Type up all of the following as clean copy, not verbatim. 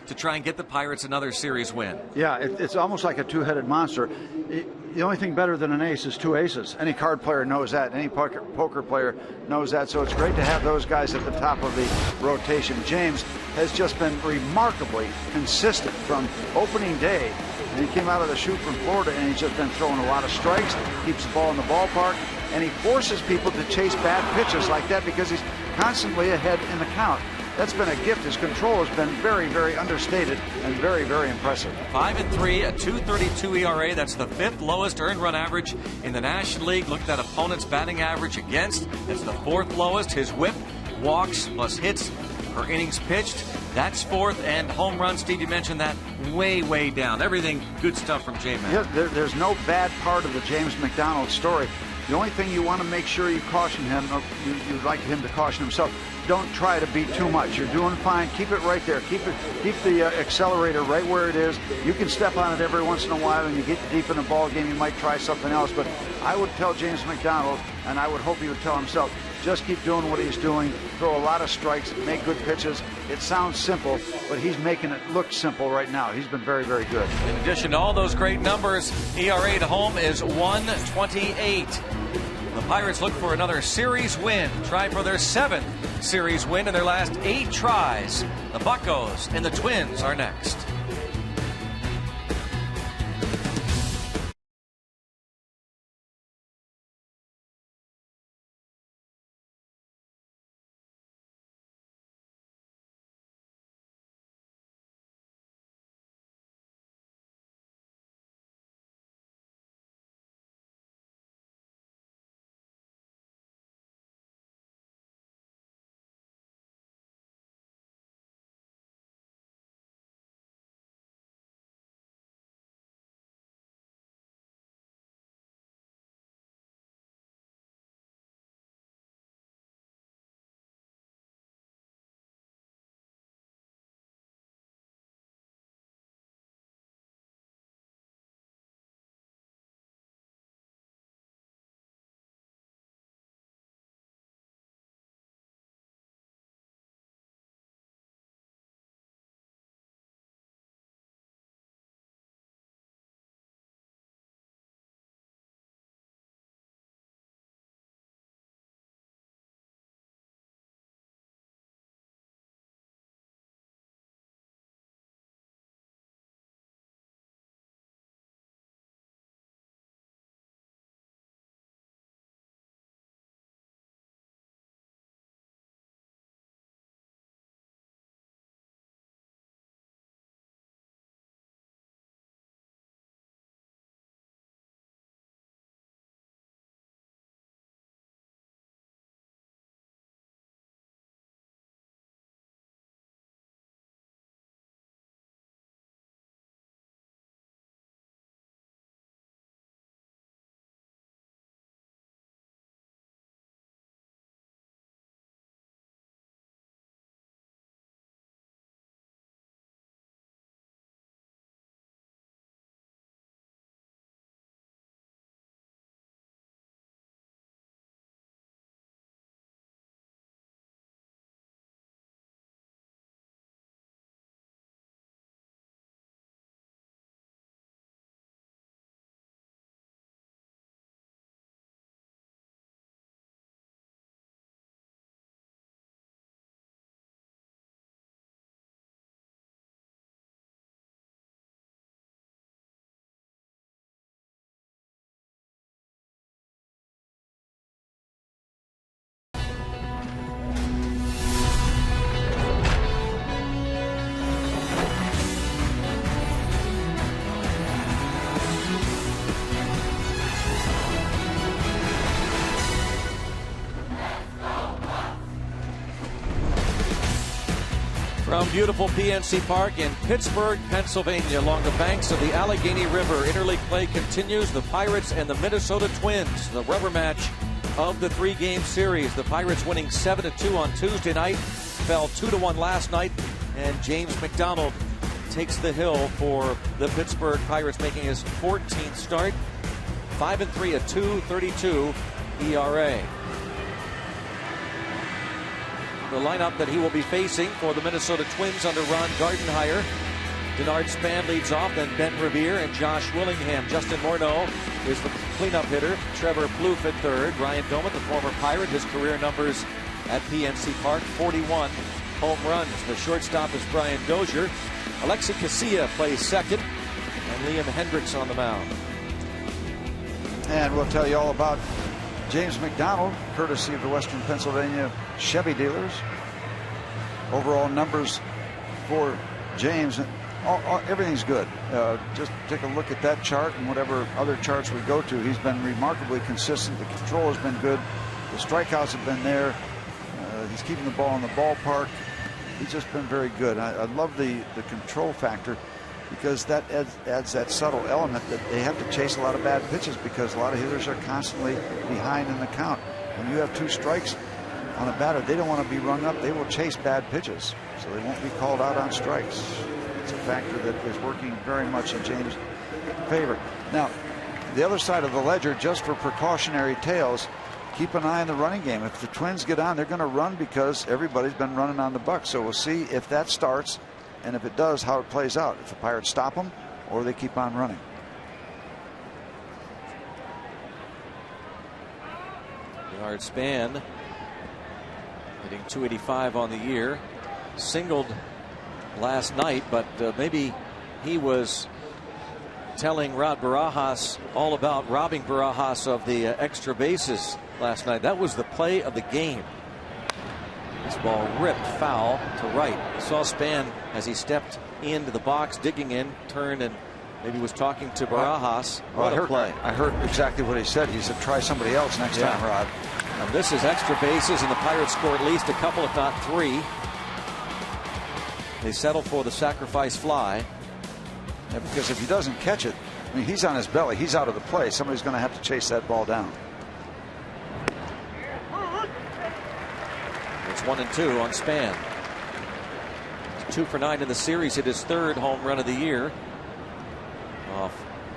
to try and get the Pirates another series win. Yeah, it's almost like a two-headed monster. The only thing better than an ace is two aces. Any card player knows that. Any poker player knows that. So it's great to have those guys at the top of the rotation. James has just been remarkably consistent from opening day. And he came out of the chute from Florida, and he's just been throwing a lot of strikes, keeps the ball in the ballpark, and he forces people to chase bad pitches like that because he's constantly ahead in the count. That's been a gift. His control has been very, very understated and very, very impressive. 5-3, a 2.32 ERA. That's the 5th lowest earned run average in the National League. Look at that opponent's batting average against. That's the 4th lowest. His whip, walks plus hits per innings pitched, that's 4th. And home runs, Steve, you mentioned that, way, way down. Everything good stuff from J-Man. Yeah, there's no bad part of the James McDonald story. The only thing you want to make sure you caution him, or you'd like him to caution himself, don't try to beat too much. You're doing fine. Keep it right there. Keep the accelerator right where it is. You can step on it every once in a while, and you get deep in the ball game, you might try something else. But I would tell James McDonald, and I would hope he would tell himself, just keep doing what he's doing. Throw a lot of strikes, make good pitches. It sounds simple, but he's making it look simple right now. He's been very, very good. In addition to all those great numbers, ERA to home is 1.28. The Pirates look for another series win, try for their 7th series win in their last 8 tries. The Buccos and the Twins are next. From beautiful PNC Park in Pittsburgh, Pennsylvania, along the banks of the Allegheny River, interleague play continues. The Pirates and the Minnesota Twins, the rubber match of the 3-game series. The Pirates winning 7-2 on Tuesday night, fell 2-1 last night, and James McDonald takes the hill for the Pittsburgh Pirates, making his 14th start. 5-3, a 2.32 ERA. the lineup that he will be facing for the Minnesota Twins under Ron Gardenhire. Denard Span leads off, then Ben Revere and Josh Willingham. Justin Morneau is the cleanup hitter. Trevor Plouffe at third. Ryan Doumit, the former Pirate, his career numbers at PNC Park, 41 home runs. The shortstop is Brian Dozier. Alexi Casilla plays second, and Liam Hendricks on the mound. And we'll tell you all about James McDonald, courtesy of the Western Pennsylvania Chevy dealers. Overall numbers for James, everything's good. Just take a look at that chart and whatever other charts we go to. He's been remarkably consistent. The control has been good. The strikeouts have been there. He's keeping the ball in the ballpark. He's just been very good. I love the control factor, because that adds that subtle element that they have to chase a lot of bad pitches, because a lot of hitters are constantly behind in the count. When you have 2 strikes on a batter, they don't want to be rung up. They will chase bad pitches, so they won't be called out on strikes. It's a factor that is working very much in James' favor. Now, the other side of the ledger, just for precautionary tales, keep an eye on the running game. If the Twins get on, they're going to run, because everybody's been running on the Bucks. So we'll see if that starts, and if it does, how it plays out. If the Pirates stop them or they keep on running. Denard Span hitting .285 on the year. Singled last night, but maybe he was telling Rod Barajas all about robbing Barajas of the extra bases last night. That was the play of the game. This ball ripped foul to right. You saw Span as he stepped into the box, digging in, turned, and maybe was talking to Barajas. What a play. I heard exactly what he said. He said, try somebody else next time, Rod. And this is extra bases, and the Pirates score at least a couple, if not 3. They settle for the sacrifice fly. Yeah, because if he doesn't catch it, I mean, he's on his belly. He's out of the play. Somebody's going to have to chase that ball down. It's 1-2 on Span. 2 for 9 in the series. Hit his 3rd home run of the year off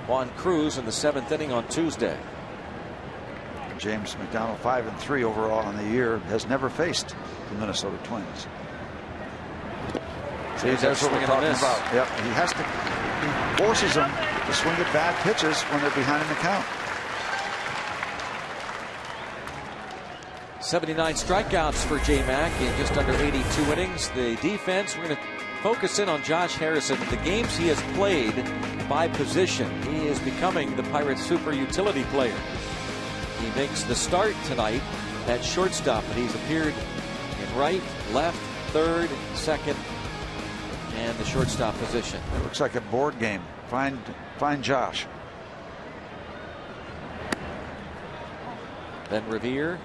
Juan Cruz in the 7th inning on Tuesday. James McDonald, 5-3 overall on the year, has never faced the Minnesota Twins. See, that's what we're talking about. Yep, he forces them to swing at bad pitches when they're behind in the count. 79 strikeouts for J-Mac in just under 82 innings. The defense, we're going to focus in on Josh Harrison. The games he has played by position, he is becoming the Pirates' super utility player. He makes the start tonight at shortstop, but he's appeared in right, left, third, second, and the shortstop position. It looks like a board game. Find Josh. Ben Revere.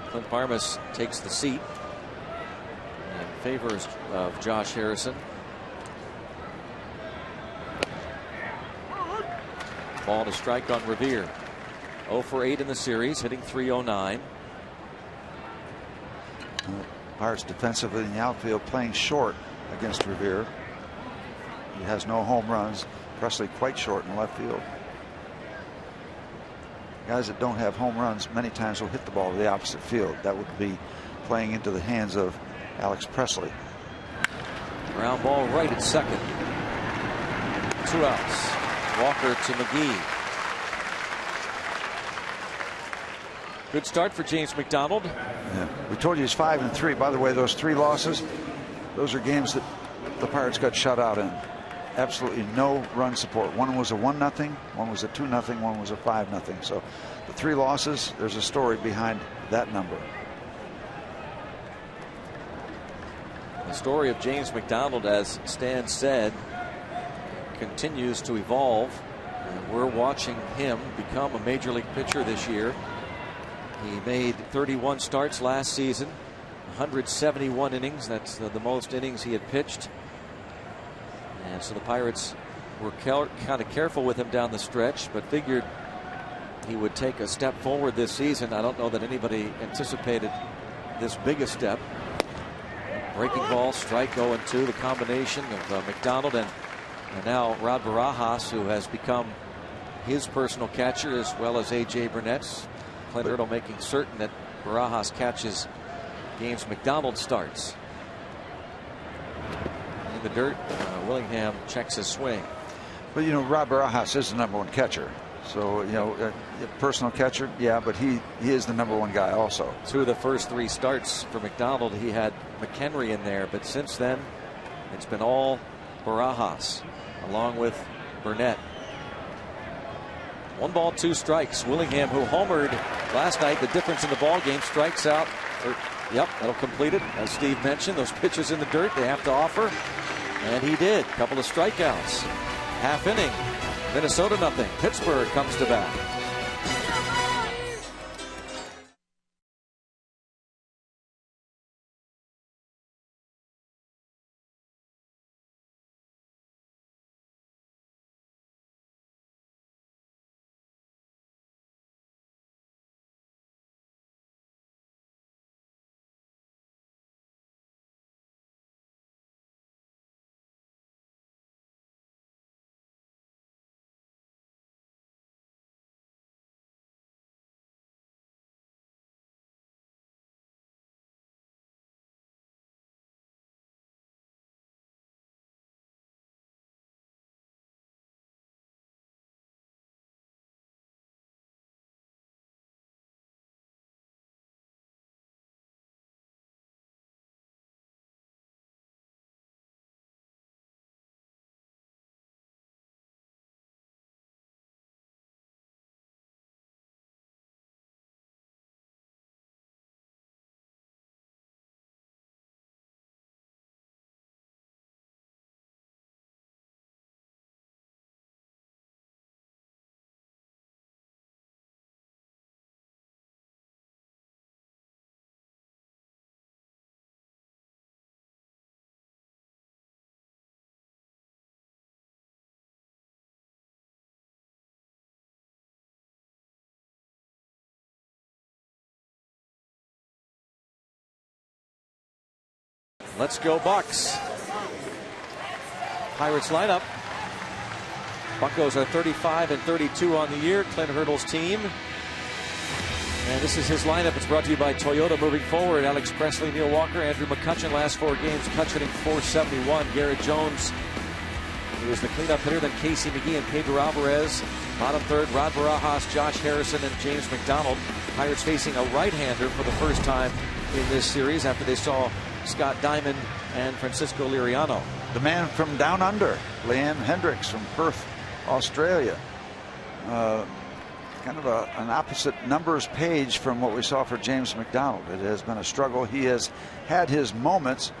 Clint Barmas takes the seat in favor of Josh Harrison. Ball to strike on Revere. 0 for 8 in the series, hitting .309. Pirates defensively in the outfield playing short against Revere. He has no home runs. Presley quite short in left field. Guys that don't have home runs many times will hit the ball to the opposite field. That would be playing into the hands of Alex Presley. Ground ball right at second. 2 outs. Walker to McGee. Good start for James McDonald. Yeah. We told you he's 5-3. By the way, those 3 losses, those are games that the Pirates got shut out in. Absolutely no run support. One was a 1-0, one was a 2-0, one was a 5-0. So the 3 losses, there's a story behind that number. The story of James McDonald, as Stan said, continues to evolve. And we're watching him become a major league pitcher this year. He made 31 starts last season, 171 innings. That's the most innings he had pitched. And so the Pirates were kind of careful with him down the stretch, but figured he would take a step forward this season. I don't know that anybody anticipated this big a step. Breaking ball, strike 0-2, the combination of McDonald and now Rod Barajas, who has become his personal catcher, as well as A.J. Burnett's. Clint Hurdle making certain that Barajas catches James McDonald starts. In the dirt, Willingham checks his swing. But you know, Rob Barajas is the #1 catcher. So, you know, personal catcher, yeah, but he is the #1 guy also. Through the first 3 starts for McDonald, he had McHenry in there, but since then, it's been all Barajas, along with Burnett. 1 ball, 2 strikes. Willingham, who homered last night, the difference in the ball game, strikes out. Yep, that'll complete it. As Steve mentioned, those pitches in the dirt, they have to offer. And he did. Couple of strikeouts. Half inning. Minnesota nothing. Pittsburgh comes to bat. Let's go Bucks. Pirates lineup. Buccos are 35-32 on the year. Clint Hurdle's team. And this is his lineup. It's brought to you by Toyota moving forward. Alex Presley, Neil Walker, Andrew McCutchen. Last 4 games, Cutchen hitting .471. Garrett Jones, who was the cleanup hitter. Then Casey McGee and Pedro Alvarez. Bottom third, Rod Barajas, Josh Harrison, and James McDonald. Pirates facing a right-hander for the first time in this series after they saw Scott Diamond and Francisco Liriano. The man from down under, Liam Hendriks from Perth, Australia. Kind of an opposite numbers page from what we saw for James McDonald. It has been a struggle. He has had his moments,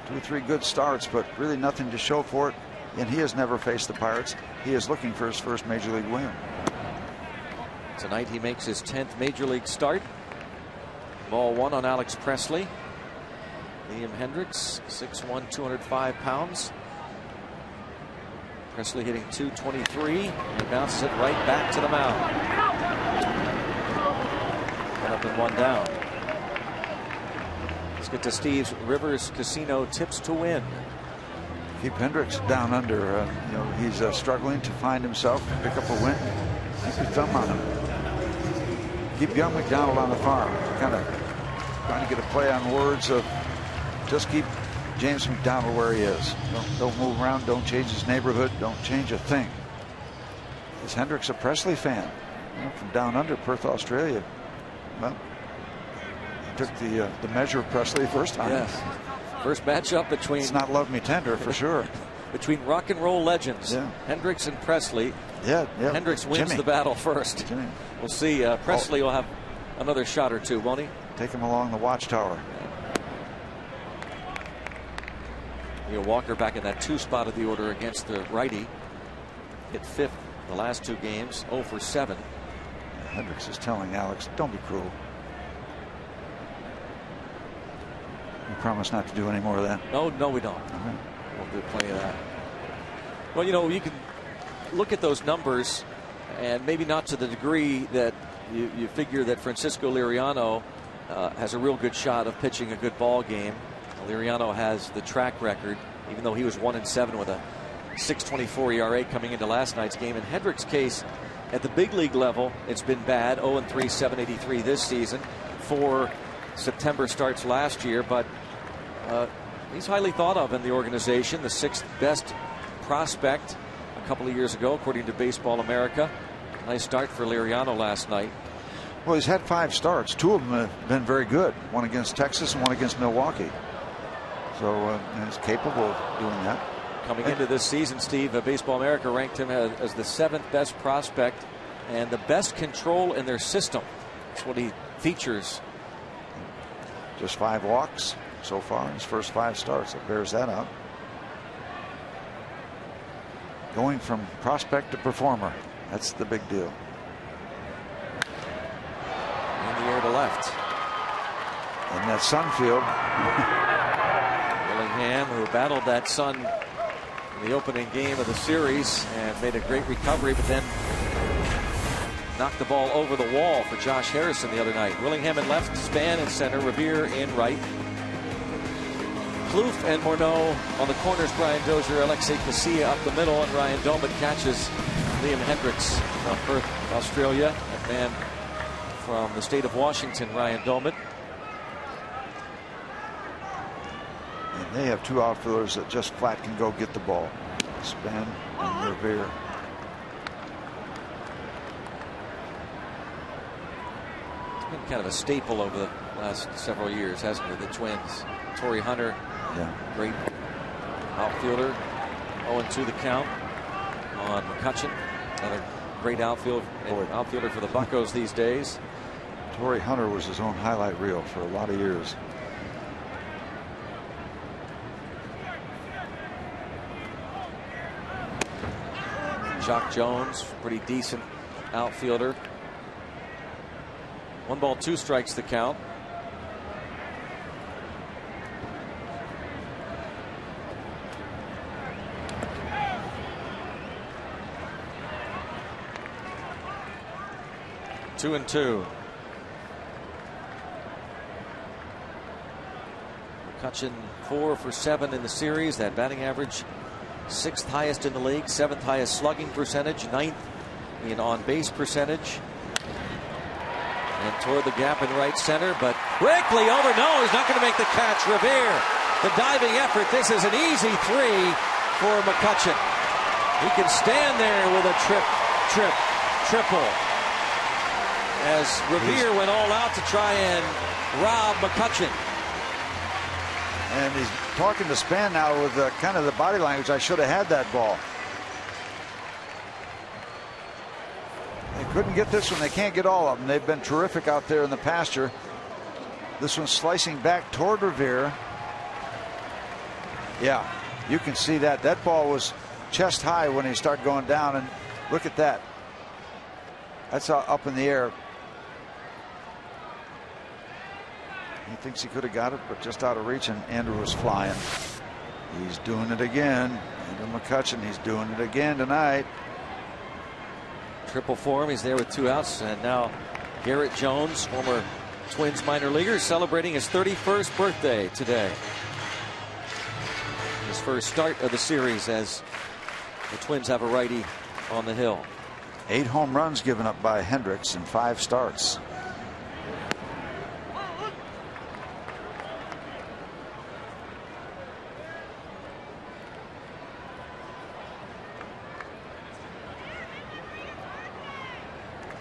2 or 3 good starts, but really nothing to show for it. And he has never faced the Pirates. He is looking for his first Major League win. Tonight he makes his 10th Major League start. Ball 1 on Alex Presley. Liam Hendriks, 6'1", 205 pounds. Presley hitting .223 and bounces it right back to the mound. 1 up and 1 down. Let's get to Steve's Rivers Casino tips to win. Keep Hendriks down under. You know, he's struggling to find himself, pick up a win. Keep your thumb on him. Keep young McDonald on the farm. Kind of trying to get a play on words of just keep James McDonald where he is. Don't move around. Don't change his neighborhood. Don't change a thing. Is Hendriks a Presley fan? You know, from down under, Perth, Australia. Well, he took the measure of Presley first time. Yes. First matchup between. It's not love me tender for sure. Between rock and roll legends, yeah. Hendriks and Presley. Yeah. Hendriks wins Jimmy. the battle first. Jimmy. We'll see. Presley will have another shot or two, won't he? Take him along the watchtower. Neil Walker back in that 2 spot of the order against the righty. Hit 5th the last 2 games, 0 for 7. Hendriks is telling Alex, don't be cruel. You promise not to do any more of that? No, we don't. Right. We'll do plenty of that. Well, you know, you can look at those numbers, and maybe not to the degree that you figure that Francisco Liriano has a real good shot of pitching a good ball game. Liriano has the track record, even though he was 1-7 with a .624 ERA coming into last night's game. In Hendriks' case, at the big league level, it's been bad. 0-3, .783 this season. 4 September starts last year, but he's highly thought of in the organization. The 6th best prospect a couple of years ago, according to Baseball America. Nice start for Liriano last night. Well, he's had 5 starts. 2 of them have been very good. One against Texas and one against Milwaukee. So he's capable of doing that. Coming into this season, Steve, Baseball America ranked him as the 7th best prospect and the best control in their system. That's what he features. Just 5 walks so far in his first 5 starts. It bears that out. Going from prospect to performer. That's the big deal. In the air to left. In that Sun field. Willingham, who battled that Sun in the opening game of the series and made a great recovery, but then knocked the ball over the wall for Josh Harrison the other night. Willingham in left, Span in center, Revere in right. Plouffe and Morneau on the corners. Brian Dozier, Alexei Casilla up the middle, and Ryan Doumit catches Liam Hendriks from Perth, Australia. A man from the state of Washington, Ryan Doumit. And they have 2 outfielders that just flat can go get the ball. Span and Revere. It's been kind of a staple over the last several years, hasn't it? The Twins. Torrey Hunter, great outfielder. 0-2 the count on McCutchen. Another great outfielder for the Buccos these days. Torrey Hunter was his own highlight reel for a lot of years. Jock Jones, pretty decent outfielder. 1 ball, 2 strikes the count. Two and 2. McCutchen 4 for 7 in the series. That batting average, 6th highest in the league, 7th highest slugging percentage, 9th in on-base percentage. And toward the gap in right center, but quickly over. No, he's not going to make the catch. Revere, the diving effort. This is an easy 3 for McCutchen. He can stand there with a triple. As Revere went all out to try and rob McCutchen. And he's talking to Span now with kind of the body language. I should have had that ball. They couldn't get this one. They can't get all of them. They've been terrific out there in the pasture. This one's slicing back toward Revere. Yeah, you can see that. That ball was chest high when he started going down. And look at that. That's up in the air. He thinks he could have got it, but just out of reach, and Andrew was flying. He's doing it again. Andrew McCutchen, he's doing it again tonight. Triple for him. He's there with 2 outs. And now Garrett Jones, former Twins minor leaguer, celebrating his 31st birthday today. His first start of the series as the Twins have a righty on the hill. 8 home runs given up by Hendriks in 5 starts.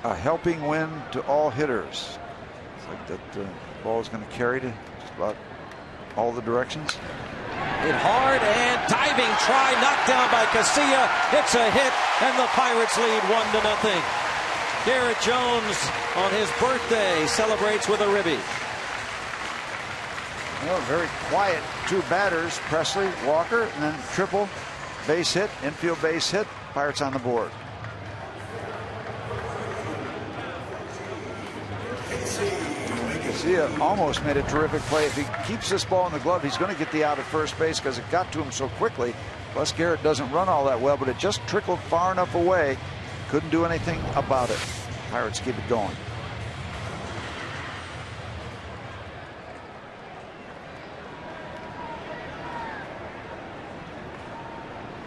A helping wind to all hitters. It's like that ball is going to carry to just about all the directions. Hit hard and diving try, knocked down by Casilla. It's a hit, and the Pirates lead 1-0. Garrett Jones on his birthday celebrates with a ribby. Well, very quiet 2 batters, Presley, Walker, and then triple base hit, infield base hit. Pirates on the board. Casilla almost made a terrific play. If he keeps this ball in the glove, he's going to get the out at first base because it got to him so quickly. Plus, Garrett doesn't run all that well, but it just trickled far enough away. Couldn't do anything about it. Pirates keep it going.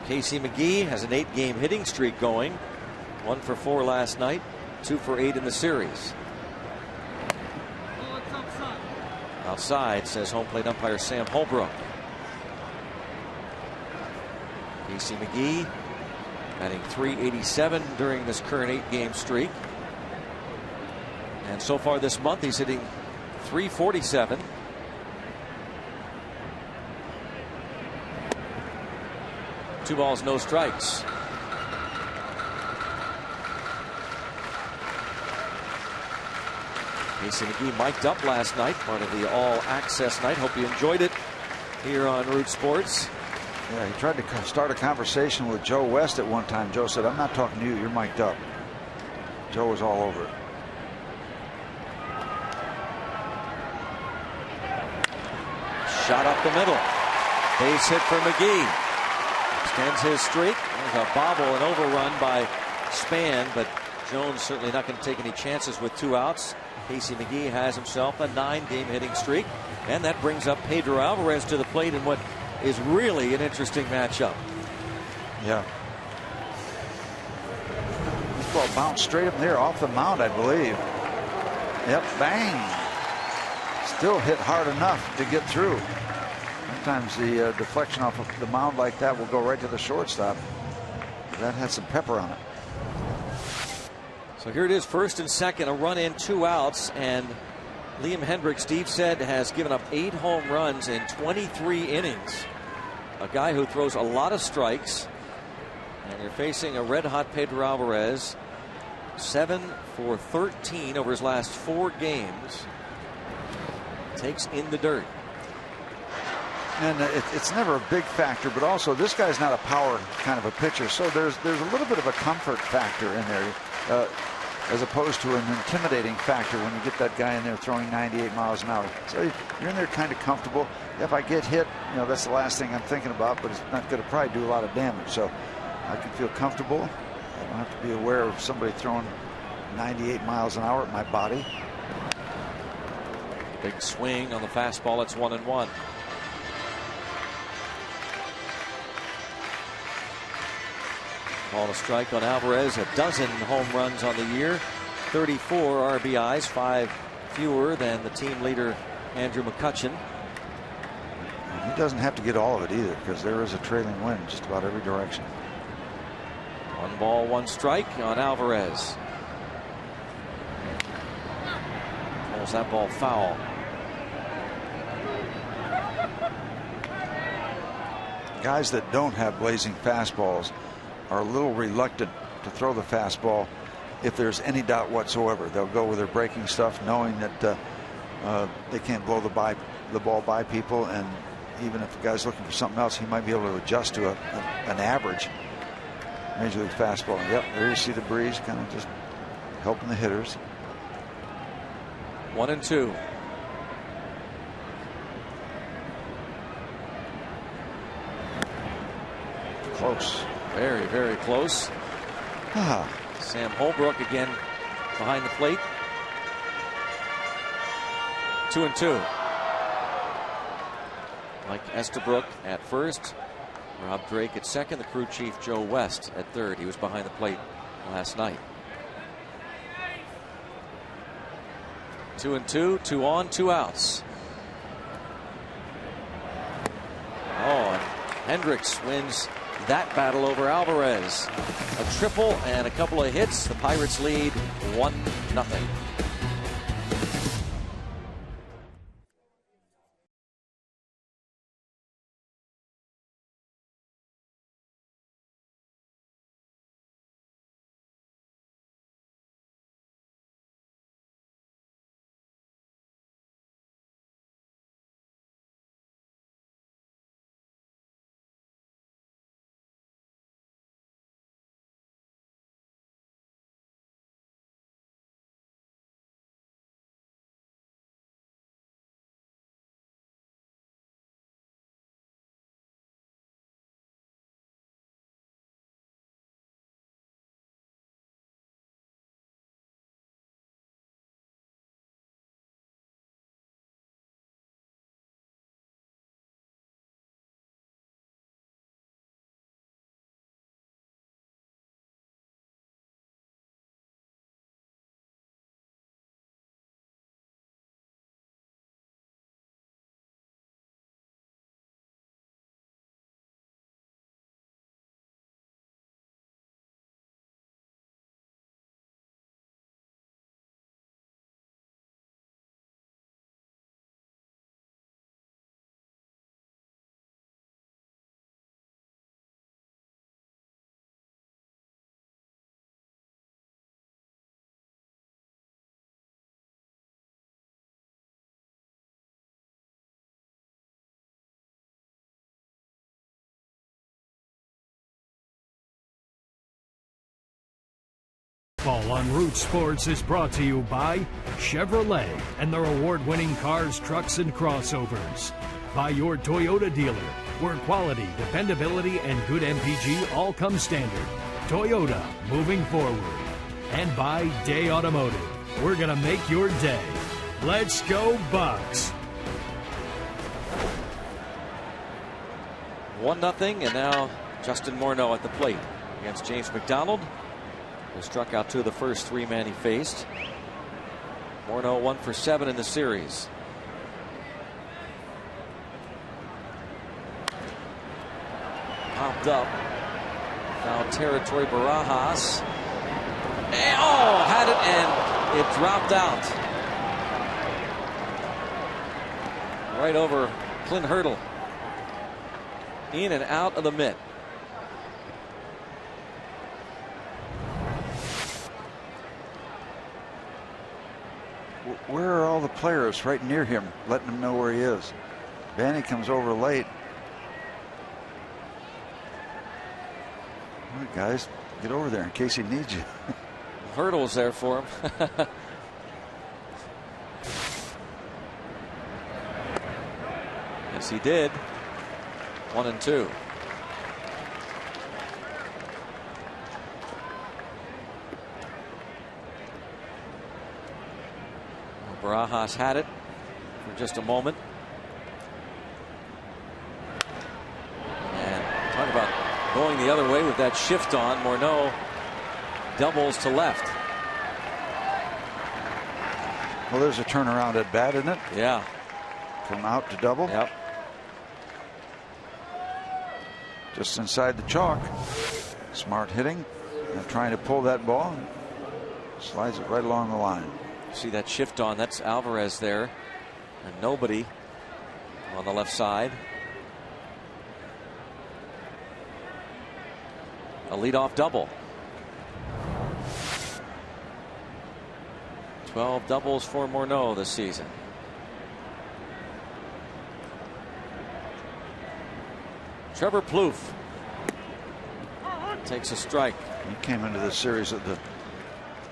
Casey McGee has an 8-game hitting streak going. 1 for 4 last night, 2 for 8 in the series. Outside, says home plate umpire Sam Holbrook. Casey McGehee batting .387 during this current 8-game streak. And so far this month, he's hitting .347. Two balls, no strikes. Casey McGehee mic'd up last night, part of the all-access night. Hope you enjoyed it here on Root Sports. Yeah, he tried to start a conversation with Joe West at one time. Joe said, "I'm not talking to you, you're mic'd up." Joe was all over it. Shot up the middle. Base hit for McGehee. Extends his streak. There's a bobble and overrun by Span, but Jones certainly not going to take any chances with 2 outs. Casey McGehee has himself a 9-game hitting streak, and that brings up Pedro Alvarez to the plate in what is really an interesting matchup. Yeah. This ball bounced straight up there off the mound, I believe. Yep, bang. Still hit hard enough to get through. Sometimes the deflection off of the mound like that will go right to the shortstop. That had some pepper on it. So here it is, first and second, a run in, 2 outs, and Liam Hendriks, Steve said, has given up 8 home runs in 23 innings. A guy who throws a lot of strikes, and you're facing a red-hot Pedro Alvarez, 7 for 13 over his last 4 games. Takes in the dirt. And it's never a big factor, but also this guy's not a power kind of a pitcher, so there's a little bit of a comfort factor in there, as opposed to an intimidating factor when you get that guy in there throwing 98 miles an hour. So you're in there kind of comfortable. If I get hit, that's the last thing I'm thinking about, but it's not going to probably do a lot of damage. So I can feel comfortable. I don't have to be aware of somebody throwing 98 miles an hour at my body. Big swing on the fastball. It's 1-1. Call a strike on Alvarez. A dozen home runs on the year. 34 RBIs, 5 fewer than the team leader Andrew McCutchen. And he doesn't have to get all of it either, because there is a trailing wind in just about every direction. 1 ball, 1 strike on Alvarez. Pulls that ball foul. Guys that don't have blazing fastballs are a little reluctant to throw the fastball if there's any doubt whatsoever. They'll go with their breaking stuff, knowing that they can't blow the ball by people, and even if the guy's looking for something else, he might be able to adjust to an average Major League fastball. Yep, there you see the breeze kind of just helping the hitters. 1-2. Close. Very, very close. Sam Holbrook again behind the plate. 2-2. Mike Estabrook at first. Rob Drake at second. The crew chief Joe West at third. He was behind the plate last night. 2-2. 2 on, 2 outs. Oh, and Hendriks wins that battle over Alvarez. A triple and a couple of hits. The Pirates lead 1-0. Baseball on Root Sports is brought to you by Chevrolet and their award-winning cars, trucks, and crossovers. By your Toyota dealer, where quality, dependability, and good MPG all come standard. Toyota, moving forward. And by Day Automotive. We're going to make your day. Let's go Bucks. 1-0, and now Justin Morneau at the plate against James McDonald, who struck out 2 of the first 3 men he faced. Morneau 1 for 7 in the series. Popped up. Foul territory, Barajas. And, had it, and it dropped out. Right over Clint Hurdle. In and out of the mitt. Where are all the players right near him, letting him know where he is? Vanny comes over late. All right, guys, get over there in case he needs you. Hurdle's there for him. Yes, he did. 1-2. Barajas had it for just a moment. And talk about going the other way with that shift on. Morneau doubles to left. Well, there's a turnaround at bat, isn't it? Yeah. From out to double. Yep. Just inside the chalk. Smart hitting. And trying to pull that ball. Slides it right along the line. See that shift on? That's Alvarez there. And nobody on the left side. A leadoff double. 12 doubles for Morneau this season. Trevor Plouffe takes a strike. He came into this series with a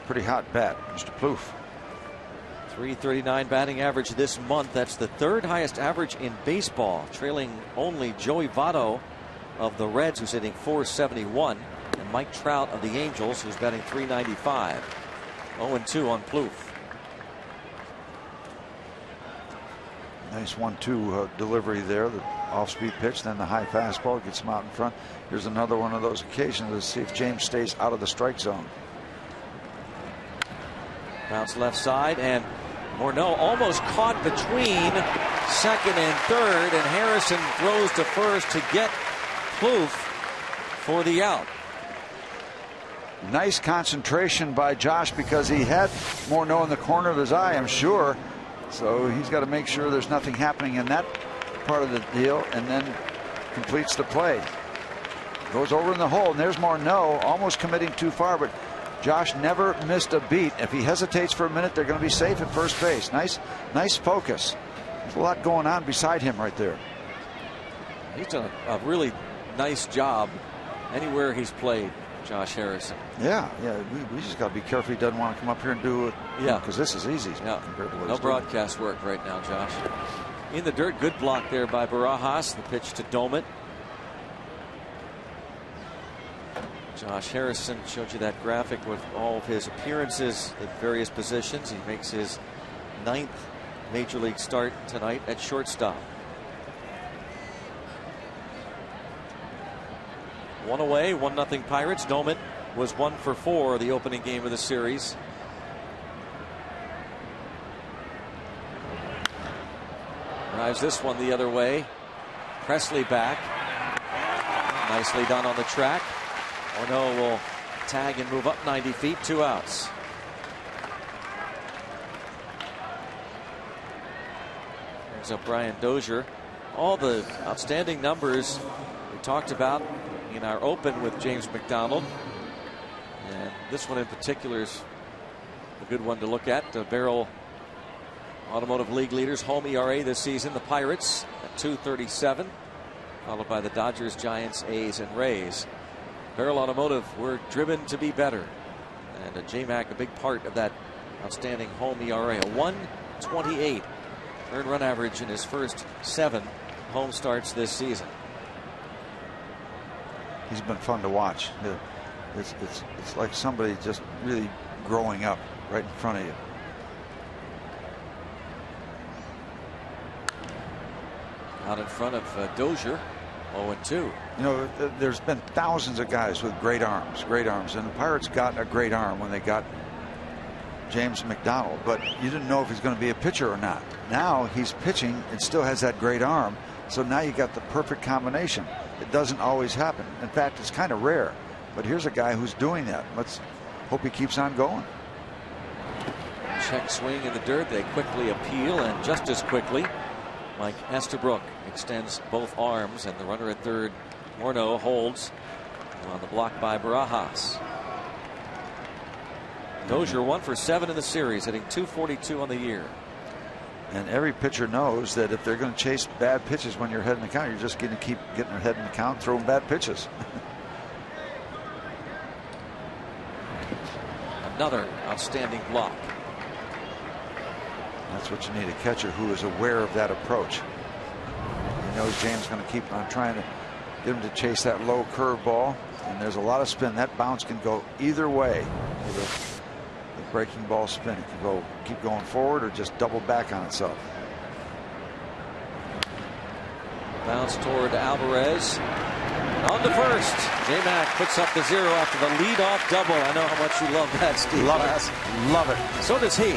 pretty hot bat, Mr. Plouffe. .339 batting average this month. That's the 3rd highest average in baseball, trailing only Joey Votto of the Reds, who's hitting .471, and Mike Trout of the Angels, who's batting .395. 0-2 on Plouffe. Nice 1-2 delivery there. The off-speed pitch, then the high fastball gets him out in front. Here's another one of those occasions to see if James stays out of the strike zone. Bounce left side, and Morneau almost caught between second and third, and Harrison throws to first to get Plouffe for the out. Nice concentration by Josh, because he had Morneau in the corner of his eye, I'm sure. So he's got to make sure there's nothing happening in that part of the deal, and then completes the play. Goes over in the hole, and there's Morneau almost committing too far, but Josh never missed a beat. If he hesitates for a minute, they're going to be safe at first base. Nice focus. There's a lot going on beside him right there. He's done a really nice job anywhere he's played, Josh Harrison. Yeah. We just got to be careful he doesn't want to come up here and do it. Yeah. Because this is easy. Yeah. No broadcast work right now, Josh. In the dirt, good block there by Barajas. The pitch to Domet. Josh Harrison showed you that graphic with all of his appearances at various positions. He makes his 9th major league start tonight at shortstop. 1 away, 1-0 Pirates. Domet was 1 for 4 the opening game of the series. Drives this one the other way. Presley back. Nicely done on the track. Morneau will tag and move up 90 feet, 2 outs. Brings up Brian Dozier. All the outstanding numbers we talked about in our open with James McDonald. And this one in particular is a good one to look at. The Barrel Automotive League leaders home ERA this season, the Pirates at .237, followed by the Dodgers, Giants, A's, and Rays. Barrel Automotive, we're driven to be better. And J-Mac, a big part of that outstanding home ERA, a 1.28 earned run average in his first 7 home starts this season. He's been fun to watch. It's like somebody just really growing up right in front of you. Out in front of Dozier, 0-2. You know, there's been thousands of guys with great arms, and the Pirates got a great arm when they got James McDonald, but you didn't know if he's going to be a pitcher or not. Now he's pitching and still has that great arm, so now you got the perfect combination. It doesn't always happen. In fact, it's kind of rare, but here's a guy who's doing that. Let's hope he keeps on going. Check swing in the dirt. They quickly appeal, and just as quickly, Mike Estabrook extends both arms, and the runner at third, Morneau, holds on the block by Barajas. Dozier 1 for 7 in the series, hitting .242 on the year. And every pitcher knows that if they're going to chase bad pitches when you're ahead in the count, you're just going to keep getting ahead in the count, throwing bad pitches. Another outstanding block. That's what you need, a catcher who is aware of that approach. He knows James is going to keep on trying to get him to chase that low curve ball, and there's a lot of spin. That bounce can go either way. The breaking ball spin, it can go keep going forward or just double back on itself. Bounce toward Alvarez. On to first. J-Mac puts up the 0 after the leadoff double. I know how much you love that, Steve. Love it. Love it. So does he.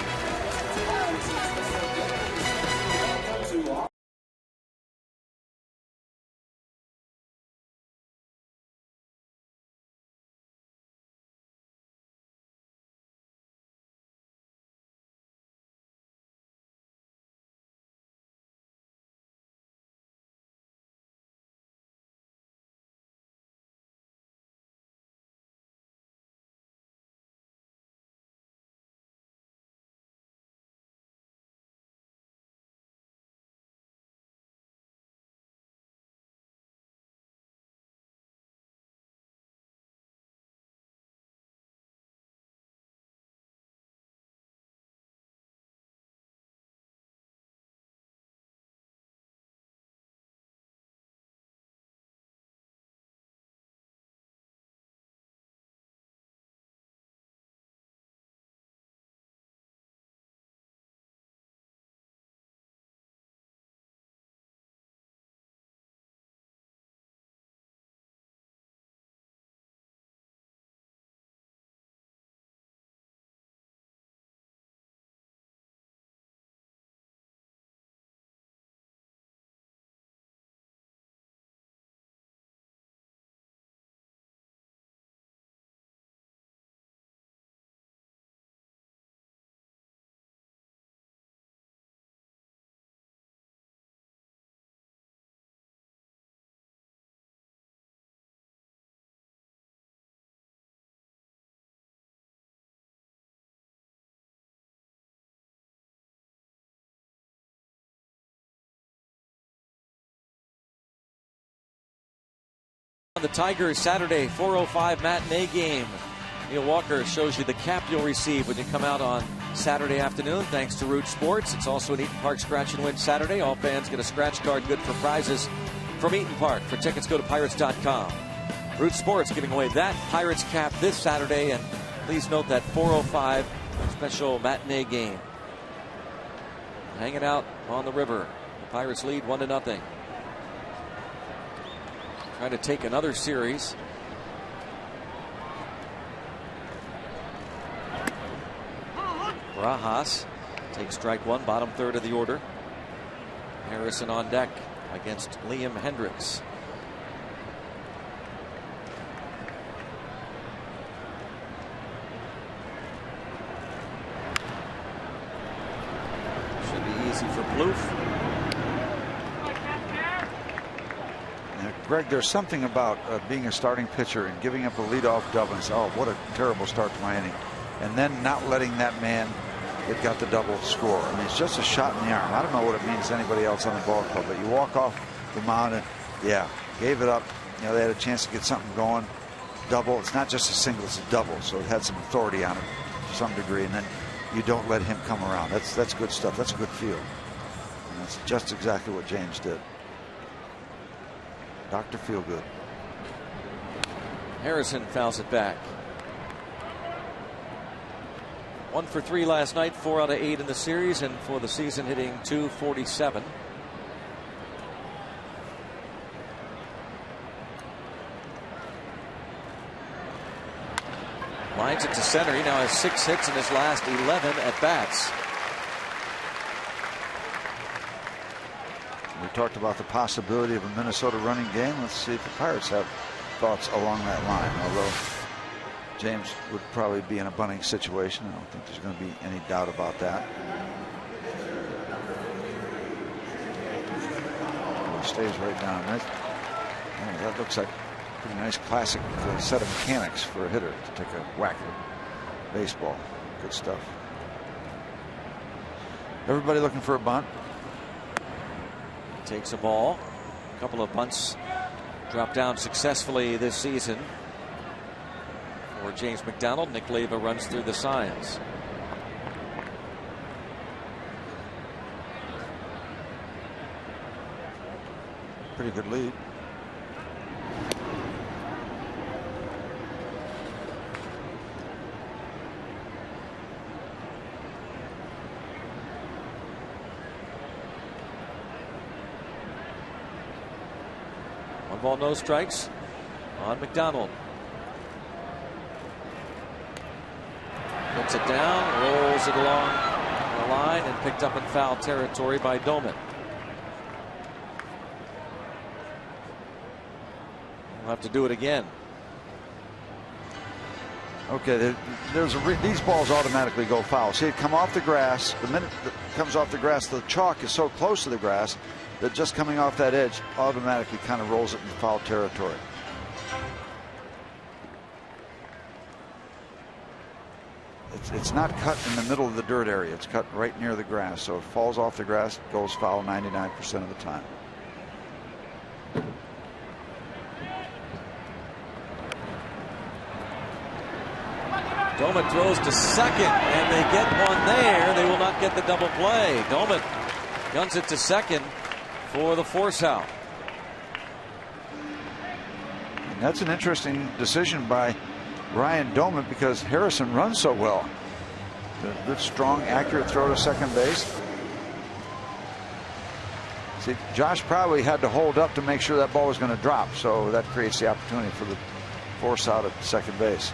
The Tigers Saturday 4:05 matinee game. Neil Walker shows you the cap you'll receive when you come out on Saturday afternoon, thanks to Root Sports. It's also an Eaton Park Scratch and Win Saturday. All fans get a scratch card good for prizes from Eaton Park. For tickets, go to Pirates.com. Root Sports giving away that Pirates cap this Saturday, and please note that 4:05 special matinee game. Hanging out on the river. The Pirates lead 1-0. Trying to take another series. Barajas takes strike 1, bottom third of the order. Harrison on deck against Liam Hendriks. Should be easy for Plouffe. Greg, there's something about being a starting pitcher and giving up a leadoff double and say, oh, what a terrible start to my inning. And then not letting that man that got the double score. I mean, it's just a shot in the arm. I don't know what it means to anybody else on the ball club, but you walk off the mound and, yeah, gave it up. You know, they had a chance to get something going. double. It's not just a single, it's a double. So it had some authority on it to some degree, and then you don't let him come around. That's good stuff. That's a good field. And that's just exactly what James did. Dr. Feelgood. Harrison fouls it back. 1 for 3 last night, 4 out of 8 in the series, and for the season hitting .247. Lines it to center. He now has 6 hits in his last 11 at bats. We talked about the possibility of a Minnesota running game. Let's see if the Pirates have thoughts along that line. Although James would probably be in a bunting situation. I don't think there's going to be any doubt about that. He stays right down. That looks like a pretty nice classic set of mechanics for a hitter to take a whack at baseball. Good stuff. Everybody looking for a bunt. Takes a ball. A couple of bunts dropped down successfully this season for James McDonald. Nick Leyva runs through the signs. Pretty good lead. Ball, no strikes on McDonald. Puts it down, rolls it along the line, and picked up in foul territory by Doman. We'll have to do it again. Okay, these balls automatically go foul. See it come off the grass. The minute it comes off the grass, the chalk is so close to the grass that just coming off that edge automatically kind of rolls it into foul territory. It's not cut in the middle of the dirt area. It's cut right near the grass. So it falls off the grass, goes foul 99% of the time. Doman throws to second, and they get one there. They will not get the double play. Doman guns it to second for the force out. And that's an interesting decision by Ryan Doman because Harrison runs so well. A good, strong, accurate throw to second base. See, Josh probably had to hold up to make sure that ball was going to drop, so that creates the opportunity for the force out at second base.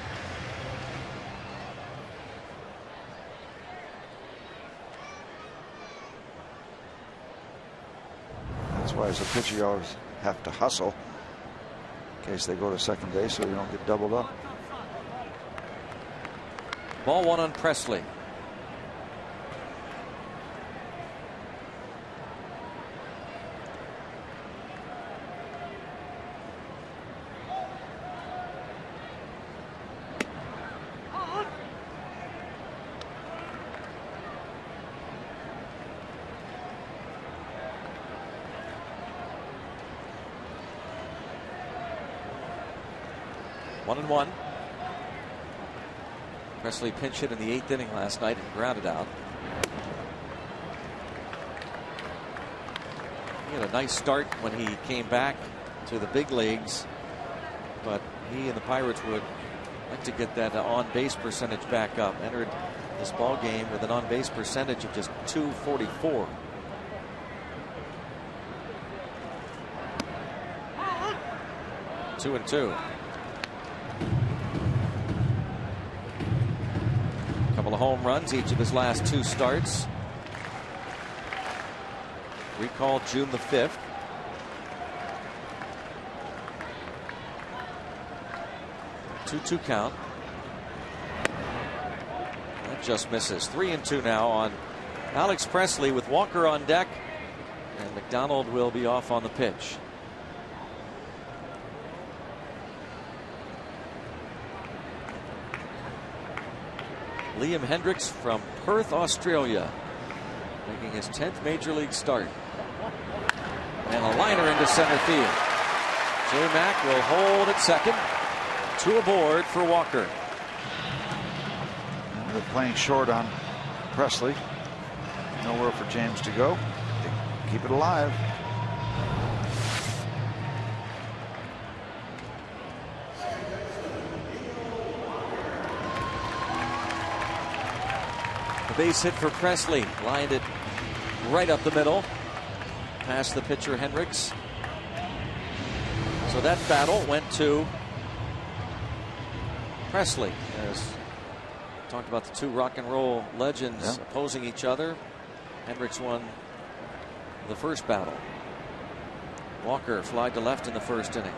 That's why as a pitcher you always have to hustle in case they go to second base so you don't get doubled up. Ball one on Presley. One and one. Presley pinch hit in the 8th inning last night and grounded out. He had a nice start when he came back to the big leagues, but he and the Pirates would like to get that on-base percentage back up. Entered this ball game with an on-base percentage of just .244. Two and two. Couple of home runs each of his last 2 starts. Recalled June the 5th. Two count. That just misses. 3 and 2 now on Alex Presley with Walker on deck, and McDonald will be off on the pitch. Liam Hendriks from Perth, Australia, making his 10th major league start. And a liner into center field. J. Mack will hold at second. 2 aboard for Walker. And they're playing short on Presley. Nowhere for James to go. They keep it alive. The base hit for Presley. Lined it right up the middle. Past the pitcher Hendricks. So that battle went to Presley. As talked about the 2 rock and roll legends opposing each other. Hendricks won the first battle. Walker flied to left in the first inning.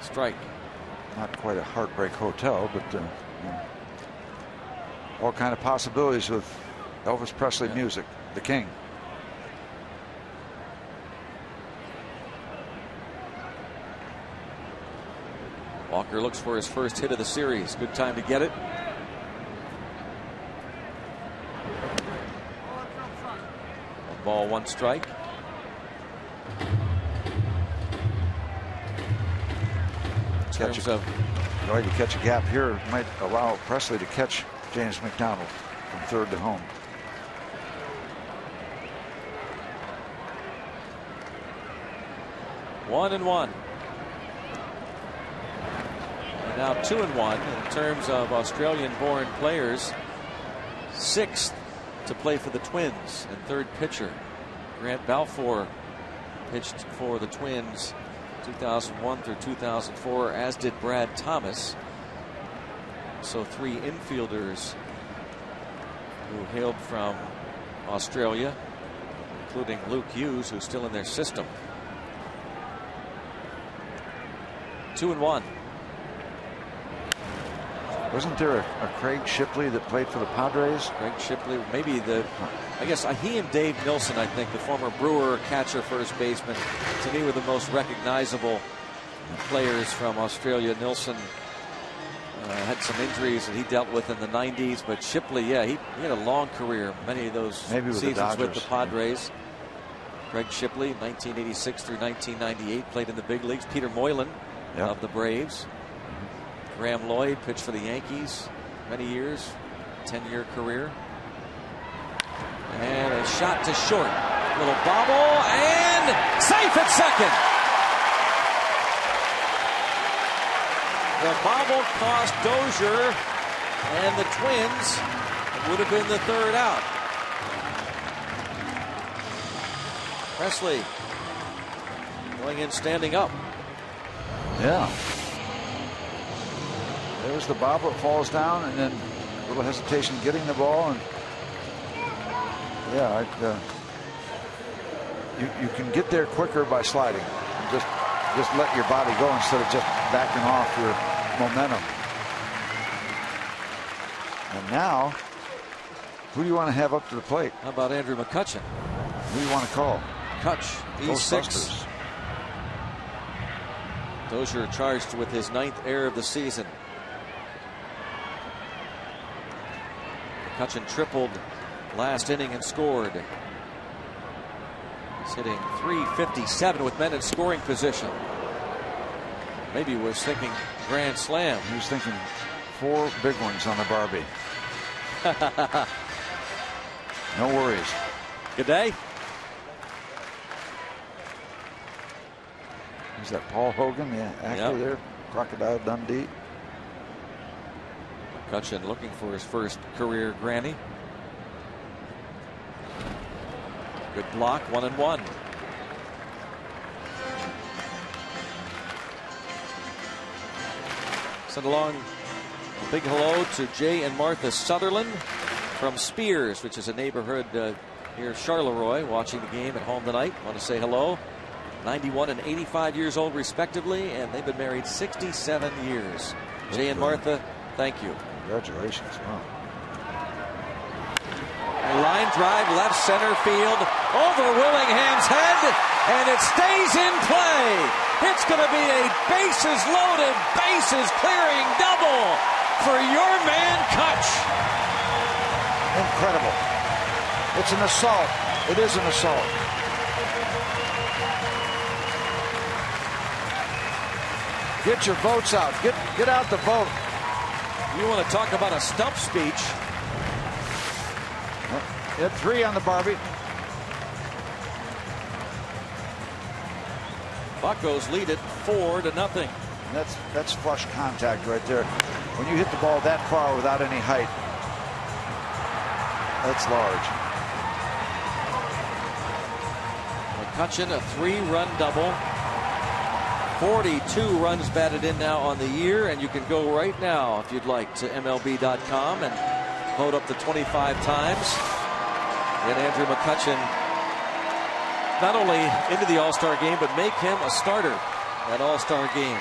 Strike. Not quite a heartbreak hotel, but all kind of possibilities with Elvis Presley music, the King. Walker looks for his first hit of the series. Good time to get it. One ball, 1 strike. Going to catch a gap here might allow Presley to catch James McDonald from third to home. One and one. And now 2-1 in terms of Australian-born players. 6th to play for the Twins and 3rd pitcher. Grant Balfour pitched for the Twins 2001 through 2004, as did Brad Thomas. So 3 infielders who hailed from Australia, including Luke Hughes, who's still in their system. 2-1. Wasn't there a Craig Shipley that played for the Padres? Craig Shipley, maybe I guess he and Dave Nilsson, I think, the former Brewer catcher, first baseman, to me were the most recognizable players from Australia. Nilsson had some injuries that he dealt with in the 90s, but Shipley, yeah, he had a long career, many of those seasons with the Padres. Craig Shipley, 1986 through 1998, played in the big leagues. Peter Moylan of the Braves. Graham Lloyd pitched for the Yankees many years, 10-year career. And a shot to short. Little bobble and safe at second. The bobble cost Dozier and the Twins. It would have been the 3rd out. Presley going in standing up. Yeah. There's the bobble, it falls down, and then a little hesitation getting the ball, and yeah, you can get there quicker by sliding. Just let your body go instead of just backing off your momentum. And now, who do you want to have up to the plate? How about Andrew McCutchen? Who do you want to call? Kutch, E6. Dozier charged with his 9th error of the season. McCutchen tripled last inning and scored. He's hitting .357 with men in scoring position. Maybe was thinking grand slam. He was thinking 4 big ones on the Barbie. No worries. Good day. Is that Paul Hogan, the actor there? Crocodile Dundee. McCutchen looking for his first career granny. Good block, 1-1. Send along a big hello to Jay and Martha Sutherland from Spears, which is a neighborhood near Charleroi, watching the game at home tonight. Want to say hello. 91 and 85 years old, respectively, and they've been married 67 years. Jay and Martha, thank you. Congratulations. Wow. A line drive left center field over Willingham's head, and it stays in play. It's going to be a bases loaded, bases clearing double for your man Kutch. Incredible. It's an assault. It is an assault. Get your votes out. Get out the vote. You want to talk about a stump speech? Hit 3 on the Barbie. Buccos lead it 4-0. That's flush contact right there. When you hit the ball that far without any height, that's large. McCutchen, a 3-run double. 42 runs batted in now on the year, and you can go right now, if you'd like, to MLB.com and vote up to 25 times. And Andrew McCutchen not only into the All-Star game, but make him a starter at All-Star game.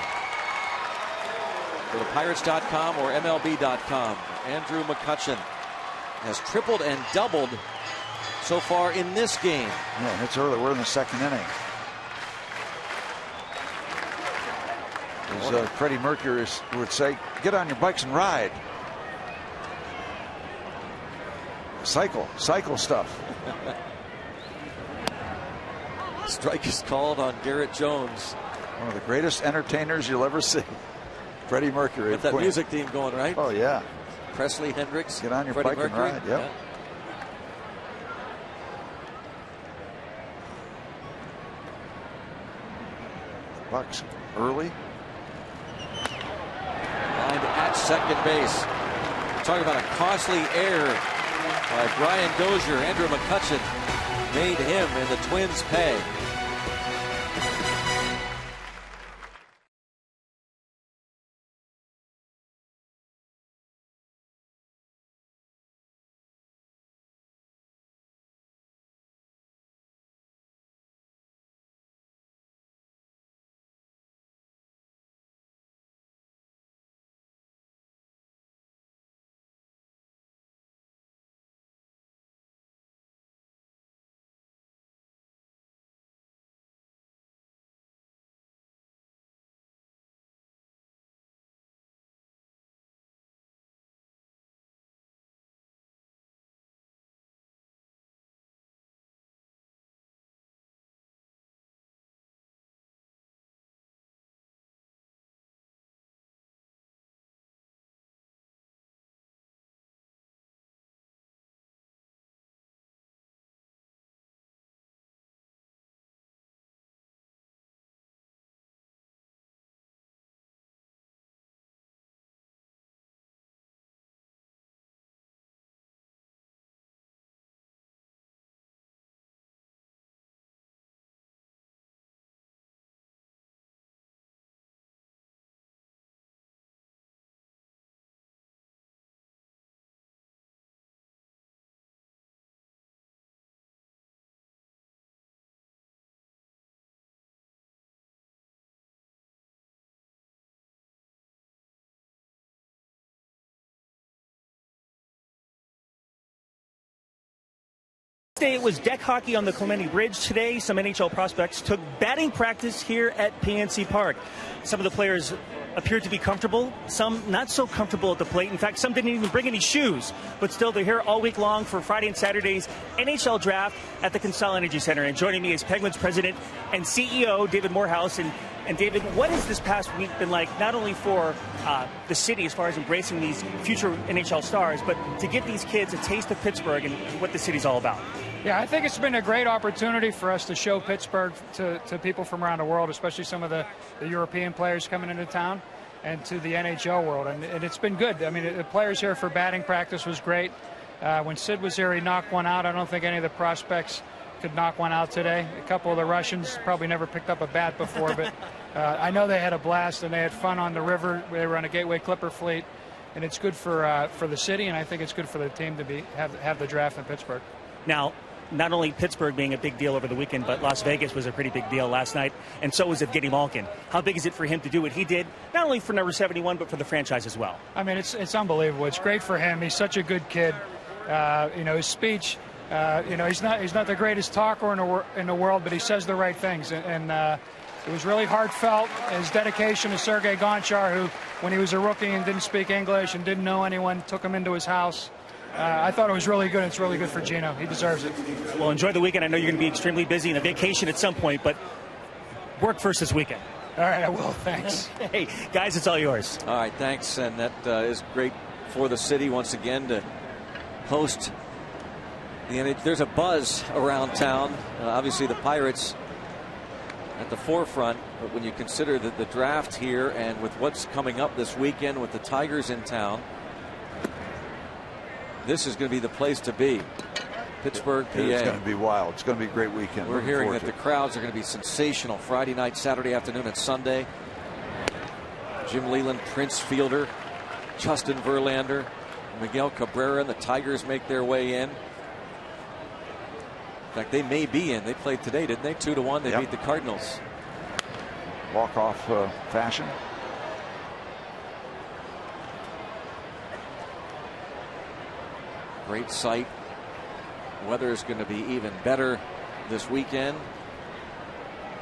Go to Pirates.com or MLB.com. Andrew McCutchen has tripled and doubled so far in this game. Yeah, it's early. We're in the 2nd inning. As Freddie Mercury would say, get on your bikes and ride. Cycle stuff. Strike is called on Garrett Jones. One of the greatest entertainers you'll ever see. Freddie Mercury. Get that music theme going, right? Oh, yeah. Presley, Hendricks. Get on your Freddie bike Mercury. and ride. Yep. Yeah. Bucks early. And at second base. Talking about a costly error by Brian Dozier. Andrew McCutchen made him and the Twins pay. It was deck hockey on the Clemente Bridge today. Some NHL prospects took batting practice here at PNC Park. Some of the players appeared to be comfortable, some not so comfortable at the plate. In fact, some didn't even bring any shoes, but still they're here all week long for Friday and Saturday's NHL draft at the Consol Energy Center. And joining me is Penguins president and CEO David Morehouse. And David, what has this past week been like, not only for the city as far as embracing these future NHL stars, but to give these kids a taste of Pittsburgh and what the city's all about? Yeah, I think it's been a great opportunity for us to show Pittsburgh to people from around the world, especially some of the European players coming into town, and to the NHL world. And it's been good. I mean, the players here for batting practice was great. When Sid was here, he knocked one out. I don't think any of the prospects could knock one out today. A couple of the Russians probably never picked up a bat before, but I know they had a blast and they had fun on the river. They were on a Gateway Clipper fleet, and it's good for the city, and I think it's good for the team to have the draft in Pittsburgh. Now, not only Pittsburgh being a big deal over the weekend, but Las Vegas was a pretty big deal last night, and so was Evgeny Malkin. How big is it for him to do what he did, not only for number 71, but for the franchise as well? I mean, it's unbelievable. It's great for him. He's such a good kid. His speech, he's not the greatest talker in the world, but he says the right things, and it was really heartfelt. His dedication to Sergei Gonchar, who, when he was a rookie and didn't speak English and didn't know anyone, took him into his house. I thought it was really good. It's really good for Gino. He deserves it. Well, enjoy the weekend. I know you're going to be extremely busy and a vacation at some point, but work first this weekend. All right, I will. Thanks. Hey, guys, it's all yours. All right, thanks. And that is great for the city once again to host the NHL. There's a buzz around town. Obviously, the Pirates at the forefront, but when you consider that the draft here and with what's coming up this weekend with the Tigers in town, this is going to be the place to be. Pittsburgh, PA. It's going to be wild. It's going to be a great weekend. We're hearing that the crowds are going to be sensational Friday night, Saturday afternoon, and Sunday. Jim Leyland, Prince Fielder, Justin Verlander, Miguel Cabrera, and the Tigers make their way in. In fact, they may be in. They played today, didn't they? 2-1. They beat the Cardinals. Walk-off fashion. Great sight. Weather is going to be even better this weekend.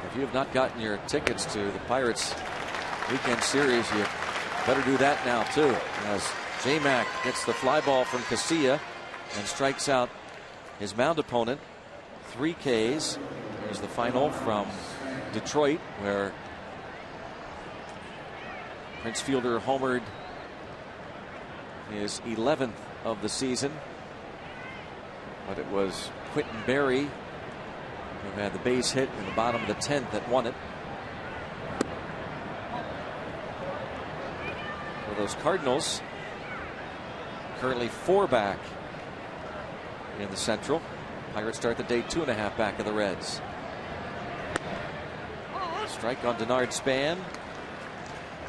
If you have not gotten your tickets to the Pirates weekend series, you better do that now too, as J-Mac gets the fly ball from Casilla and strikes out his mound opponent. 3 Ks. Here's the final from Detroit, where Prince Fielder homered his 11th of the season. But it was Quentin Berry who had the base hit in the bottom of the 10th that won it. For those Cardinals, currently 4 back in the Central. Pirates start the day 2.5 back of the Reds. Strike on Denard Span.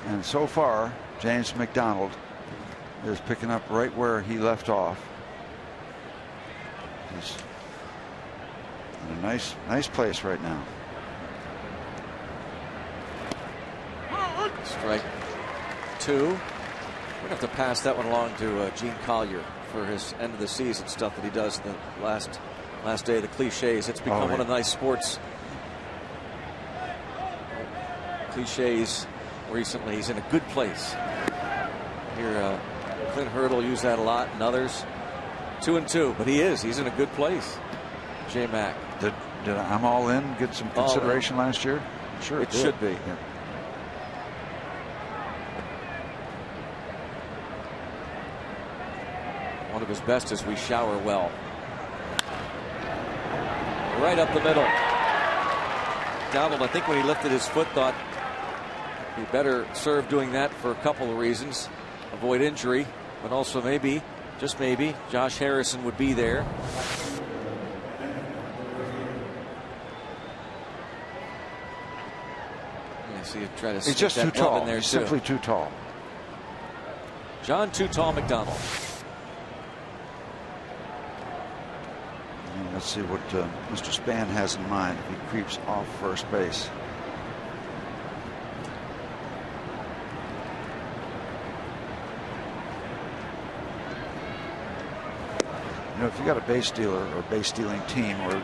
And so far, James McDonald is picking up right where he left off. He's in a nice place right now. Strike 2. We're going to have to pass that one along to Gene Collier for his end of the season stuff that he does the last day of the cliches. It's become one of the nice sports cliches recently. He's in a good place. Here, Clint Hurdle used that a lot, and others. 2-2, but he's in a good place. J-Mac. Did I'm All In get some consideration last year? Sure, it should be. Yeah. One of his best is We Shower Well. Right up the middle. Donald, I think when he lifted his foot, thought he better serve doing that for a couple of reasons. Avoid injury, but also maybe, just maybe, Josh Harrison would be there. So you try to He's just too tall. In there He's simply too tall. John Too Tall McDonald. And let's see what Mr. Span has in mind if he creeps off first base. You know, if you got a base stealer or base stealing team, or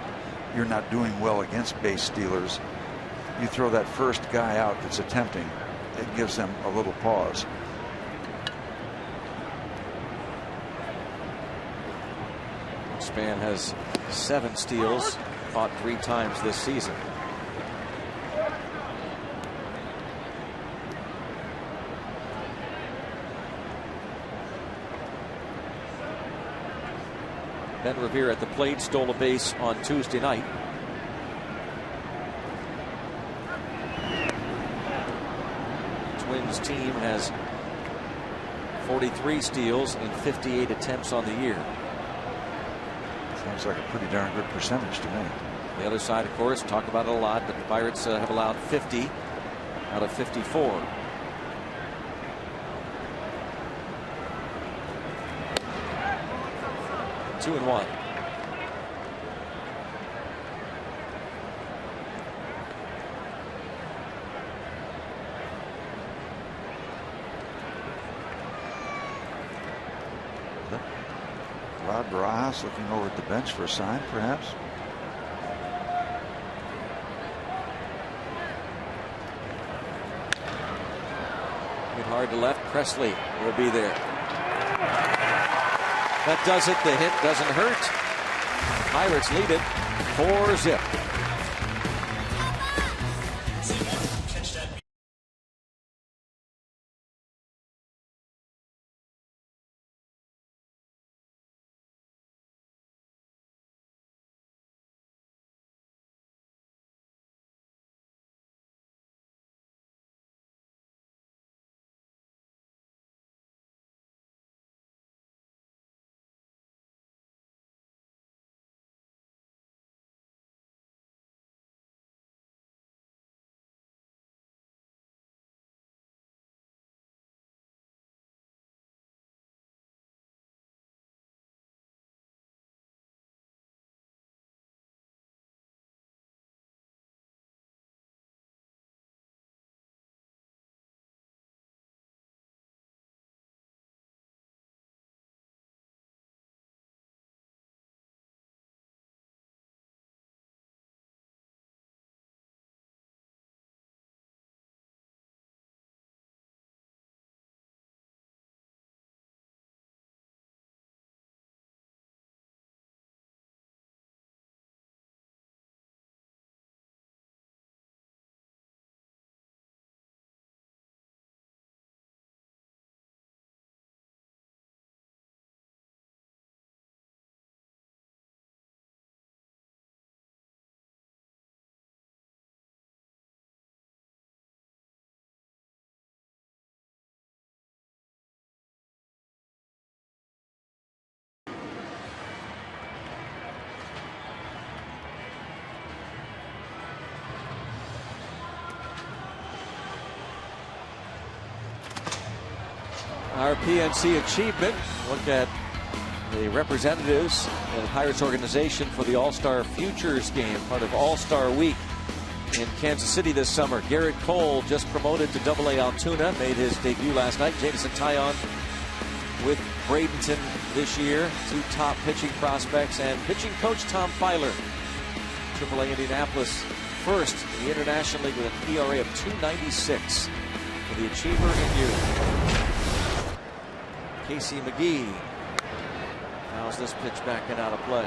you're not doing well against base stealers, you throw that first guy out that's attempting, it gives them a little pause. Span has 7 steals, caught 3 times this season. Ben Revere at the plate, stole a base on Tuesday night. Twins team has 43 steals in 58 attempts on the year. Sounds like a pretty darn good percentage to me. The other side, of course, talk about it a lot, but the Pirates have allowed 50 out of 54. Two and 1. Rod Barajas looking over at the bench for a sign, perhaps. Hit hard to left. Presley will be there. That does it. The hit doesn't hurt. Pirates lead it 4-0. Our PNC achievement. Look at the representatives of the Pirates organization for the All-Star Futures game, part of All-Star Week in Kansas City this summer. Garrett Cole, just promoted to AA Altoona, made his debut last night. Jameson Taillon with Bradenton this year. 2 top pitching prospects, and pitching coach Tom Filer. AAA Indianapolis first in the International League with an ERA of 2.96 for the achiever in youth. Casey McGee fouls this pitch back and out of play.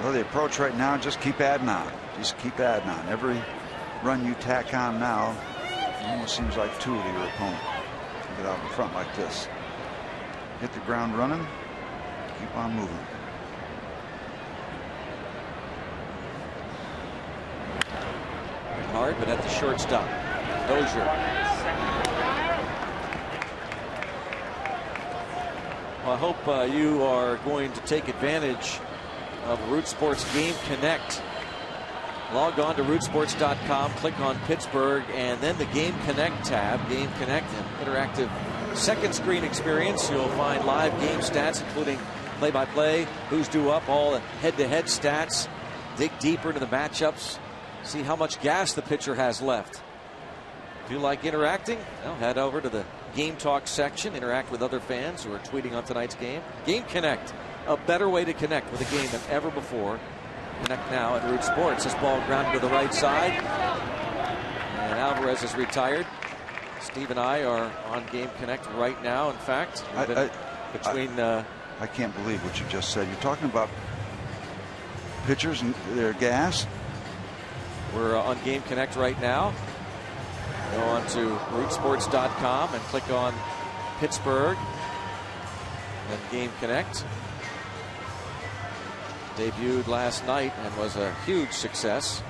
Well, the approach right now, just keep adding on. Just keep adding on. Every run you tack on now, it almost seems like 2 to your opponent. Get out in front like this. Hit the ground running. Keep on moving. Hard, but at the shortstop. Dozier. Well, I hope you are going to take advantage of Root Sports Game Connect. Log on to rootsports.com, click on Pittsburgh, and then the Game Connect tab. Game Connect, an interactive second screen experience. You'll find live game stats, including play-by-play, who's due up, all the head-to-head stats. Dig deeper into the matchups. See how much gas the pitcher has left. If you like interacting, well, head over to the Game Talk section. Interact with other fans who are tweeting on tonight's game. Game Connect, a better way to connect with a game than ever before. Connect now at Root Sports. This ball grounded to the right side. And Alvarez is retired. Steve and I are on Game Connect right now. In fact, I can't believe what you just said. You're talking about pitchers and their gas. We're on Game Connect right now. Go on to rootsports.com and click on Pittsburgh and Game Connect. Debuted last night and was a huge success.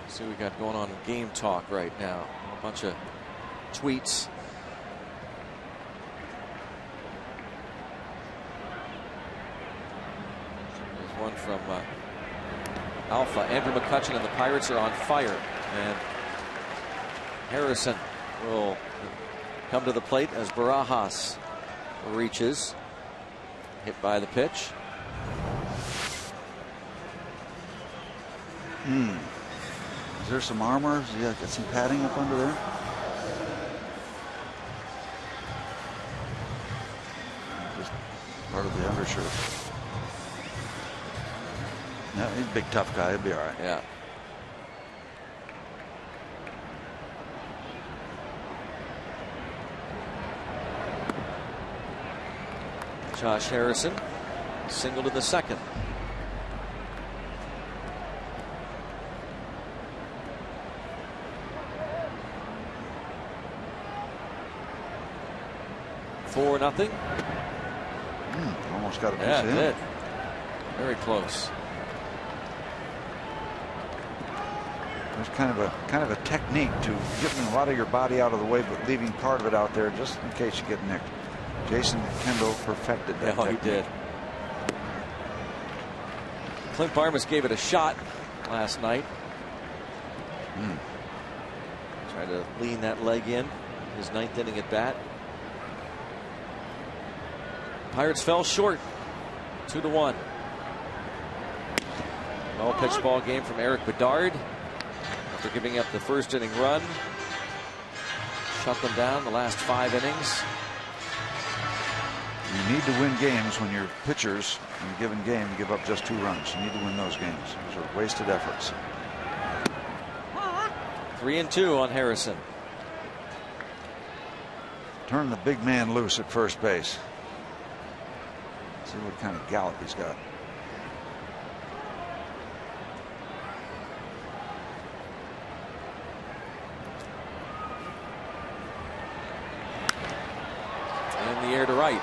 See what we got going on in Game Talk right now. A bunch of tweets. There's one from Alpha. Andrew McCutchen and the Pirates are on fire. And Harrison will come to the plate as Barajas reaches. Hit by the pitch. Is there some armor? Yeah, got some padding up under there. Just part of the undershirt. No, he's a big tough guy. He'll be all right. Yeah. Josh Harrison singled in the second. Four nothing. Almost got a piece Yeah, of him. did. Very close. There's kind of a technique to getting a lot of your body out of the way, but leaving part of it out there just in case you get nicked. Jason Kendall perfected that. Yeah, he did. Clint Barmas gave it a shot last night. Tried to lean that leg in. His 9th inning at bat. Pirates fell short. 2-1. Well pitched ball game from Eric Bedard. After giving up the first inning run. Shut them down the last 5 innings. You need to win games when your pitchers in a given game give up just 2 runs. You need to win those games. Those are wasted efforts. 3-2 on Harrison. Turn the big man loose at first base. See what kind of gallop he's got. In the air to right.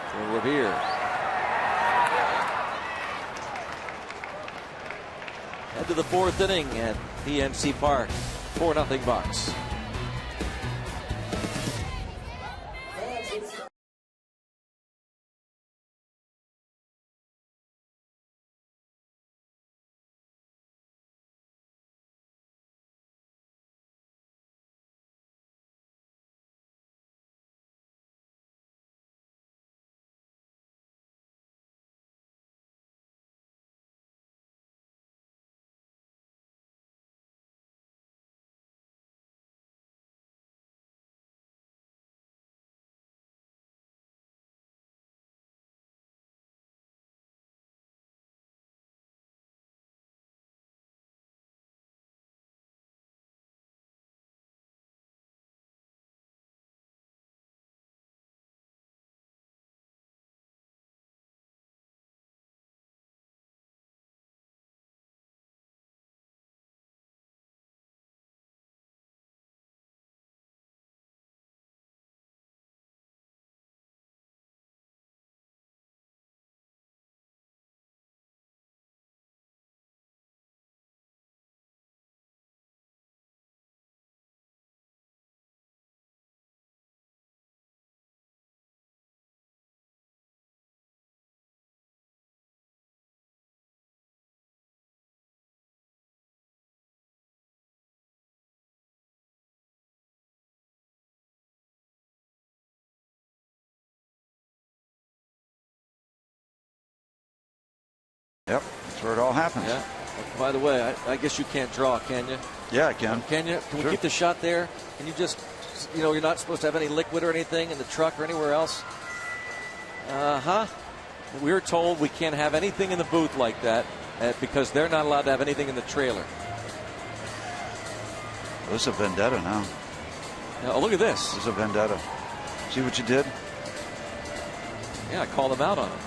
For Revere. Head to the 4th inning at PNC Park. 4-0 Bucks. Yep, that's where it all happens. Yeah. By the way, I guess you can't draw, can you? Yeah, I can. Can you? Can we keep the shot there? Can you just, you're not supposed to have any liquid or anything in the truck or anywhere else? We're told we can't have anything in the booth like that because they're not allowed to have anything in the trailer. Well, this is a vendetta now. Oh, look at this. This is a vendetta. See what you did? Yeah, I called them out on it.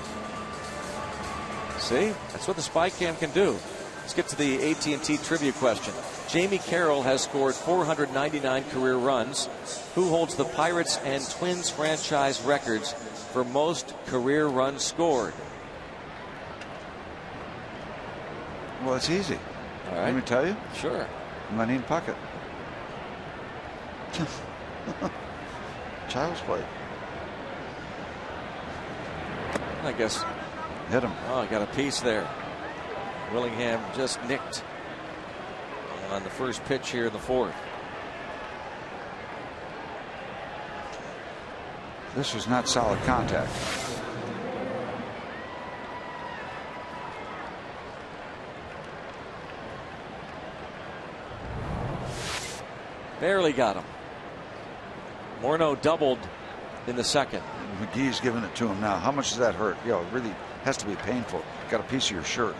See? That's what the spy cam can do. Let's get to the AT&T trivia question. Jamie Carroll has scored 499 career runs. Who holds the Pirates and Twins franchise records for most career runs scored? Well, it's easy. All right. Let me tell you. Sure. Manning Puckett. Child's play. I guess. Hit him. Oh, got a piece there. Willingham just nicked on the first pitch here in the fourth. This was not solid contact. Barely got him. Morneau doubled in the second. McGee's giving it to him now. How much does that hurt? It really has to be painful. Got a piece of your shirt.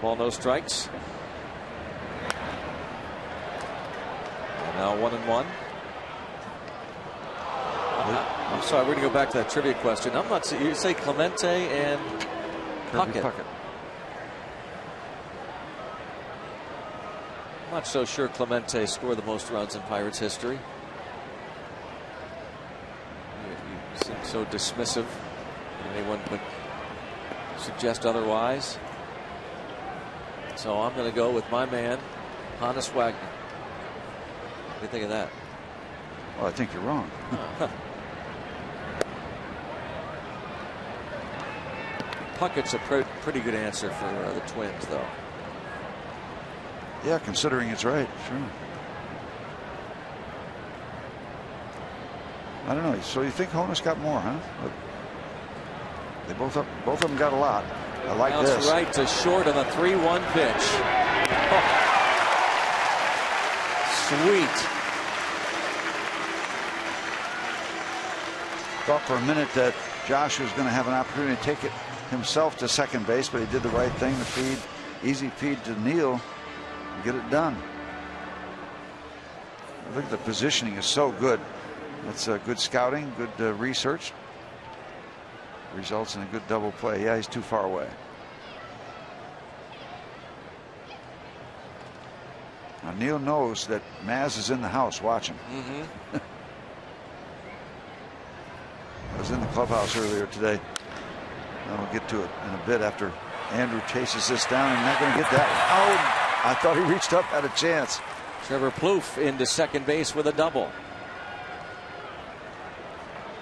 Ball, no strikes. And now 1-1. I'm sorry, we're going to go back to that trivia question. I'm not. You say Clemente and Puckett. I'm not so sure Clemente scored the most runs in Pirates history. You seem so dismissive. Anyone would suggest otherwise. So I'm going to go with my man, Honus Wagner. What do you think of that? Well, I think you're wrong. Puckett's a pretty good answer for the Twins, though. Yeah, considering it's right, sure. I don't know. So you think Honus got more, huh? They both of them got a lot. I like Bounced this. Right to short on a 3-1 pitch. Oh. Sweet. Thought for a minute that Josh was going to have an opportunity to take it himself to second base, but he did the right thing to feed, easy feed to Neal and get it done. I think the positioning is so good. That's good scouting, good research. Results in a good double play. Yeah, he's too far away. Now Neal knows that Maz is in the house watching. I was in the clubhouse earlier today. And we'll get to it in a bit after Andrew chases this down. And not going to get that one. Oh, I thought he reached up, had a chance. Trevor Plouffe into second base with a double.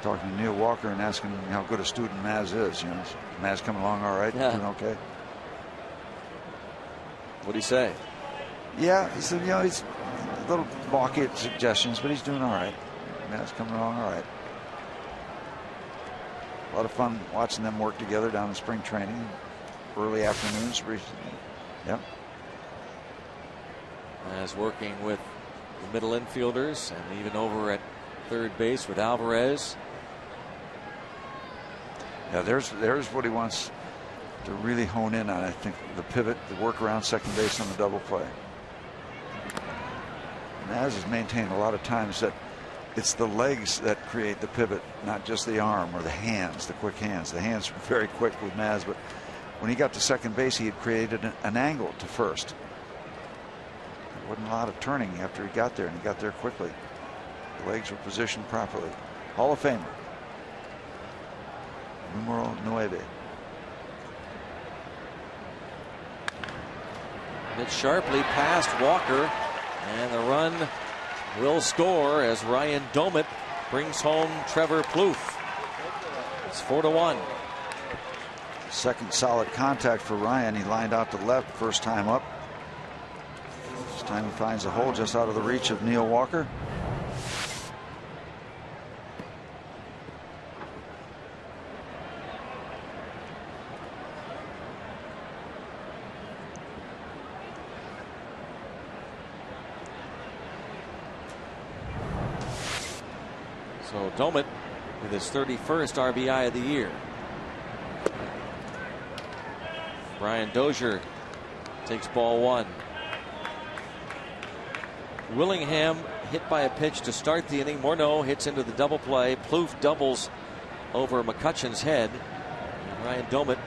Talking to Neil Walker and asking him how good a student Maz is. You know, is Maz coming along all right? Yeah. Doing okay? What'd he say? Yeah, he said, he's a little balky at suggestions, but he's doing all right. Maz coming along all right. A lot of fun watching them work together down in spring training, early afternoons recently. Yep. As working with the middle infielders and even over at third base with Alvarez. Yeah, there's what he wants to really hone in on. I think the pivot, the work around second base on the double play. Maz has maintained a lot of times that it's the legs that create the pivot, not just the arm or the hands, the quick hands. The hands were very quick with Maz, but when he got to second base, he had created an angle to first. There wasn't a lot of turning after he got there, and he got there quickly. The legs were positioned properly. Hall of Famer. Numero 9. Hit sharply past Walker, and the run will score as Ryan Domit brings home Trevor Plouffe. It's 4-1. Second solid contact for Ryan. He lined out to left first time up. This time he finds a hole just out of the reach of Neil Walker. So Doumit with his 31st RBI of the year. Brian Dozier takes ball one. Willingham hit by a pitch to start the inning. Morneau hits into the double play. Plouffe doubles over McCutcheon's head. And Ryan Doumit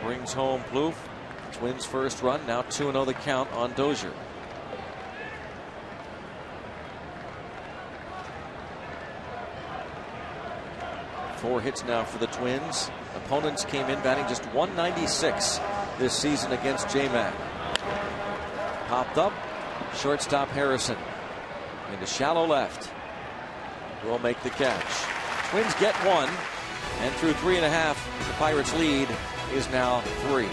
brings home Plouffe. Twins' first run. Now 2-0 the count on Dozier. Four hits now for the Twins. Opponents came in batting just 196 this season against J-Mac. Popped up. Shortstop Harrison into shallow left. Will make the catch. Twins get one, and through 3.5, the Pirates' lead is now 3.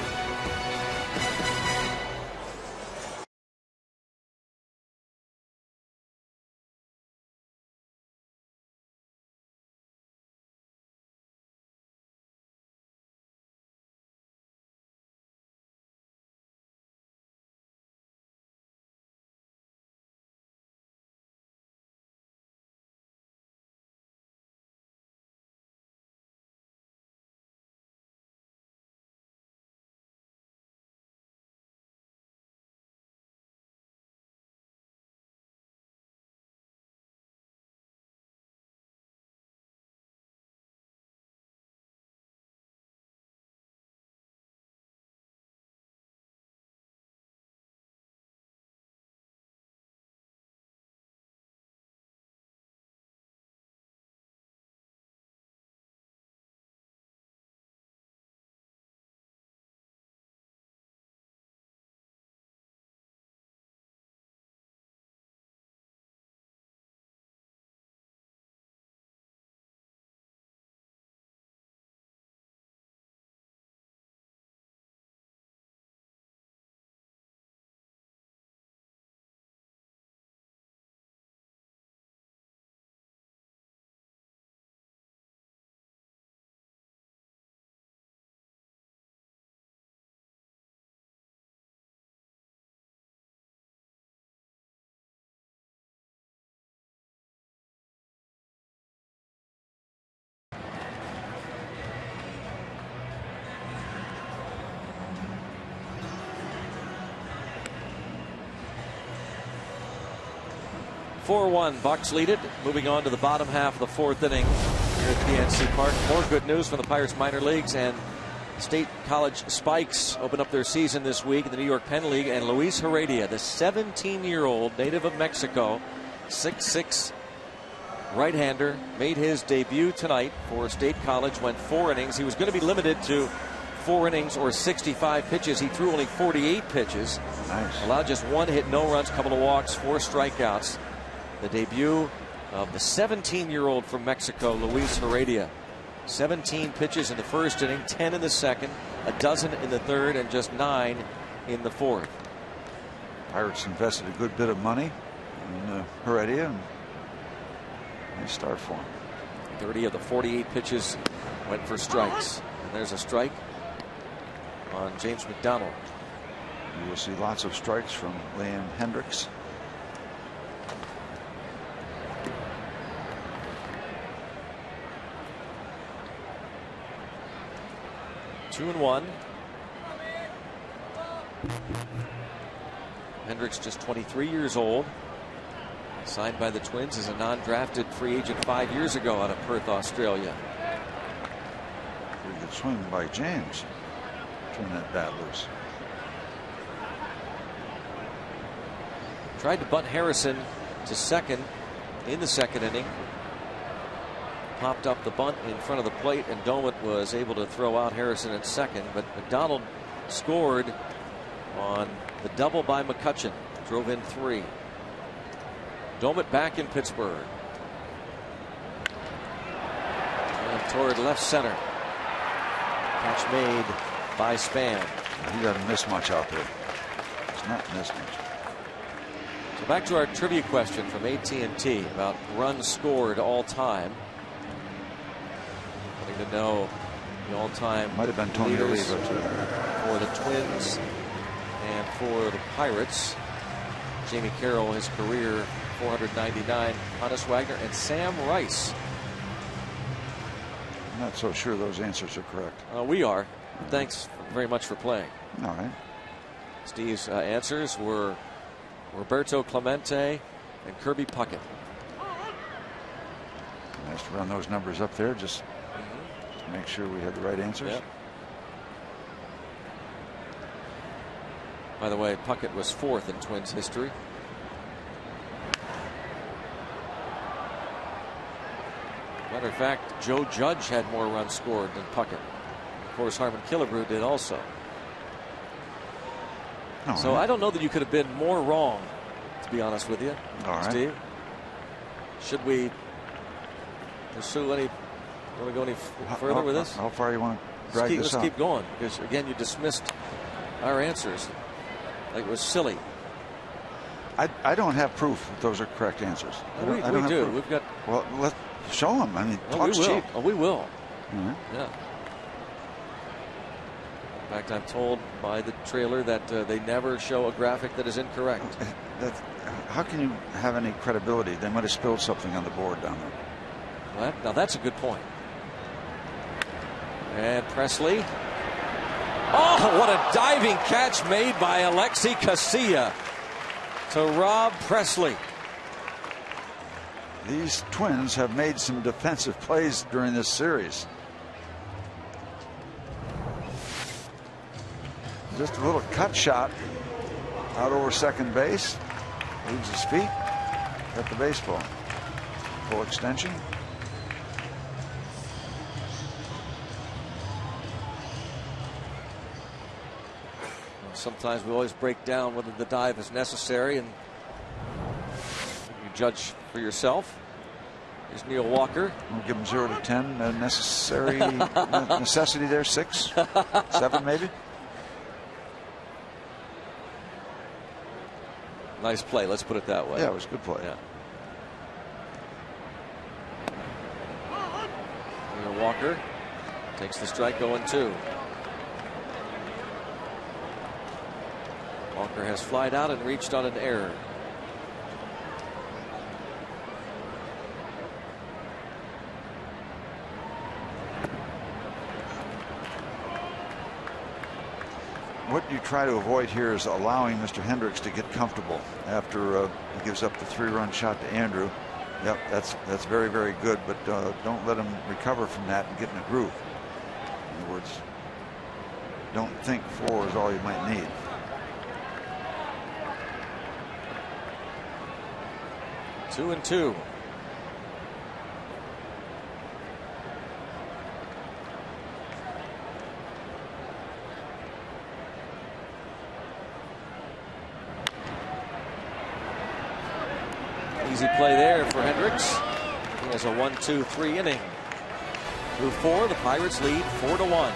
(4-1) Bucks lead it. Moving on to the bottom half of the fourth inning here at PNC Park. More good news from the Pirates minor leagues, and State College Spikes open up their season this week in the New York Penn League. And Luis Heredia, the 17-year-old native of Mexico, 6'6" right-hander, made his debut tonight for State College. Went 4 innings. He was going to be limited to 4 innings or 65 pitches. He threw only 48 pitches. Nice. Allowed just 1 hit, no runs, couple of walks, 4 strikeouts. The debut of the 17-year-old from Mexico, Luis Heredia. 17 pitches in the first inning, 10 in the second, a dozen in the third, and just 9 in the fourth. Pirates invested a good bit of money in Heredia. Nice start for him. 30 of the 48 pitches went for strikes. And there's a strike on James McDonald. You will see lots of strikes from Liam Hendriks. 2-1. Hendriks just 23 years old. Signed by the Twins as a non-drafted free agent 5 years ago out of Perth, Australia. Pretty good swing by James. Turn that bat loose. Tried to bunt Harrison to second in the second inning. Popped up the bunt in front of the plate, and Doumit was able to throw out Harrison at second. But McDonald scored on the double by McCutcheon. Drove in 3. Doumit back in Pittsburgh. And toward left center. Catch made by Span. He doesn't miss much out there. He's not missed much. So back to our trivia question from AT&T about runs scored all time. Wanting to know the all-time Might have been Tony leaders DeLiva too. for the Twins and for the Pirates. Jamie Carroll, his career 499. Honus Wagner and Sam Rice. I'm not so sure those answers are correct. We are. Thanks very much for playing. All right. Steve's answers were Roberto Clemente and Kirby Puckett. Nice to run those numbers up there just to make sure we had the right answers. Yep. By the way, Puckett was 4th in Twins history. Matter of fact, Joe Judge had more runs scored than Puckett. Of course, Harmon Killebrew did also. So I don't know that you could have been more wrong, to be honest with you, Steve. Should we pursue any? Want to go any further with this? How far you want to drag this out? Let's keep going, because again, you dismissed our answers like it was silly. I don't have proof that those are correct answers. We do. We've got. Well, let's show them. I mean, talk's cheap. Oh, we will. Mm-hmm. Yeah. In fact, I'm told by the trailer that they never show a graphic that is incorrect. How can you have any credibility? They might have spilled something on the board down there. Now that's a good point. And Presley. Oh, what a diving catch made by Alexi Casilla to Rob Presley. These Twins have made some defensive plays during this series. Just a little cut shot out over second base. Leaves his feet at the baseball. Full extension. Sometimes we always break down whether the dive is necessary, and you judge for yourself. Here's Neil Walker. We'll give him 0 to 10. Necessary necessity there, 6, 7 maybe. Nice play. Let's put it that way. Yeah, it was a good play. Yeah. Neil Walker takes the strike, 0-2. Walker has flied out and reached on an error. What you try to avoid here is allowing Mr. Hendricks to get comfortable after he gives up the 3-run shot to Andrew. Yep, that's very, very good, but don't let him recover from that and get in a groove. In other words, don't think 4 is all you might need. Two and two. Easy play there for Hendricks. He has a 1-2-3 inning. Through 4, the Pirates lead 4-1.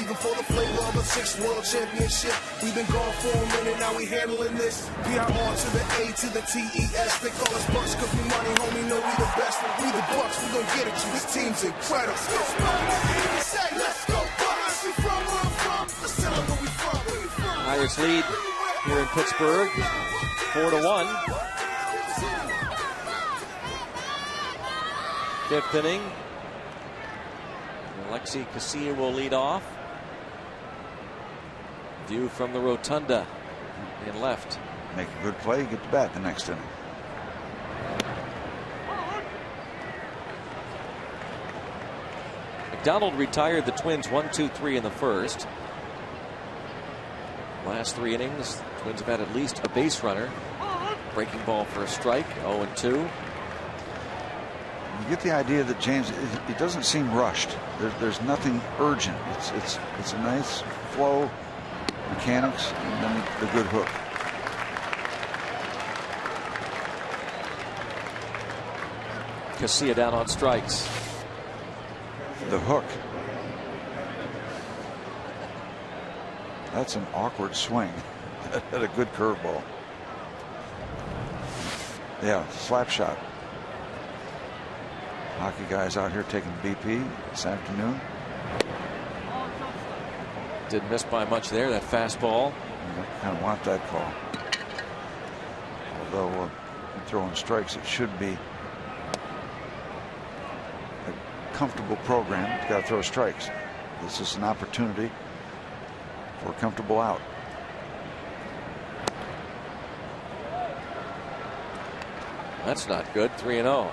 even for the flavor of a 6th world championship. We've been gone for a minute, now we handling this. PIR to the A to the TES. They call us Bucks cause we money, homie, know we the best. We the Bucks, we gon' get it you. This team's incredible. Let's go Bucks. We from where I'm from. Let's tell them where we from. Pirates lead here in Pittsburgh, 4-1. 5th inning. Alexi Casilla will lead off. View from the rotunda in left. Make a good play, get to bat the next inning. McDonald retired the Twins 1-2-3 in the first. Last 3 innings, Twins have had at least a base runner. Breaking ball for a strike, 0-2. You get the idea that James, it doesn't seem rushed. There's nothing urgent. It's a nice flow, mechanics, and then the good hook. Casilla down on strikes. The hook. That's an awkward swing. At a good curveball. Yeah, slap shot. Hockey guys out here taking BP this afternoon. Didn't miss by much there, that fastball. You kind of want that call. Although throwing strikes, it should be a comfortable program. You got to throw strikes. This is an opportunity for a comfortable out. That's not good. 3-0.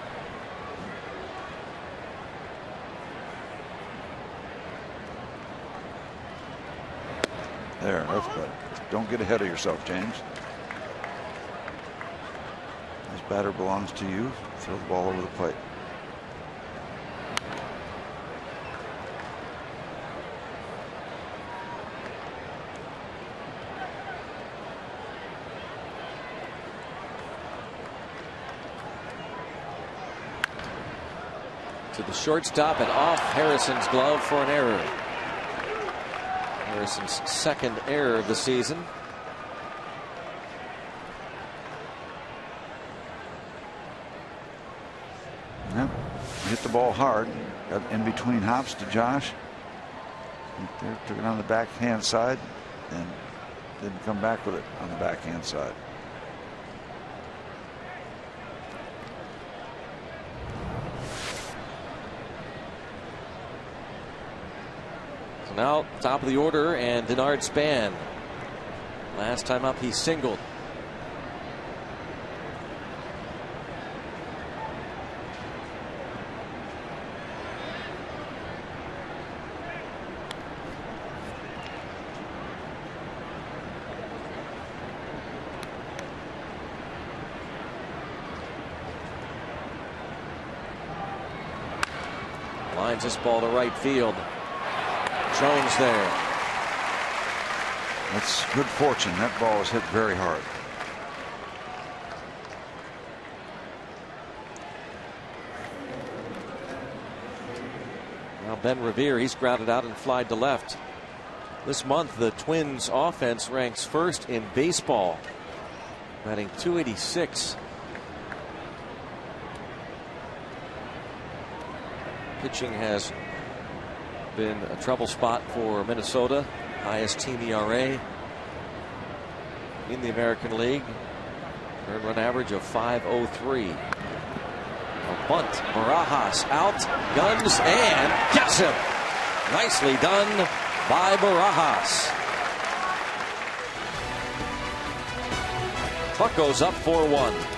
There, that's better. Don't get ahead of yourself, James. This batter belongs to you. Throw the ball over the plate. To the shortstop and off Harrison's glove for an error. Harrison's second error of the season. Yep. Hit the ball hard. Got in between hops to Josh. There, took it on the backhand side and didn't come back with it on the backhand side. So now top of the order, and Denard Span. Last time up he singled. Lines this ball to right field. Jones there. That's good fortune. That ball was hit very hard. Now Ben Revere, he's grounded out and flied to left. This month the Twins offense ranks first in baseball, batting .286. Pitching has been a trouble spot for Minnesota. Highest team ERA in the American League. Earned run average of .503. A bunt. Barajas out. Guns and gets him. Nicely done by Barajas. Puck goes up 4-1.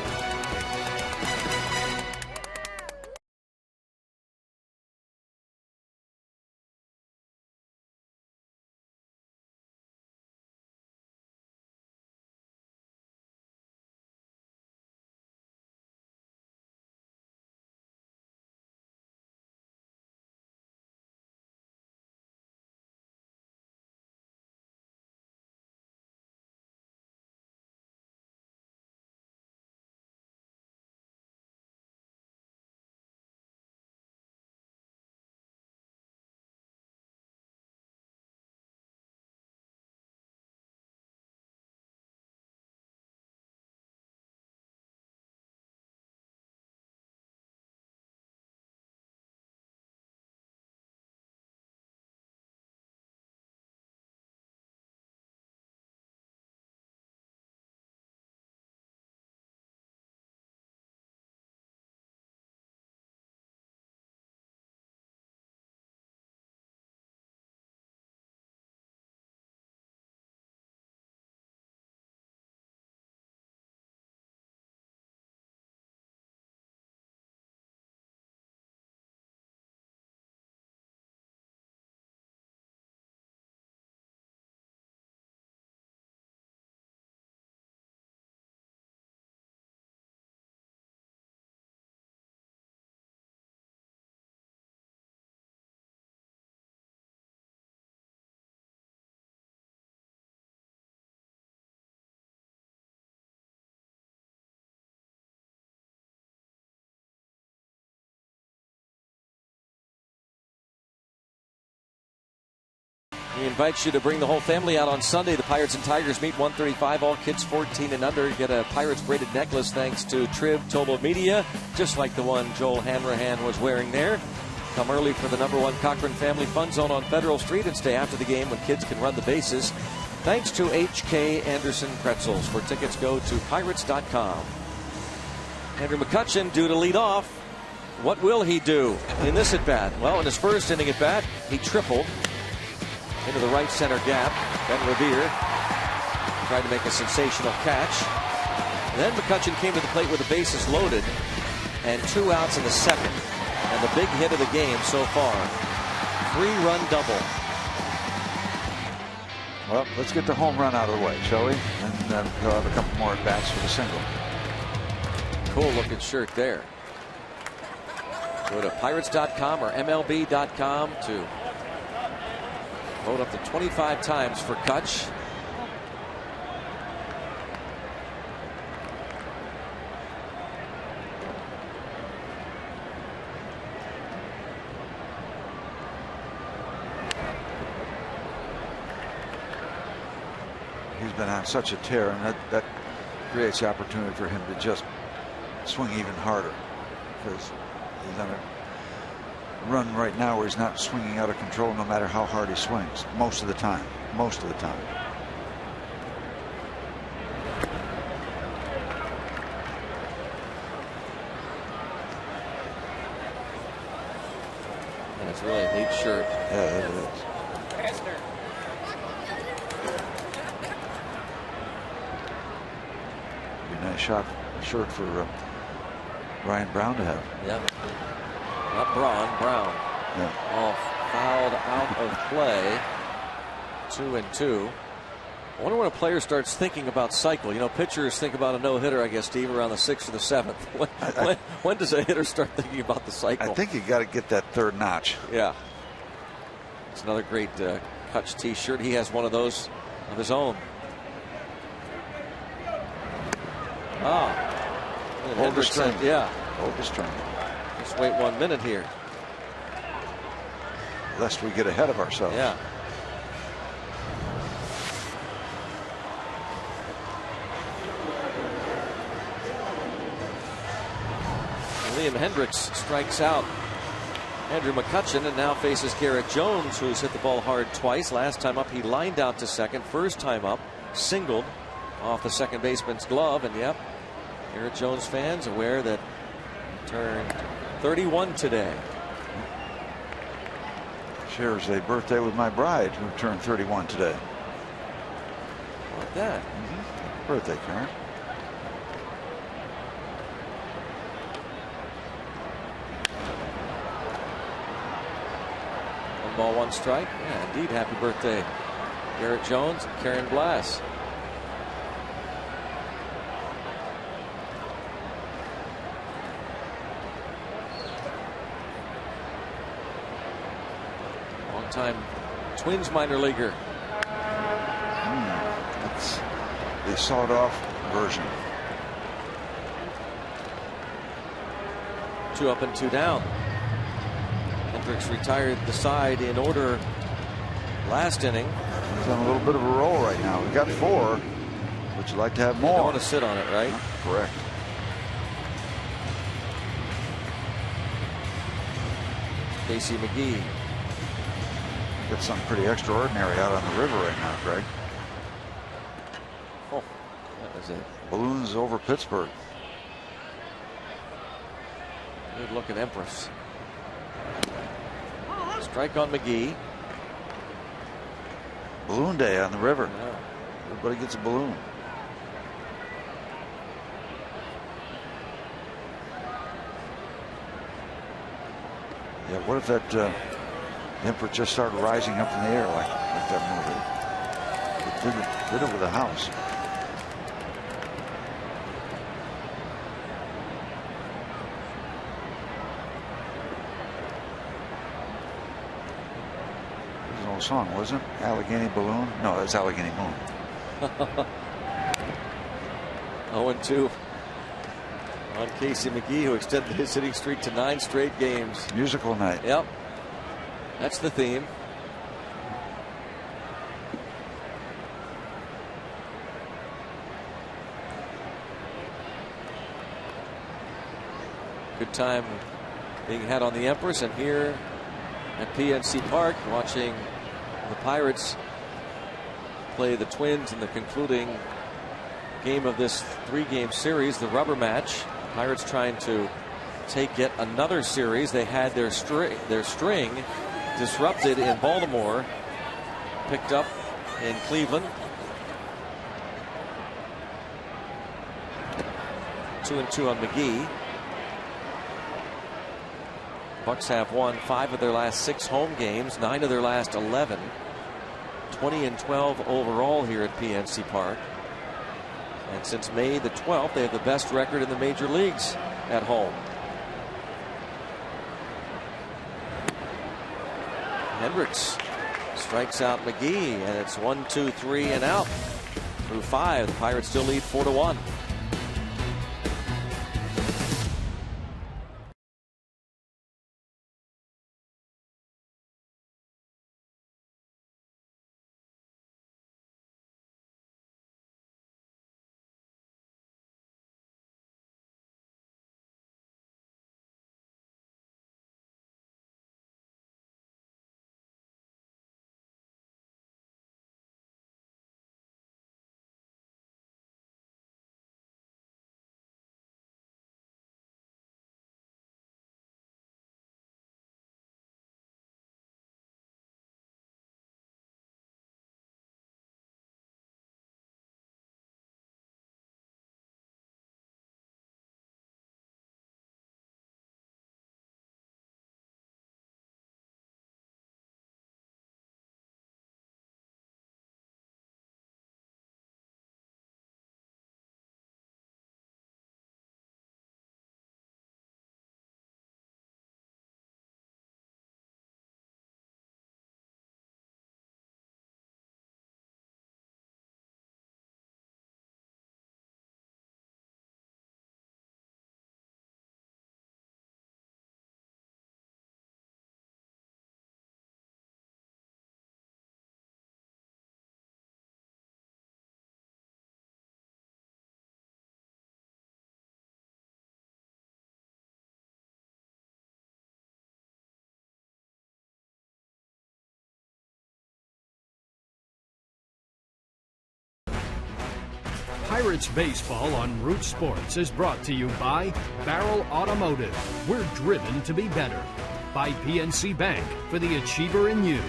He invites you to bring the whole family out on Sunday. The Pirates and Tigers meet 1:35. All kids 14 and under get a Pirates braided necklace thanks to Trib Total Media, just like the one Joel Hanrahan was wearing there. Come early for the #1 Cochran Family Fun Zone on Federal Street and stay after the game when kids can run the bases. Thanks to H.K. Anderson Pretzels. For tickets, go to Pirates.com. Andrew McCutchen due to lead off. What will he do in this at-bat? Well, in his first inning at-bat, he tripled into the right center gap. Ben Revere tried to make a sensational catch. Then McCutchen came to the plate with the bases loaded and 2 outs in the second. And the big hit of the game so far, 3-run double. Well, let's get the home run out of the way, shall we? And he'll have a couple more at-bats for the single. Cool looking shirt there. Go to Pirates.com or MLB.com to vote up to 25 times for Kutch. He's been on such a tear, and that creates the opportunity for him to just swing even harder, because he's on a run right now where he's not swinging out of control no matter how hard he swings most of the time. And it's really a neat shirt. Yeah, it is. Nice shirt for Ryan Brown to have. Yeah. Not Brown. Yeah. All fouled out of play. 2-2. I wonder when a player starts thinking about cycle. You know, pitchers think about a no-hitter, I guess, Steve, around the 6th or the 7th. When does a hitter start thinking about the cycle? I think you got to get that third notch. Yeah. It's another great Kutch T-shirt. He has one of those of his own. Hold the string. Yeah. Hold the string. Just wait 1 minute here. Lest we get ahead of ourselves. Yeah. Liam Hendricks strikes out Andrew McCutchen and now faces Garrett Jones, who's hit the ball hard twice. Last time up, he lined out to second. First time up, singled off the second baseman's glove. And yep, Garrett Jones fans aware that he turned 31 today. Shares a birthday with my bride, who turned 31 today. Like that. Birthday, Karen. One ball, one strike. Yeah, indeed. Happy birthday, Garrett Jones and Karen Blass. Time Twins minor leaguer. That's the sawed-off version. 2 up and 2 down. Hendricks retired the side in order last inning. He's on a little bit of a roll right now. We got 4. Would you like to have more? You don't want to sit on it, right? Correct. Casey McGee. Got something pretty extraordinary out on the river right now, Greg. Oh, that was it. Balloons over Pittsburgh. Good looking Empress. Strike on McGee. Balloon day on the river. Yeah. Everybody gets a balloon. Yeah, what if that Emperor just started rising up in the air like that movie? It did it with a house. It was an old song, wasn't it? Allegheny Balloon? No, it's Allegheny Moon. 0-2 on Casey McGee, who extended his hitting streak to 9 straight games. Musical night. Yep. That's the theme. Good time being had on the Empress, and here at PNC Park watching the Pirates play the Twins in the concluding game of this 3-game series, the rubber match. Pirates trying to take yet another series. They had their string disrupted in Baltimore, picked up in Cleveland. 2-2 on McGee. Bucks have won 5 of their last 6 home games, 9 of their last 11. 20-12 overall here at PNC Park. And since May the 12th, they have the best record in the major leagues at home. Hendricks strikes out McGee, and it's 1-2-3 and out through 5. The Pirates still lead 4-1. Pirates Baseball on Root Sports is brought to you by Barrel Automotive. We're driven to be better. By PNC Bank for the achiever in you.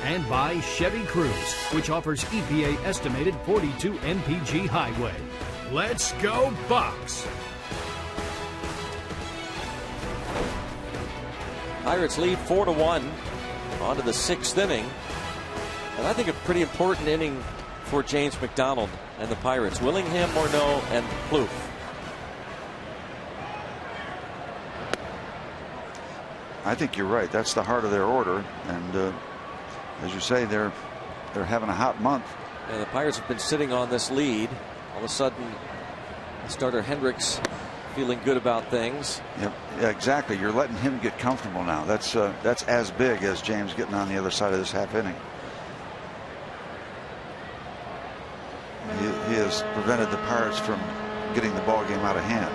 And by Chevy Cruze, which offers EPA estimated 42 mpg highway. Let's go Bucks! Pirates lead 4-1 on to the 6th inning. And I think a pretty important inning for James McDonald and the Pirates. Willingham, Morneau, and Plouffe. I think you're right. That's the heart of their order. And as you say, they're having a hot month. And the Pirates have been sitting on this lead. All of a sudden, starter Hendricks feeling good about things. Yep, yeah, exactly. You're letting him get comfortable now. That's as big as James getting on the other side of this half inning. He has prevented the Pirates from getting the ball game out of hand.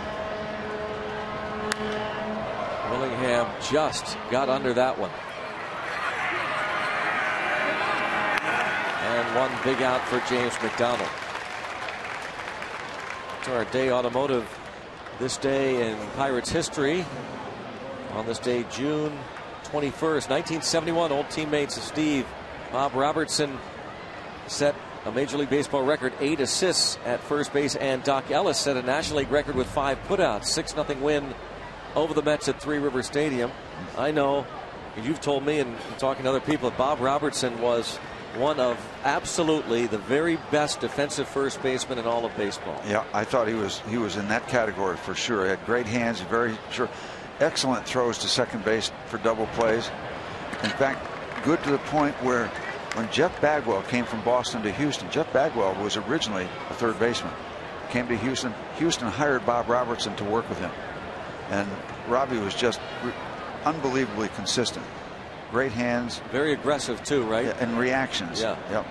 Willingham just got under that one. And one big out for James McDonald. To our day automotive this day in Pirates history. On this day, June 21st, 1971, old teammates of Steve, Bob Robertson, set a Major League Baseball record, 8 assists at first base, and Doc Ellis set a National League record with 5 putouts. 6-0 win over the Mets at Three River Stadium. I know, you've told me and talking to other people, that Bob Robertson was one of absolutely the very best defensive first baseman in all of baseball. Yeah, I thought he was in that category for sure. He had great hands, very sure, excellent throws to second base for double plays. In fact, good to the point where when Jeff Bagwell came from Boston to Houston, Jeff Bagwell was originally a third baseman. Came to Houston. Houston hired Bob Robertson to work with him. And Robbie was just unbelievably consistent. Great hands. Very aggressive too, right? Yeah, and reactions. Yeah. Yep.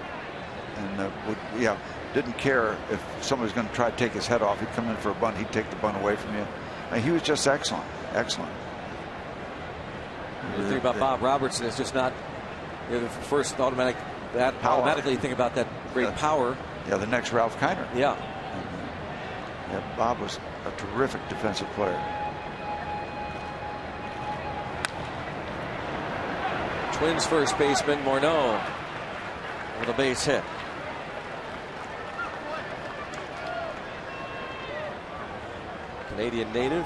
And didn't care if somebody was going to try to take his head off. He'd come in for a bunt. He'd take the bunt away from you. He was just excellent. excellent. The thing about Bob Robertson is just not the first automatically think about that great power. Yeah, the next Ralph Kiner. Yeah. Yeah, Bob was a terrific defensive player. Twins first baseman Morneau with a base hit. Canadian native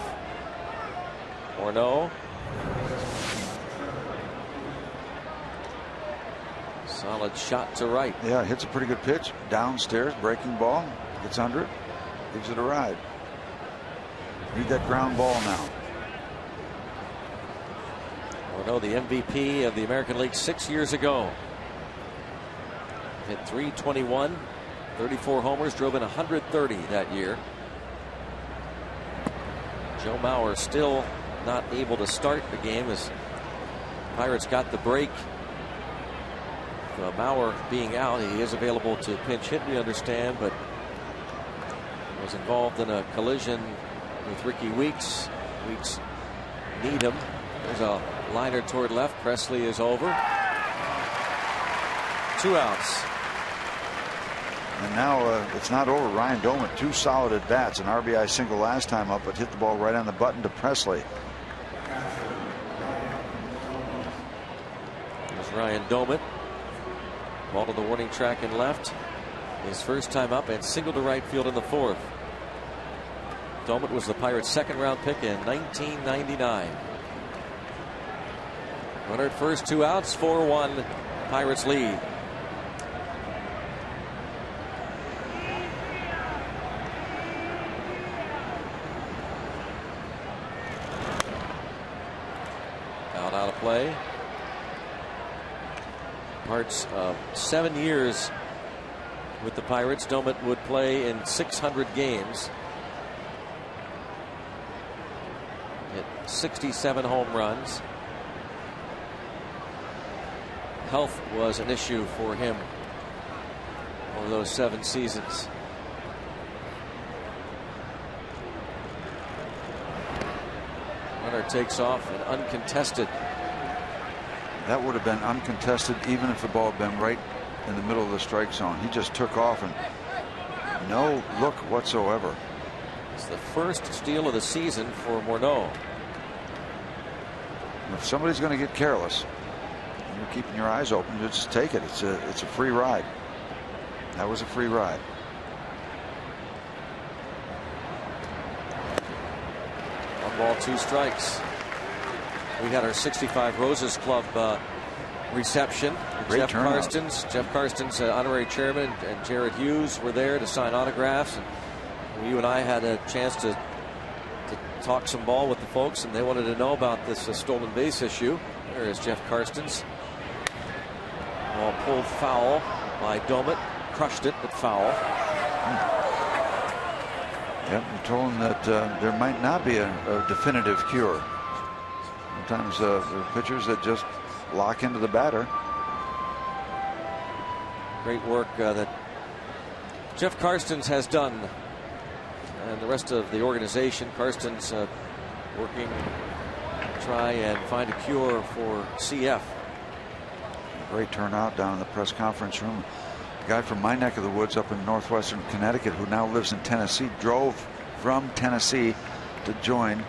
Morneau. Solid shot to right. Yeah, hits a pretty good pitch. Downstairs, breaking ball. Gets under it. Gives it a ride. Need that ground ball now. Morneau, the MVP of the American League 6 years ago. Hit .321, 34 homers, drove in 130 that year. Joe Mauer still not able to start the game as Pirates got the break. Mauer being out, he is available to pinch hit, we understand, but was involved in a collision with Ricky Weeks. Weeks need him. There's a liner toward left. Presley is over. 2 outs. And now it's not over. Ryan Doumit, 2 solid at bats. An RBI single last time up, but hit the ball right on the button to Presley. There's Ryan Doumit. Ball to the warning track and left. His first time up and single to right field in the 4th. Doumit was the Pirates' 2nd round pick in 1999. Runner at first, 2 outs, 4-1 Pirates lead. Out of play. Parts of 7 years with the Pirates. Doumit would play in 600 games. Hit 67 home runs. Health was an issue for him over those 7 seasons. Runner takes off and uncontested. That would have been uncontested even if the ball had been right in the middle of the strike zone. He just took off and no look whatsoever. It's the first steal of the season for Morneau. If somebody's going to get careless, and you're keeping your eyes open, you just take it. It's a free ride. That was a free ride. One ball, 2 strikes. We had our 65 Roses Club reception. Great turnout. Jeff Karstens, honorary chairman, and Jared Hughes were there to sign autographs. And you and I had a chance to talk some ball with the folks, and they wanted to know about this stolen base issue. There is Jeff Karstens. Ball pulled foul by Doumit. Crushed it, but foul. Yep, we told him that there might not be a definitive cure. Sometimes there are pitchers that just lock into the batter. Great work that Jeff Karstens has done, and the rest of the organization. Karstens working to try and find a cure for CF. Great turnout down in the press conference room. A guy from my neck of the woods up in northwestern Connecticut who now lives in Tennessee drove from Tennessee to join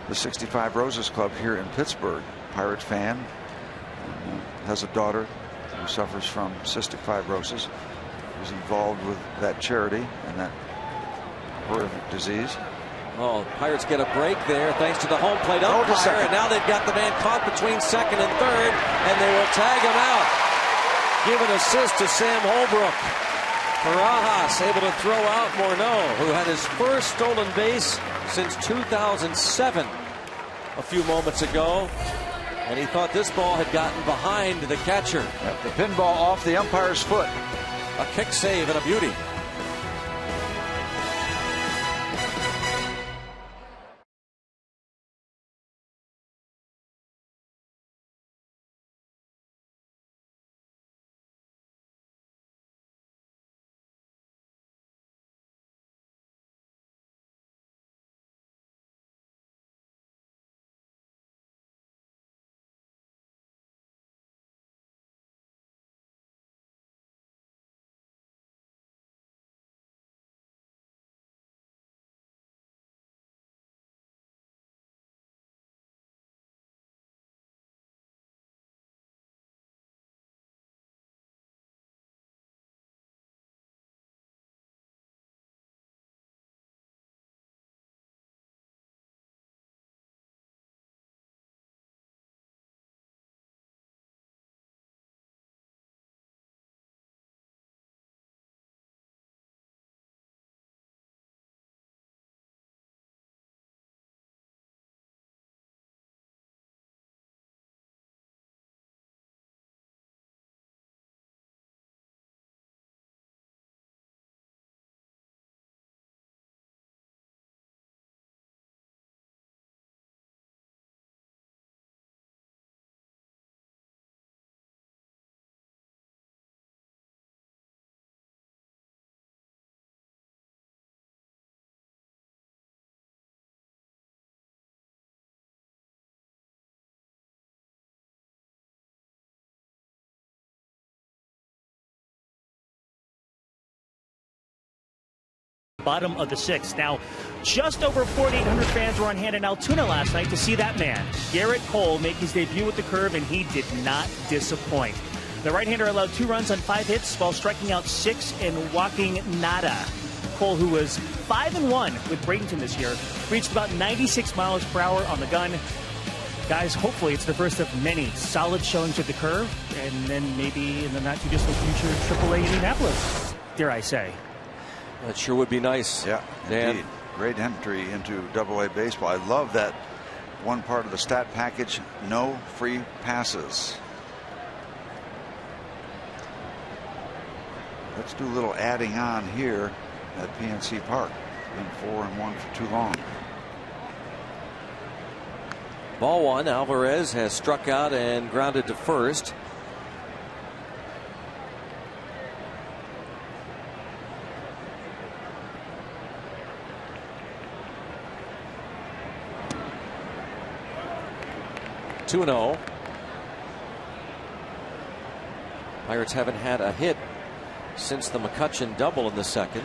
the 65 Roses Club here in Pittsburgh. Pirate fan, and, has a daughter who suffers from cystic fibrosis. Who's involved with that charity and that horrific disease. Oh, Pirates get a break there thanks to the home plate umpire, and now they've got the man caught between 2nd and 3rd, and they will tag him out. Give an assist to Sam Holbrook. Barajas able to throw out Morneau, who had his first stolen base since 2007 a few moments ago, and he thought this ball had gotten behind the catcher. Yep, the pinball off the umpire's foot. A kick save and a beauty. bottom of the 6th. Now, just over 4,800 fans were on hand in Altoona last night to see that man, Gerrit Cole, make his debut at the Curve, and he did not disappoint. The right-hander allowed 2 runs on 5 hits while striking out 6 and walking nada. Cole, who was 5-1 with Bradenton this year, reached about 96 miles per hour on the gun. Guys, hopefully it's the first of many solid showings at the Curve, and then maybe in the not-too-distant future, AAA Indianapolis, dare I say. That sure would be nice. Yeah, Dan. indeed. Great entry into AA baseball. I love that one part of the stat package, no free passes. Let's do a little adding on here at PNC Park. Been 4-1 for too long. Ball 1. Alvarez has struck out and grounded to first. Two 2-0. Pirates haven't had a hit since the McCutchen double in the second.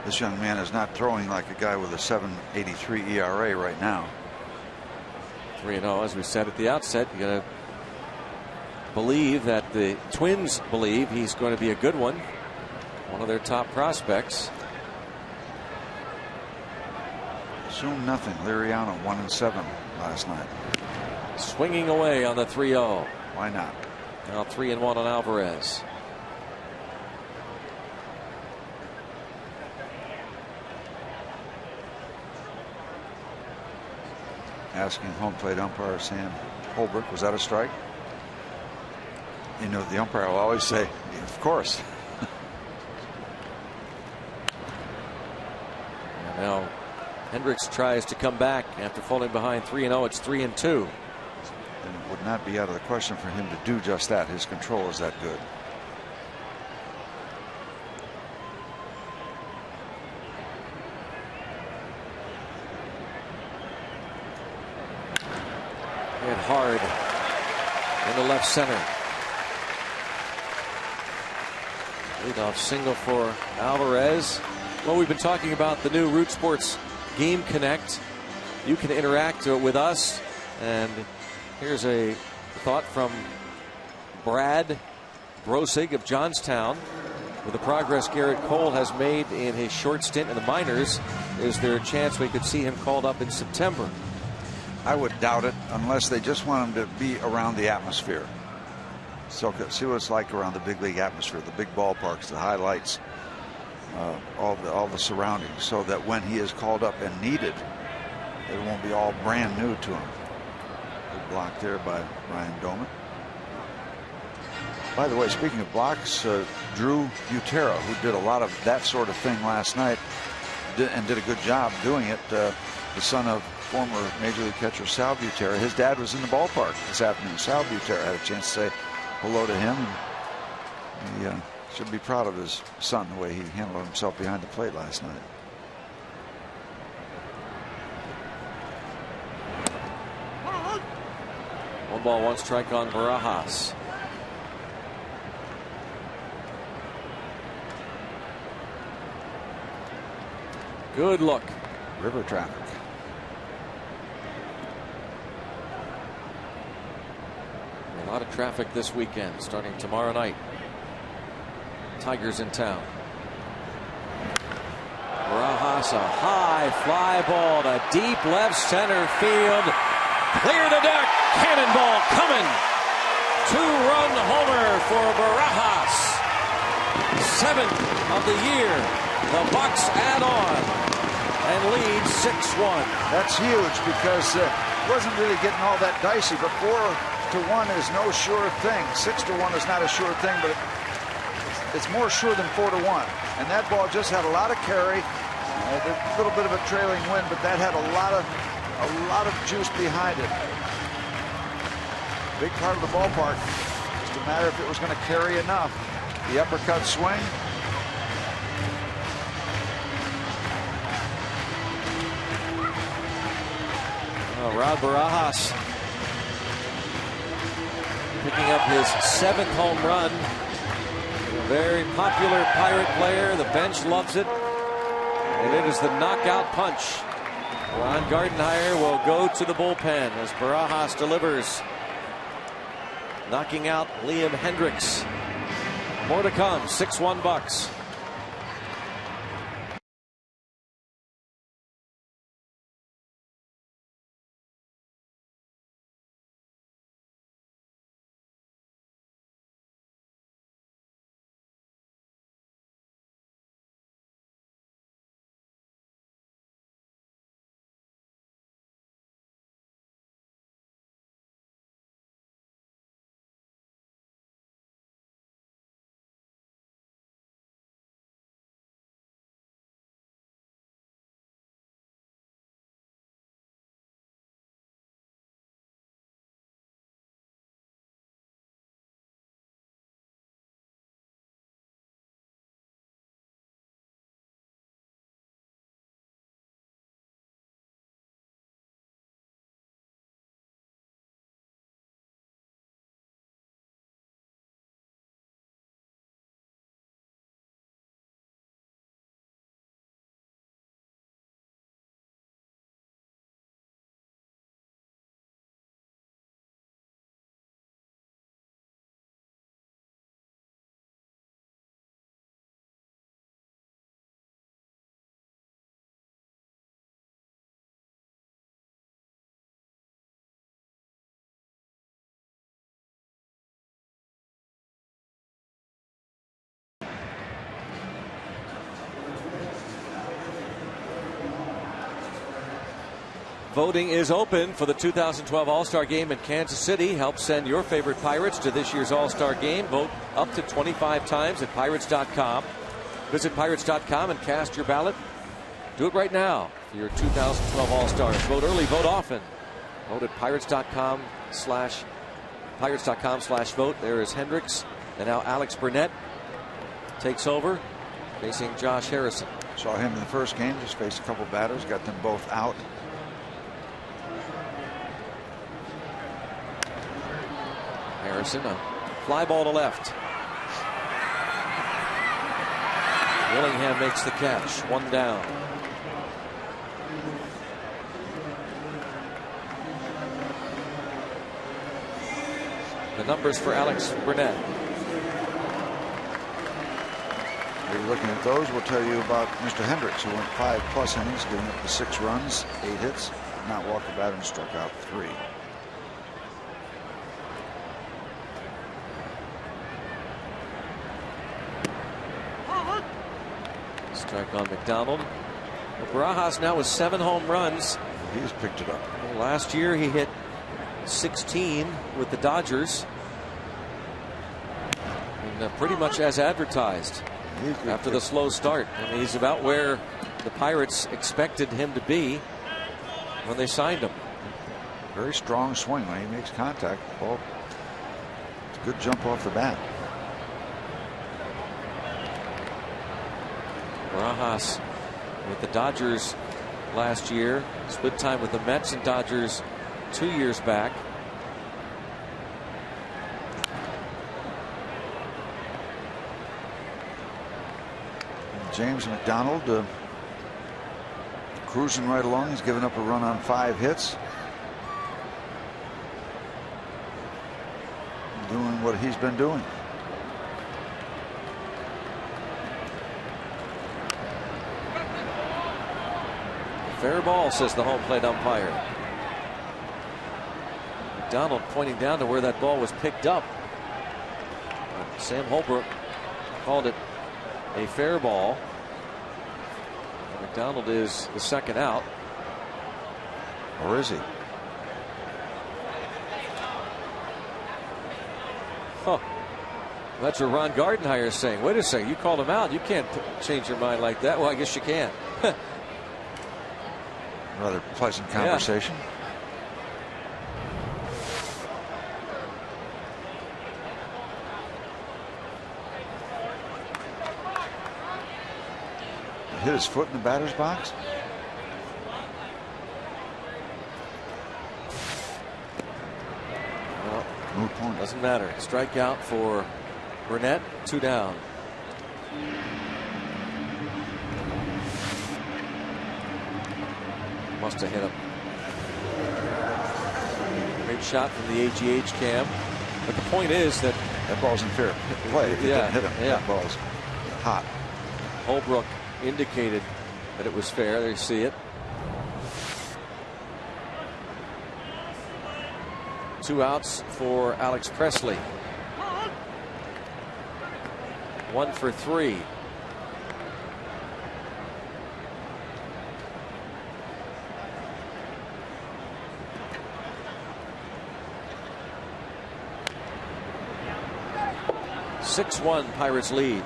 This young man is not throwing like a guy with a 7.83 ERA right now. 3-0, as we said at the outset. You got to believe that the Twins believe he's going to be a good one of their top prospects. Soon nothing. Liriano 1-7 last night. Swinging away on the 3-0. Why not? Now 3-1 on Alvarez. Asking home plate umpire Sam Holbrook, was that a strike? You know, the umpire will always say, of course. And now Hendricks tries to come back after falling behind 3-0. It's 3-2. And it would not be out of the question for him to do just that. His control is that good. Hit hard in the left center. Leadoff single for Alvarez. Well, we've been talking about the new Root Sports Game Connect. You can interact with us, and here's a thought from Brad Brosig of Johnstown. With the progress Gerrit Cole has made in his short stint in the minors, is there a chance we could see him called up in September? I would doubt it unless they just want him to be around the atmosphere. So see what it's like around the big league atmosphere, the big ballparks, the highlights, all the surroundings, so that when he is called up and needed, it won't be all brand new to him. Good block there by Ryan Doman. By the way, speaking of blocks, Drew Butera, who did a lot of that sort of thing last night, did a good job doing it. The son of former Major League catcher Sal Butera. His dad was in the ballpark this afternoon. Sal Butera had a chance to say hello to him. He should be proud of his son, the way he handled himself behind the plate last night. One ball, one strike on Barajas. Good look. River traffic. A lot of traffic this weekend, starting tomorrow night. Tigers in town. Barajas, a high fly ball to deep left center field. Clear the deck. Cannonball coming. 2-run homer for Barajas. 7th of the year. The Bucks add on and lead 6-1. That's huge because it wasn't really getting all that dicey, but 4-1 is no sure thing. 6-1 is not a sure thing, but it's more sure than 4-1. And that ball just had a lot of carry, a little bit of a trailing wind, but that had a lot of juice behind it. Big part of the ballpark. Just a matter if it was going to carry enough. The uppercut swing. Rod Barajas picking up his 7th home run. A very popular Pirate player. The bench loves it. And it is the knockout punch. Ron Gardenhire will go to the bullpen as Barajas delivers, knocking out Liam Hendriks. More to come. 6-1 Bucks. Voting is open for the 2012 All-Star Game in Kansas City. Help send your favorite Pirates to this year's All-Star Game. Vote up to 25 times at Pirates.com. Visit Pirates.com and cast your ballot. Do it right now for your 2012 All-Stars. Vote early, vote often. Vote at Pirates.com/vote. There is Hendriks, and now Alex Burnett takes over, facing Josh Harrison. Saw him in the first game, just faced a couple batters, got them both out. Harrison, a fly ball to left. Willingham makes the catch. 1 down. The numbers for Alex Burnett. You're looking at those. We'll tell you about Mr. Hendriks, who went 5+ innings, giving up the 6 runs, 8 hits, not walked a batter, and struck out 3. Strike on McDonald. Barajas now with 7 home runs. He's picked it up. Well, last year he hit 16 with the Dodgers. And pretty much as advertised after the slow start. I mean, he's about where the Pirates expected him to be when they signed him. Very strong swing when he makes contact. Ball, it's a good jump off the bat. Barajas with the Dodgers last year, split time with the Mets and Dodgers 2 years back. And James McDonald cruising right along. He's given up a run on 5 hits. Doing what he's been doing. Fair ball, says the home plate umpire. McDonald pointing down to where that ball was picked up. Sam Holbrook called it a fair ball. McDonald is the second out. Or is he? Huh. That's what Ron Gardenhire is saying. Wait a second, you called him out. You can't change your mind like that. Well, I guess you can. Rather pleasant conversation. Hit his foot in the batter's box. Well, Moot point. Doesn't matter. Strikeout for Burnett. 2 down. Must have hit him. Great shot from the AGH cam. But the point is that ball's in fair play. It didn't hit him. Yeah. That ball's hot. Holbrook indicated that it was fair. There you see it. 2 outs for Alex Presley. 1 for 3. (6-1) Pirates lead.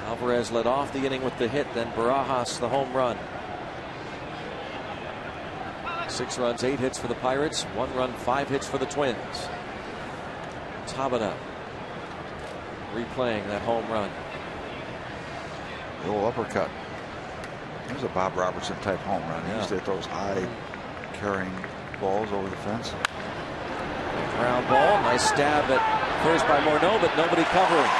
Alvarez led off the inning with the hit, then Barajas the home run. 6 runs, 8 hits for the Pirates. 1 run, 5 hits for the Twins. Tabata replaying that home run. The old uppercut. There's a Bob Robertson type home run. He used to hit those high carrying balls over the fence. Ground ball. Nice stab at first by Morneau, but nobody covering.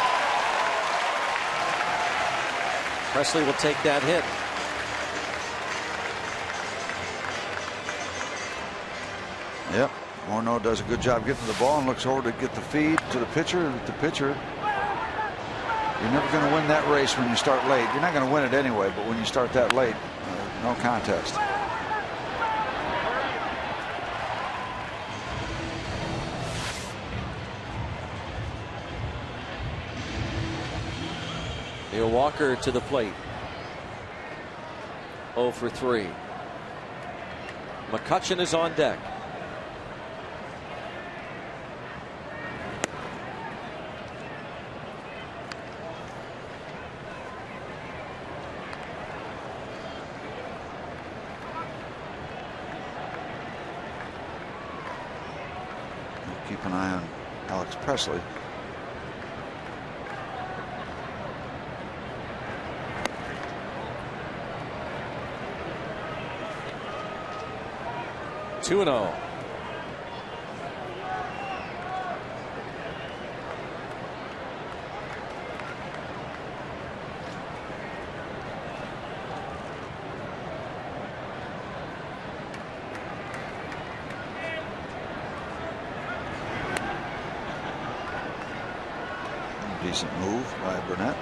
Presley will take that hit. Yep. Morneau does a good job getting to the ball and looks over to get the feed to the pitcher. The pitcher, you're never going to win that race when you start late. You're not going to win it anyway, but when you start that late, no contest. Neil Walker to the plate. 0 for 3. McCutchen is on deck. Keep an eye on Alex Presley. Two and 0. Decent move by Burnett.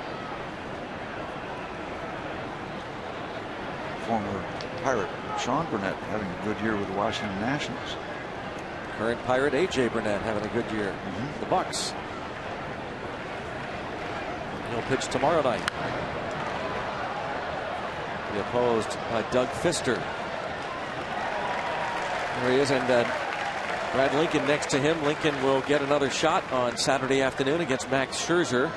Former Pirate Sean Burnett having a good year with the Washington Nationals. Current Pirate A.J. Burnett having a good year. The Bucks. He'll pitch tomorrow night. Be opposed by Doug Fister. There he is, and Brad Lincoln next to him. Lincoln will get another shot on Saturday afternoon against Max Scherzer.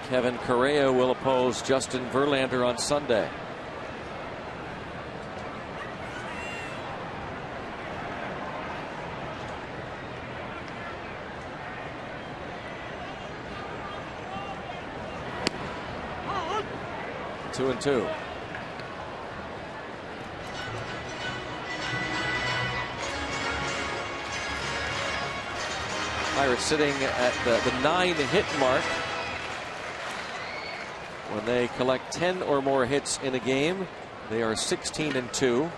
Kevin Correa will oppose Justin Verlander on Sunday. Two and 2. Pirates sitting at the 9-hit mark. When they collect 10 or more hits in a game, they are 16 and 2.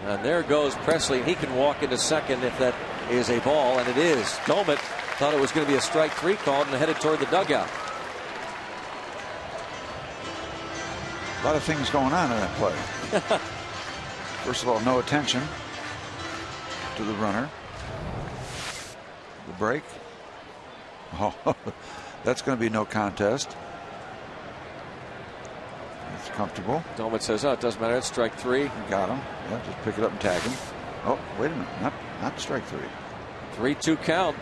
And there goes Presley. He can walk into second if that is a ball, and it is. Domet thought it was going to be a strike 3 called and headed toward the dugout. A lot of things going on in that play. First of all, no attention to the runner. The break. Oh, that's going to be no contest. It's comfortable. Domet says, oh, it doesn't matter. It's strike 3. Got him. Yeah, just pick it up and tag him. Oh, wait a minute. Not strike 3. 3-2 count.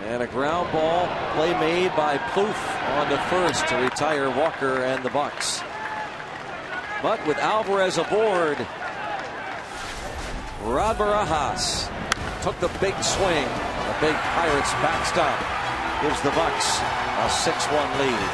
And a ground ball play made by Plouffe on the first to retire Walker and the Bucks. But with Alvarez aboard, Rod Barajas took the big swing. A big Pirates backstop gives the Bucks a 6-1 lead.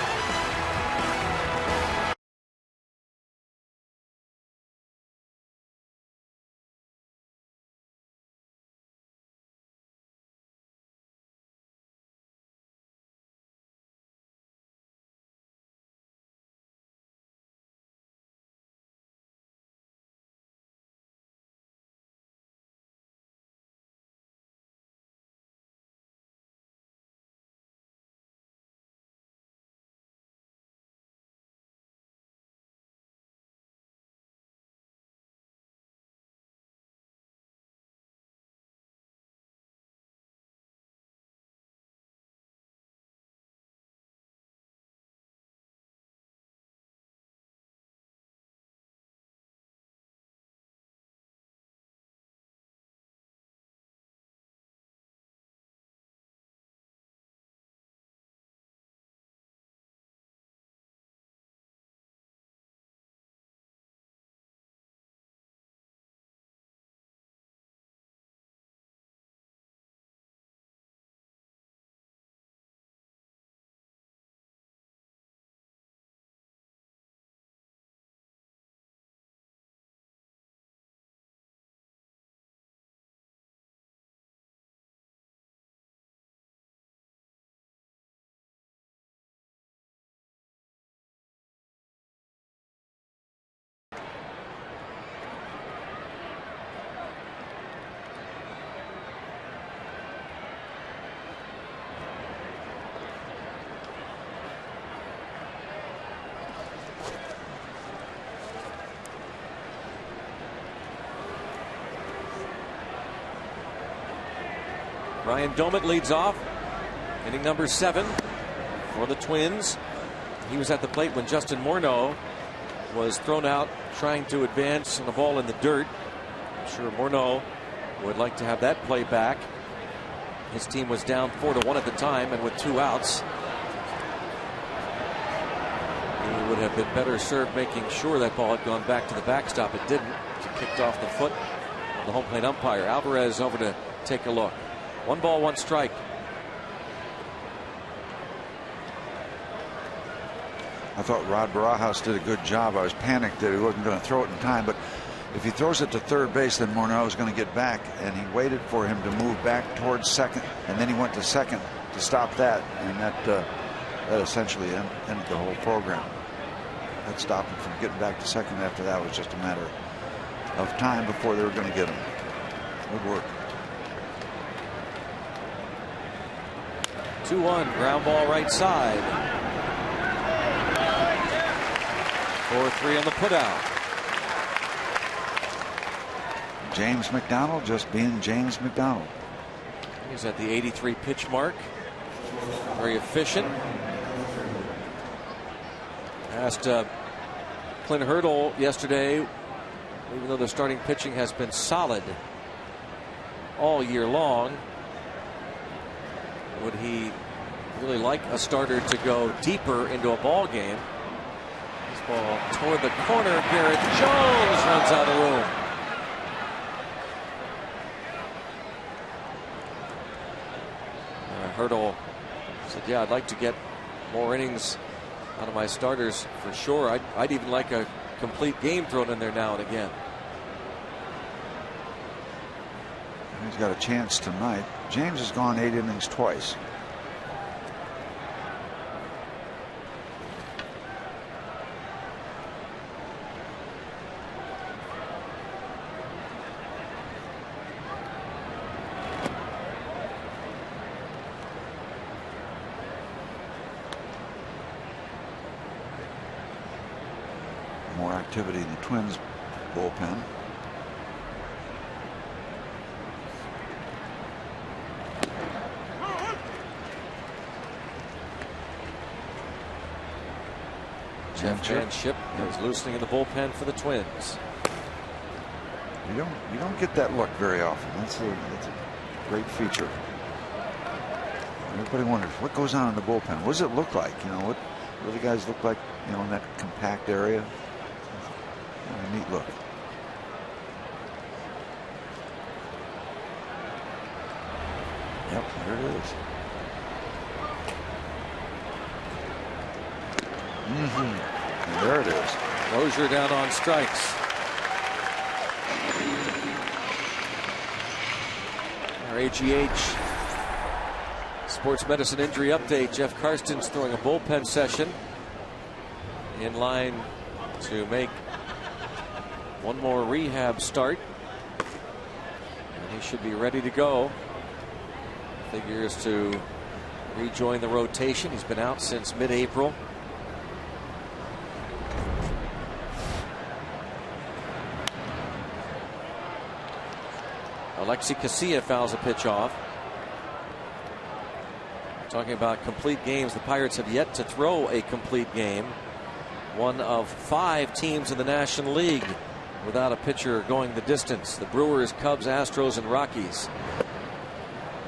Ryan Domit leads off. Inning number 7 for the Twins. He was at the plate when Justin Morneau was thrown out trying to advance on a ball in the dirt. I'm sure Morneau would like to have that play back. His team was down 4-1 at the time, and with 2 outs, he would have been better served making sure that ball had gone back to the backstop. It didn't. It kicked off the foot of the home plate umpire. Alvarez over to take a look. 1 ball, 1 strike. I thought Rod Barajas did a good job. I was panicked that he wasn't going to throw it in time, but if he throws it to third base, then Morneau is going to get back, and he waited for him to move back towards second, and then he went to second to stop that, and that essentially ended the whole program. That stopped him from getting back to second. After that was just a matter of time before they were going to get him. Good work. 2-1, ground ball right side. 4-3 on the putout. James McDonald just being James McDonald. He's at the 83 pitch mark. Very efficient. Asked Clint Hurdle yesterday, even though the starting pitching has been solid all year long, would he really like a starter to go deeper into a ball game? This ball toward the corner. Garrett Jones runs out of room. Hurdle said, yeah, I'd like to get more innings out of my starters for sure. I'd even like a complete game thrown in there now and again. He's got a chance tonight. James has gone 8 innings twice. More activity in the Twins bullpen. Jeff Janship is loosening in the bullpen for the Twins. You don't get that look very often. That's a great feature. Everybody wonders what goes on in the bullpen. What does it look like? You know, what do the guys look like? You know, in that compact area. A neat look. Yep, there it is. And there it is. Rozier down on strikes. Our AGH Sports Medicine Injury Update. Jeff Karsten's throwing a bullpen session in line to make one more rehab start, and he should be ready to go. Figures to rejoin the rotation. He's been out since mid-April. Alexi Casilla fouls a pitch off. Talking about complete games, the Pirates have yet to throw a complete game. One of 5 teams in the National League without a pitcher going the distance. The Brewers, Cubs, Astros, and Rockies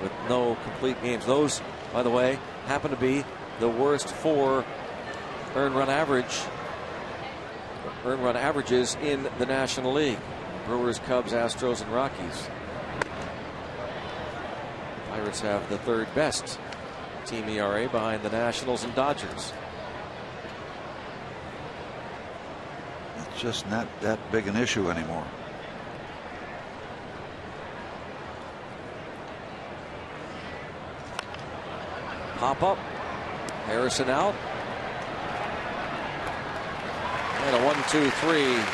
with no complete games. Those, by the way, happen to be the worst 4 earned run averages in the National League. Brewers, Cubs, Astros, and Rockies. Pirates have the 3rd best team ERA behind the Nationals and Dodgers. It's just not that big an issue anymore. Pop up. Harrison out. And a 1-2-3.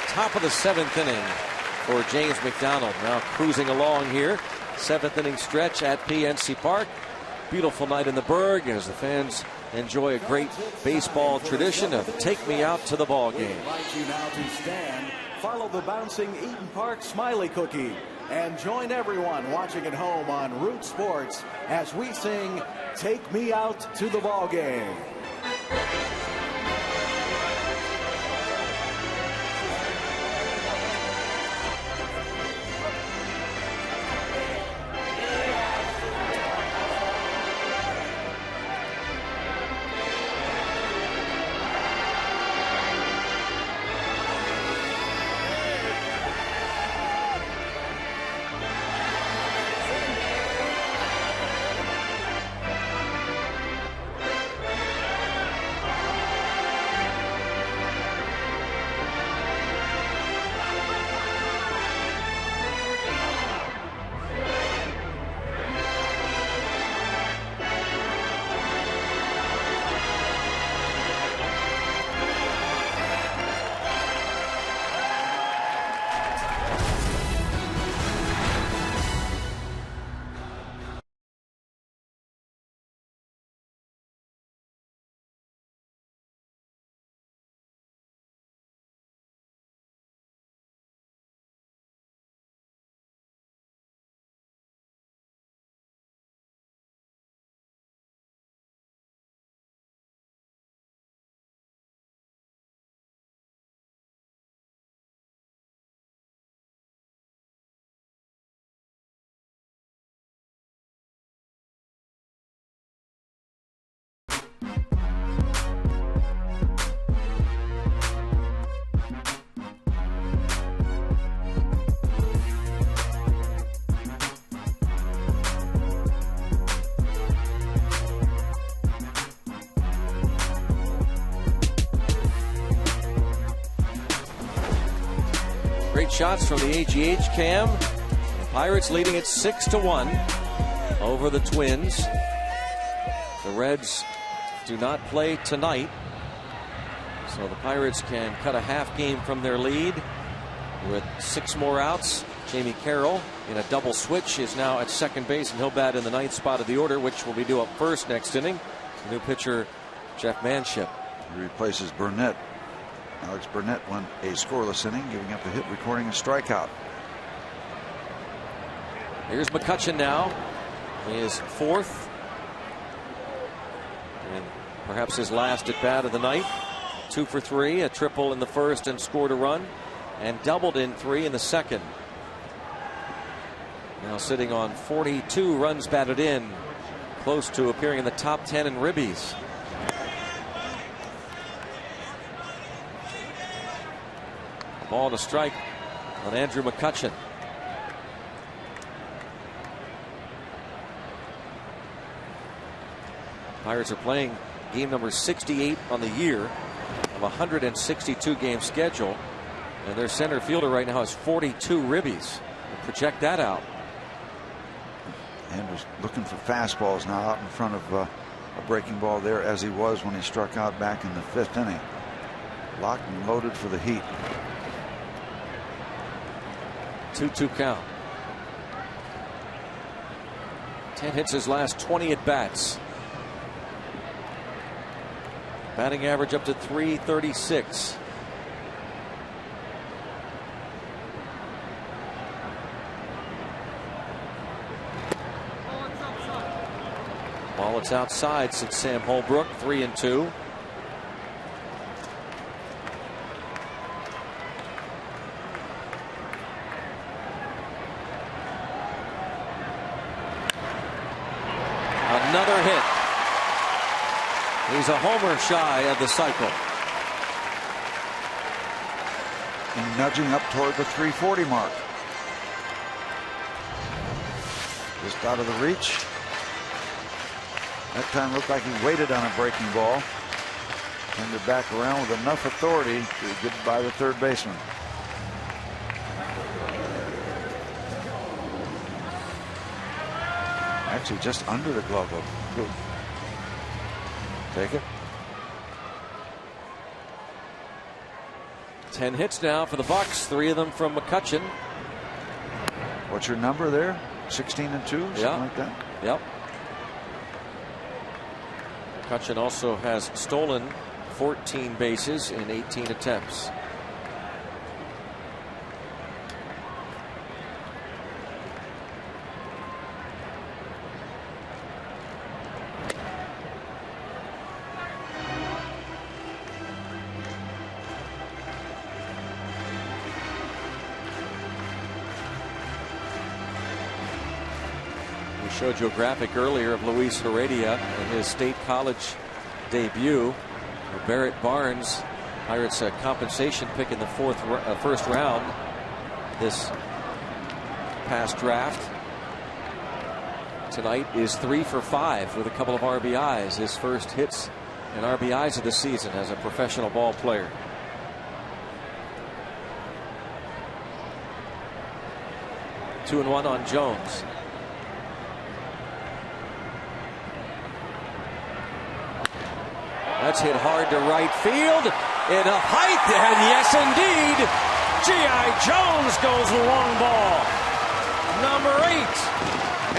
Top of the 7th inning for James McDonald. Now cruising along here. 7th inning stretch at PNC Park. Beautiful night in the Berg as the fans enjoy a great baseball tradition of take me out to the ball game. I invite you now to stand. Follow the bouncing Eaton Park Smiley Cookie. and join everyone watching at home on Root Sports as we sing "Take Me Out to the Ball Game." Great shots from the AGH cam. Pirates leading it 6-1 over the Twins. The Reds do not play tonight, so the Pirates can cut a half game from their lead with 6 more outs. Jamie Carroll in a double switch is now at second base, and he'll bat in the 9th spot of the order, which will be due up first next inning. The new pitcher, Jeff Manship. He replaces Burnett. Alex Burnett won a scoreless inning, giving up a hit, recording a strikeout. Here's McCutchen now. His 4th and perhaps his last at bat of the night. 2 for 3, a triple in the first and scored a run, and doubled in 3 in the second. Now sitting on 42 runs batted in, close to appearing in the top 10 in ribbies. Ball to strike on Andrew McCutchen. Pirates are playing game number 68 on the year of a 162 game schedule, and their center fielder right now has 42 ribbies. We'll project that out. Andrews looking for fastballs now out in front of a breaking ball there, as he was when he struck out back in the 5th inning. Locked and loaded for the Heat. 2-2 count. 10 hits his last 20 at bats. Batting average up to .336. Ball it's outside since Sam Holbrook. 3-2. Another hit. He's a homer shy of the cycle. And nudging up toward the 340 mark. Just out of the reach. That time looked like he waited on a breaking ball. Turned it back around with enough authority to get by the third baseman. Actually just under the glove of Booth. Take it. 10 hits now for the Bucks, 3 of them from McCutchen. What's your number there? 16 and 2, something like that? Yep. McCutchen also has stolen 14 bases in 18 attempts. showed you a graphic earlier of Luis Heredia in his state college debut. Barrett Barnes, Pirates compensation pick in the first round this past draft. Tonight is 3 for 5 with a couple of RBIs. His first hits and RBIs of the season as a professional ball player. Two and one on Jones. That's hit hard to right field. Enough height, and yes indeed, G.I. Jones goes long ball. Number 8.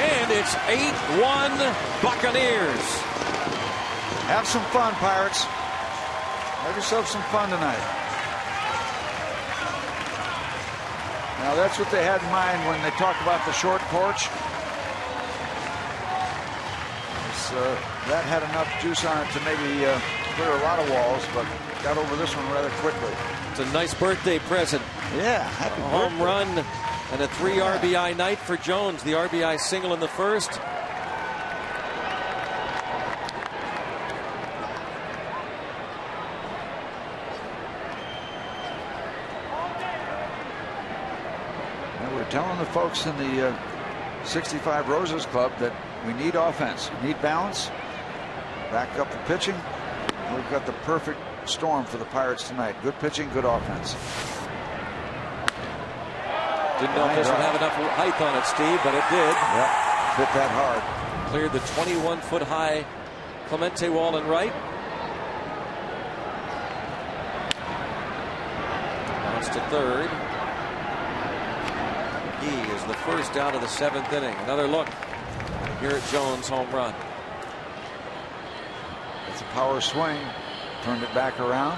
And it's 8-1 Buccaneers. Have some fun, Pirates. Have yourself some fun tonight. Now that's what they had in mind when they talk about the short porch. That had enough juice on it to maybe clear a lot of walls, but got over this one rather quickly. It's a nice birthday present. Yeah, happy birthday. Home run and a 3 RBI night for Jones. The RBI single in the first. And we're telling the folks in the 65 Roses Club that we need offense, need balance, back up the pitching. We've got the perfect storm for the Pirates tonight. Good pitching, good offense. Didn't know if this would have enough height on it, Steve, but it did. Yep, hit that hard. Cleared the 21-foot high Clemente wall in right. Bounce to third. He is the first out of the 7th inning. Another look. Garrett Jones home run. It's a power swing. Turned it back around.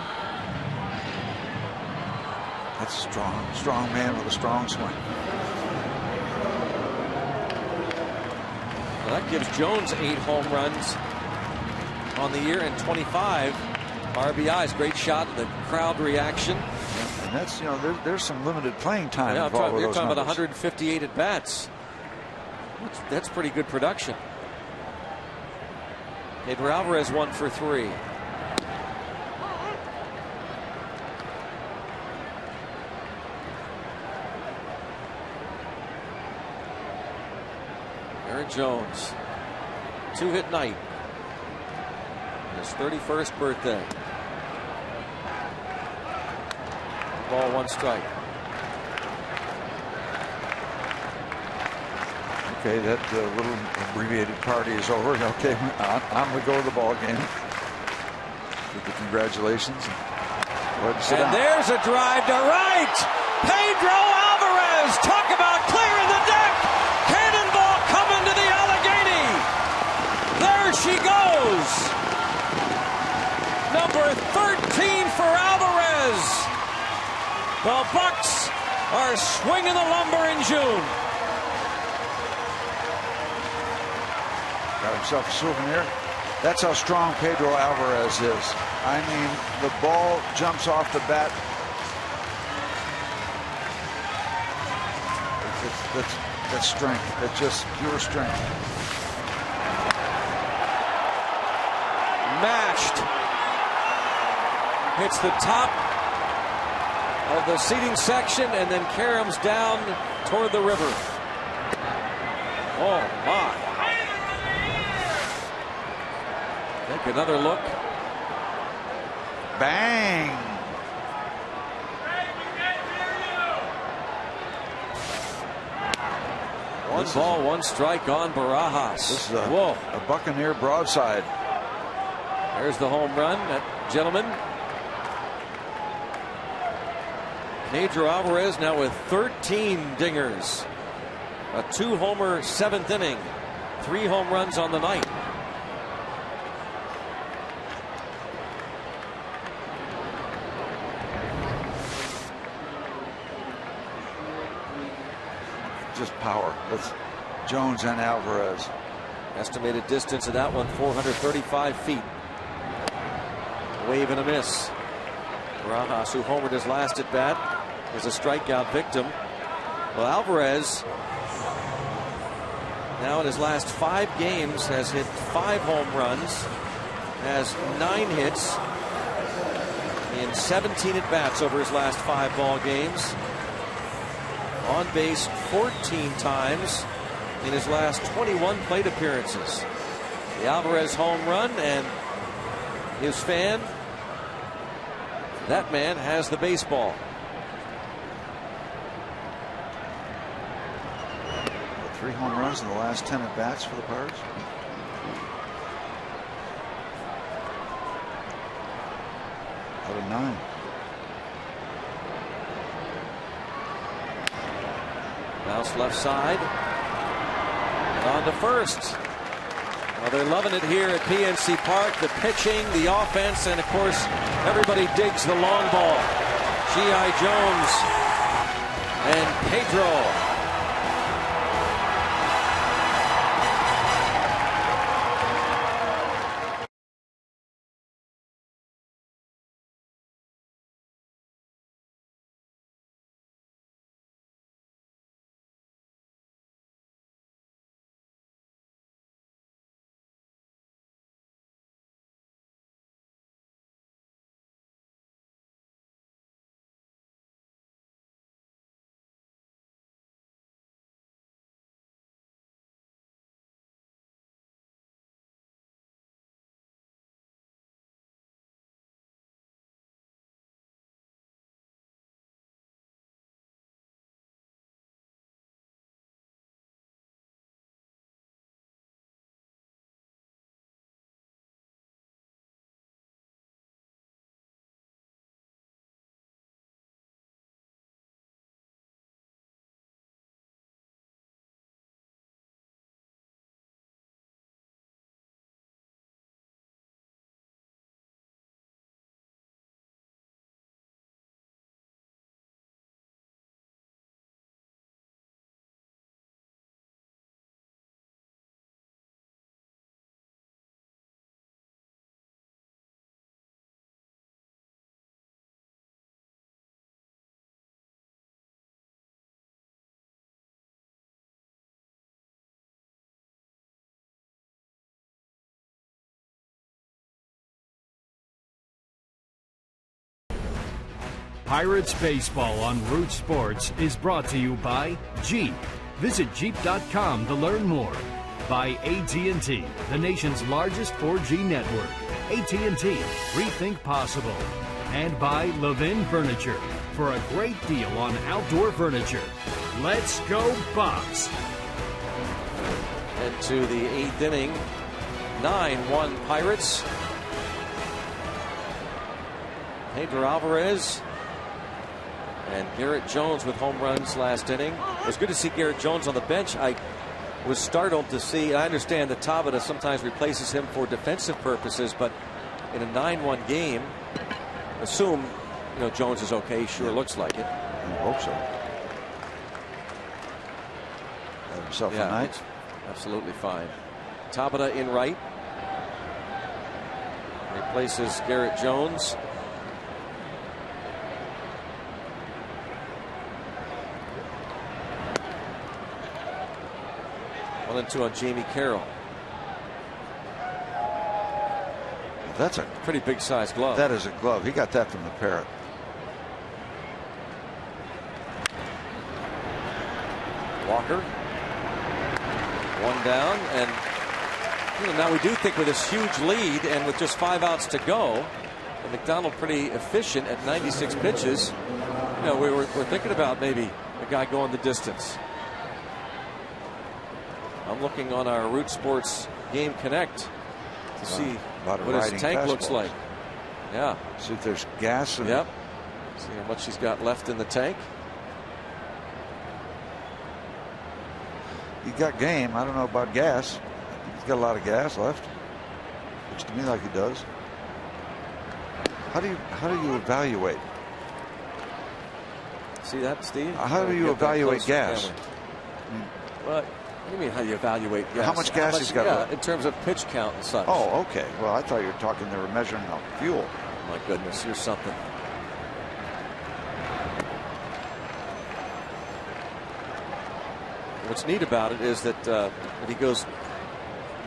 That's a strong man with a strong swing. Well, that gives Jones 8 home runs on the year and 25 RBIs. Great shot. The crowd reaction. And that's, there's some limited playing time Yeah, involved with you're those talking about numbers. 158 at bats. That's pretty good production. Pedro Alvarez 1 for 3. Aaron Jones, 2-hit night. His 31st birthday. Ball, 1 strike. Okay, that little abbreviated party is over. Okay, on we go to the ball game. With the congratulations. And there's a drive to right. Pedro Alvarez. Talk about clearing the deck. Cannonball coming to the Allegheny. There she goes. Number 13 for Alvarez. The Bucks are swinging the lumber in June. Got himself a souvenir. That's how strong Pedro Alvarez is. I mean, the ball jumps off the bat. That's strength. That's just pure strength. Mashed. Hits the top of the seating section and then caroms down toward the river. Oh my. Take another look. Bang. One ball, 1 strike on Barajas. This is a Buccaneer broadside. There's the home run, that gentleman. Pedro Alvarez now with 13 dingers. A 2-homer 7th inning. 3 home runs on the night. Just power. That's Jones and Alvarez. Estimated distance of that one, 435 feet. Wave and a miss. Barajas, who homered his last at bat, is a strikeout victim. Well, Alvarez now in his last 5 games has hit 5 home runs, has 9 hits in 17 at-bats over his last 5 ball games. On base 14 times in his last 21 plate appearances. The Alvarez home run, and his fan, that man has the baseball. Three home runs in the last 10 at-bats for the Pirates. Out of 9. Mouse left side. And on to first. Well, they're loving it here at PNC Park. The pitching, the offense, and of course, everybody digs the long ball. G.I. Jones and Pedro. Pirates Baseball on Root Sports is brought to you by Jeep. Visit Jeep.com to learn more. By AT&T, the nation's largest 4G network. AT&T, rethink possible. And by Levin Furniture, for a great deal on outdoor furniture. Let's go Bucks! And to the 8th inning, 9-1 Pirates. Pedro Alvarez and Garrett Jones with home runs last inning. It was good to see Garrett Jones on the bench. I was startled to see, I understand that Tabata sometimes replaces him for defensive purposes, but in a 9-1 game, assume, Jones is okay. Sure looks like it. I hope so. Had himself a night. Absolutely fine. Tabata in right. Replaces Garrett Jones. One and two on Jamie Carroll. That's a pretty big size glove. That is a glove. He got that from the Parrot. Walker. One down, and now we do think with this huge lead and with just 5 outs to go, and McDonald pretty efficient at 96 pitches. We're thinking about maybe a guy going the distance. I'm looking on our Root Sports Game Connect to see what his tank looks like. Yeah. See if there's gas. Yep. See how much he's got left in the tank. He got game. I don't know about gas. He's got a lot of gas left. Looks to me like he does. How do you evaluate? See that, Steve? How do you evaluate gas? Well, what do you mean how you evaluate gas? How much gas he's got left? In terms of pitch count and such. Oh, okay. Well, I thought you were talking they were measuring out fuel. Oh, my goodness, here's something. what's neat about it is that if he goes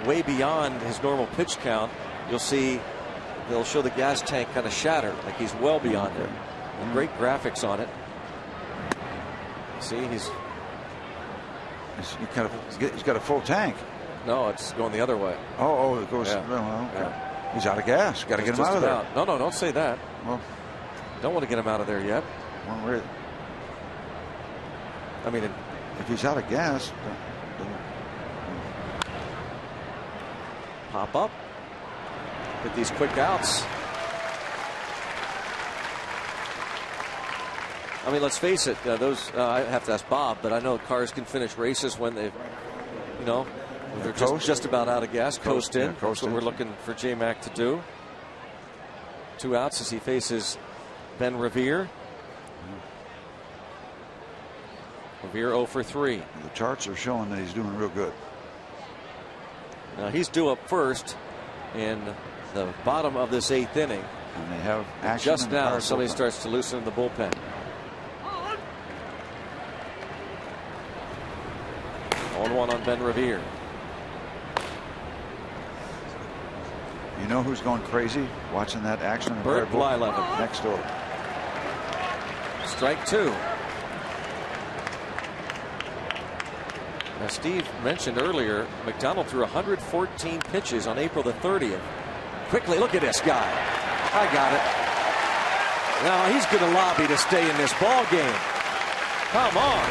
way beyond his normal pitch count, you'll see they'll show the gas tank kind of shatter, like he's well beyond it. And great graphics on it. See, he's got a full tank. No, it's going the other way. Oh, it goes. Yeah. Well, okay. Yeah. He's out of gas. Got to get him out of there. No, don't say that. Well, don't want to get him out of there yet. I mean, if he's out of gas, pop up. Get these quick outs. I mean, let's face it. I have to ask Bob, but I know cars can finish races when they've, they're just about out of gas. Coast in. That's what we're looking for J-Mac to do. 2 outs as he faces Ben Revere. Revere 0 for 3. The charts are showing that he's doing real good. Now he's due up first in the bottom of this 8th inning. And they have action. Just now, somebody starts to loosen the bullpen. On 1 on Ben Revere. You know who's going crazy watching that action? Bert Blyleven next door. Strike 2. Now, Steve mentioned earlier, McDonald threw 114 pitches on April the 30th. Quickly, look at this guy. I got it. Now he's going to lobby to stay in this ball game. Come on.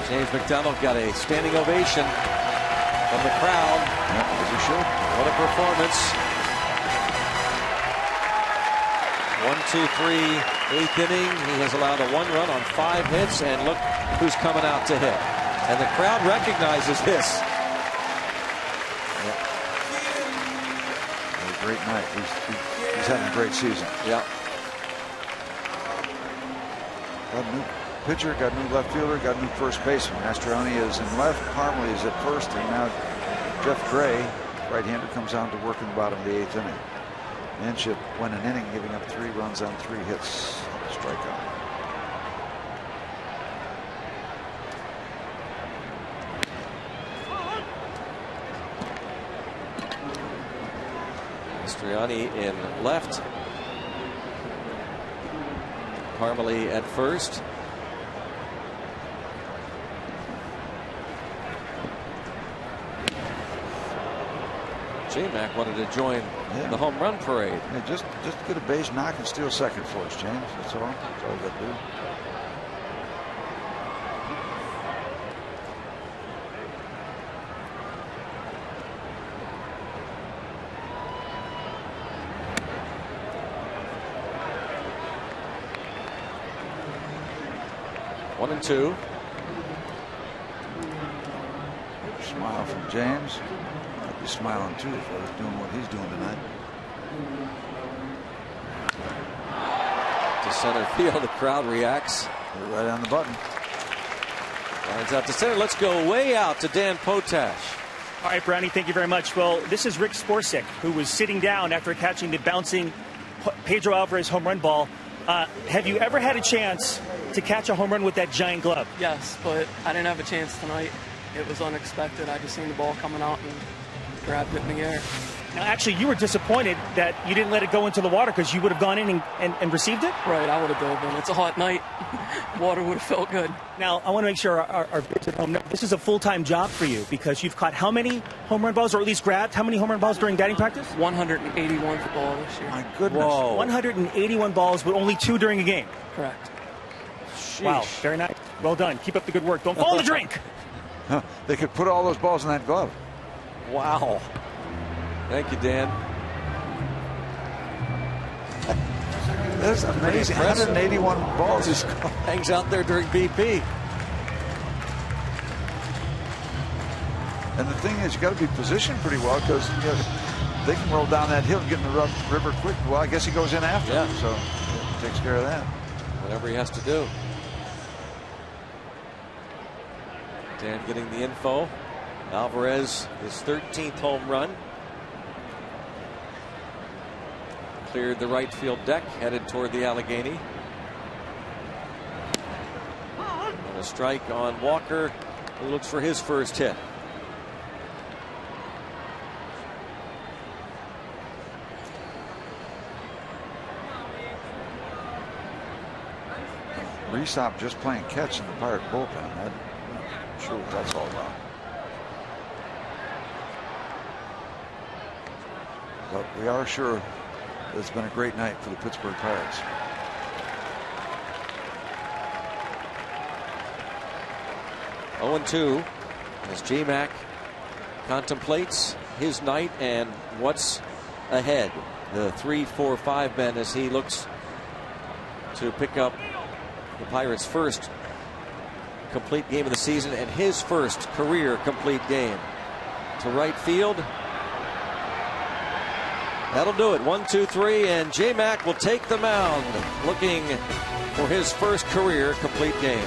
James McDonald got a standing ovation from the crowd. Yeah, as he should. What a performance. 1, 2, 3, 8th inning. He has allowed a 1 run on 5 hits, and look who's coming out to hit. And the crowd recognizes this. Yeah. A great night. He's having a great season. Yeah. Got a new pitcher, got a new left fielder, got a new first baseman. Mastroianni is in left, Parmalee is at first, and now Jeff Gray, right-hander, comes on to work in the bottom of the 8th inning. Manship went an inning, giving up 3 runs on 3 hits, strikeout. Mastroianni in left. Parmalee at first. J-Mac wanted to join the home run parade. Yeah, just get a base knock and steal second for us, James. That's all. That's all we got to do. 1-2. Smile from James. I'd be smiling too if I was doing what he's doing tonight. To center field, the crowd reacts. They're right on the button. Lines out to center. Let's go way out to Dan Potash. All right, Brownie, thank you very much. Well, this is Rick Sporsek, who was sitting down after catching the bouncing Pedro Alvarez home run ball. Have you ever had a chance to catch a home run with that giant glove? Yes, but I didn't have a chance tonight. It was unexpected. I just seen the ball coming out and grabbed it in the air. Now, actually, you were disappointed that you didn't let it go into the water because you would have gone in and received it? Right, I would have dove in. It's a hot night. Water would have felt good. Now, I want to make sure our viewers at home know this is a full-time job for you because you've caught how many home run balls, or at least grabbed how many home run balls during batting practice? 181 for ball this year. My goodness. Whoa. 181 balls, but only 2 during a game. Correct. Sheesh. Wow, very nice. Well done. Keep up the good work. Don't fall in the drink. Huh, they could put all those balls in that glove. Wow. Thank you, Dan. That's amazing. Impressive. 181 balls. Hangs out there during BP. And the thing is, you got to be positioned pretty well because they can roll down that hill and get in the river quick. Well, I guess he goes in after them, so he takes care of that. Whatever he has to do. Dan getting the info. Alvarez, his 13th home run. Cleared the right field deck, headed toward the Allegheny. And a strike on Walker, who looks for his first hit. Restop just playing catch in the Pirate bullpen. I'm not sure what that's all about. But we are sure it's been a great night for the Pittsburgh Pirates. Oh, 0-2 as J-Mac contemplates his night and what's ahead. The 3-4-5 men as he looks to pick up the Pirates' first complete game of the season and his first career complete game. To right field. That'll do it. 1-2-3, and J-Mac will take the mound, looking for his first career complete game.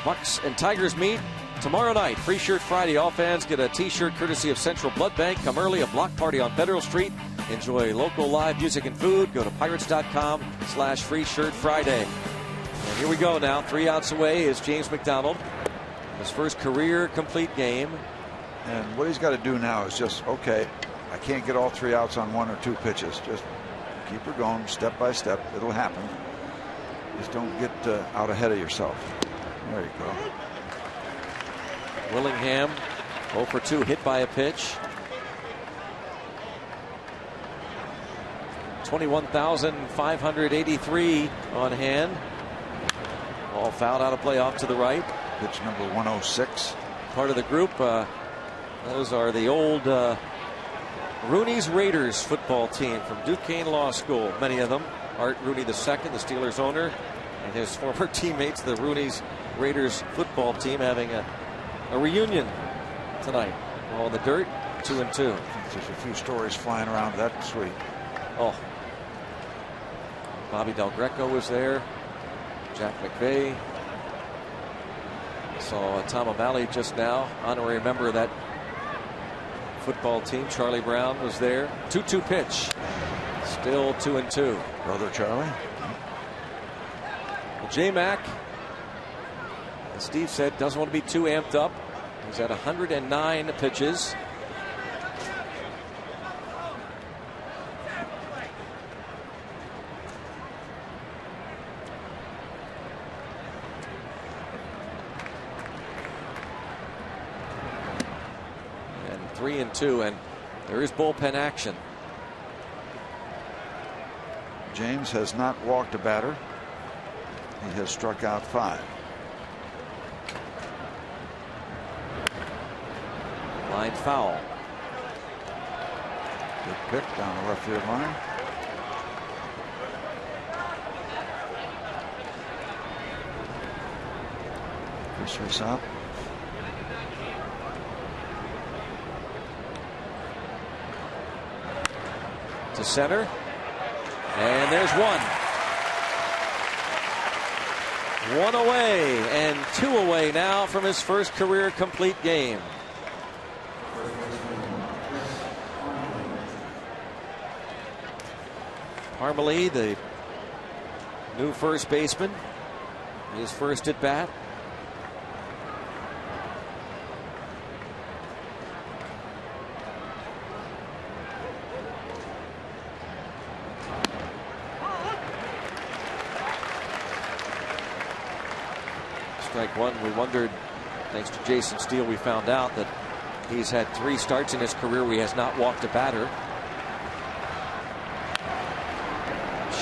Bucks and Tigers meet tomorrow night. Free Shirt Friday. All fans get a t-shirt courtesy of Central Blood Bank. Come early, a block party on Federal Street. Enjoy local live music and food. Go to pirates.com/Free Shirt Friday. And here we go now. 3 outs away is James McDonald. His first career complete game. And what he's got to do now is just, okay, I can't get all 3 outs on 1 or 2 pitches. Just keep her going step by step. It'll happen. Just don't get out ahead of yourself. There you go. Willingham 0 for 2, hit by a pitch. 21,583 on hand. All fouled out of play off to the right. Pitch number 106. Part of the group. Those are the old Rooney's Raiders football team from Duquesne Law School. Many of them. Art Rooney II, the Steelers owner, and his former teammates, the Rooney's Raiders football team, having a reunion tonight. All in the dirt, 2-2. There's a few stories flying around that suite. Oh. Bobby Del Greco was there. Jack McVay. Saw Tom O'Malley just now, honorary member of that football team. Charlie Brown was there. 2-2 pitch. Still 2-2. Brother Charlie. Well, J-Mac, as Steve said, doesn't want to be too amped up. He's at 109 pitches. And 3-2, and there is bullpen action. James has not walked a batter. He has struck out 5. Line foul. Good pick down the left field line. Chris up. To center. And there's one. One away and 2 away now from his first career complete game. Parmelee, the new first baseman, his first at bat. Strike one. We wondered, thanks to Jason Steele, we found out that he's had 3 starts in his career where he has not walked a batter.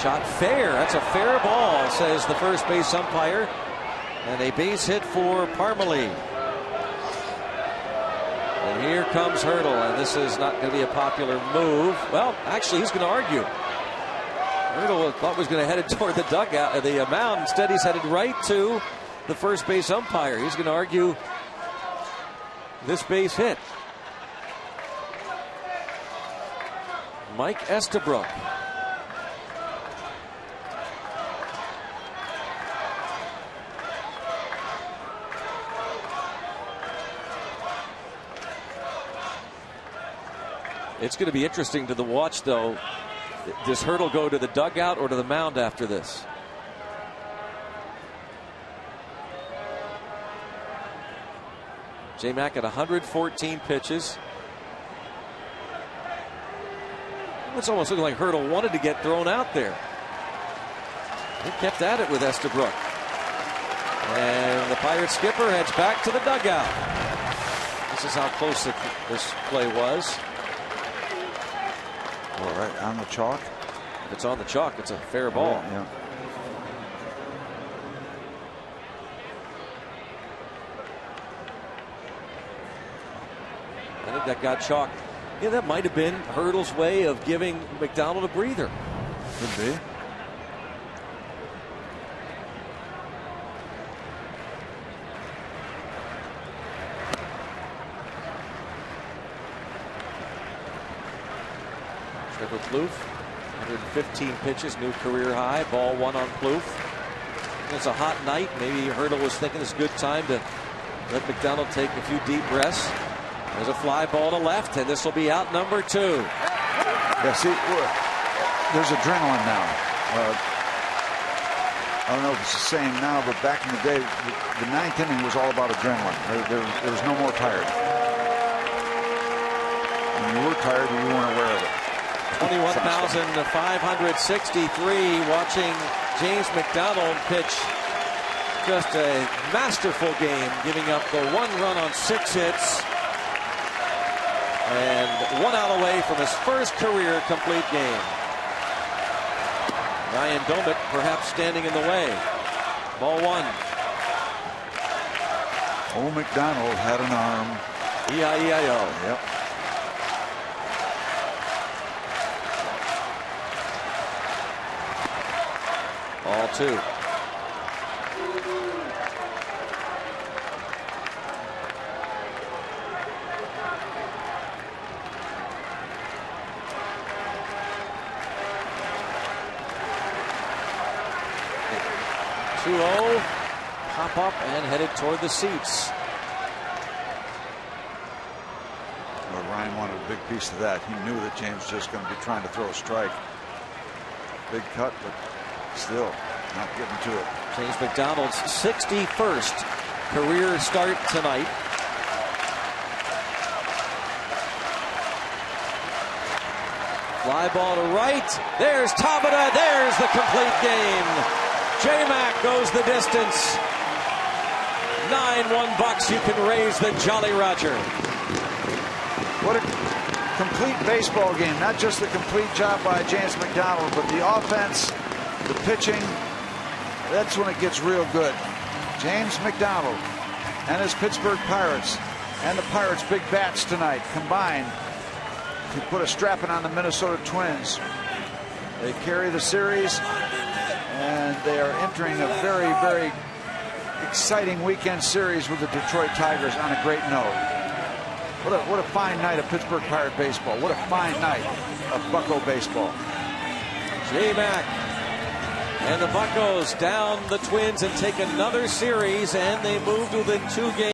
Shot fair. That's a fair ball, says the first base umpire. And a base hit for Parmelee. And here comes Hurdle, and this is not going to be a popular move. Well, actually, he's going to argue. Hurdle thought was going to head it toward the dugout, the mound. Instead, he's headed right to the first base umpire. He's going to argue this base hit. Mike Estabrook. It's going to be interesting to the watch, though. Does Hurdle go to the dugout or to the mound after this? J-Mac at 114 pitches. It's almost looking like Hurdle wanted to get thrown out there. He kept at it with Estabrook. And the Pirates skipper heads back to the dugout. This is how close this play was. All right, on the chalk. If it's on the chalk, it's a fair ball. Yeah. I think that got chalked. Yeah, that might have been Hurdle's way of giving McDonald a breather. Could be. Trevor Plouffe, 115 pitches, new career high. Ball 1 on Plouffe. It's a hot night. Maybe Hurdle was thinking it's a good time to let McDonald take a few deep breaths. There's a fly ball to left, and this will be out number 2. Yeah, see, there's adrenaline now. I don't know if it's the same now, but back in the day, the 9th inning was all about adrenaline. There was no more tired. When you were tired, you weren't aware of it. 21,563 watching James McDonald pitch. Just a masterful game, giving up the 1 run on 6 hits. And 1 out away from his first career complete game. Ryan Domit perhaps standing in the way. Ball one. Old McDonald had an arm. E-I-E-I-O. Yep. Ball two. Pop up and headed toward the seats. Well, Ryan wanted a big piece of that. He knew that James was just going to be trying to throw a strike. Big cut, but still not getting to it. James McDonald's 61st career start tonight. Fly ball to right. There's Tabata. There's the complete game. J-Mac goes the distance. 9-1 Bucks. You can raise the Jolly Roger. What a complete baseball game. Not just the complete job by James McDonald, but the offense, the pitching. That's when it gets real good. James McDonald and his Pittsburgh Pirates and the Pirates' big bats tonight combined to put a strapping on the Minnesota Twins. They carry the series, and they are entering a very, very exciting weekend series with the Detroit Tigers on a great note. What a fine night of Pittsburgh Pirate baseball. What a fine night of Bucco baseball. J-Mac and the Buccos down the Twins and take another series, and they move within 2 games.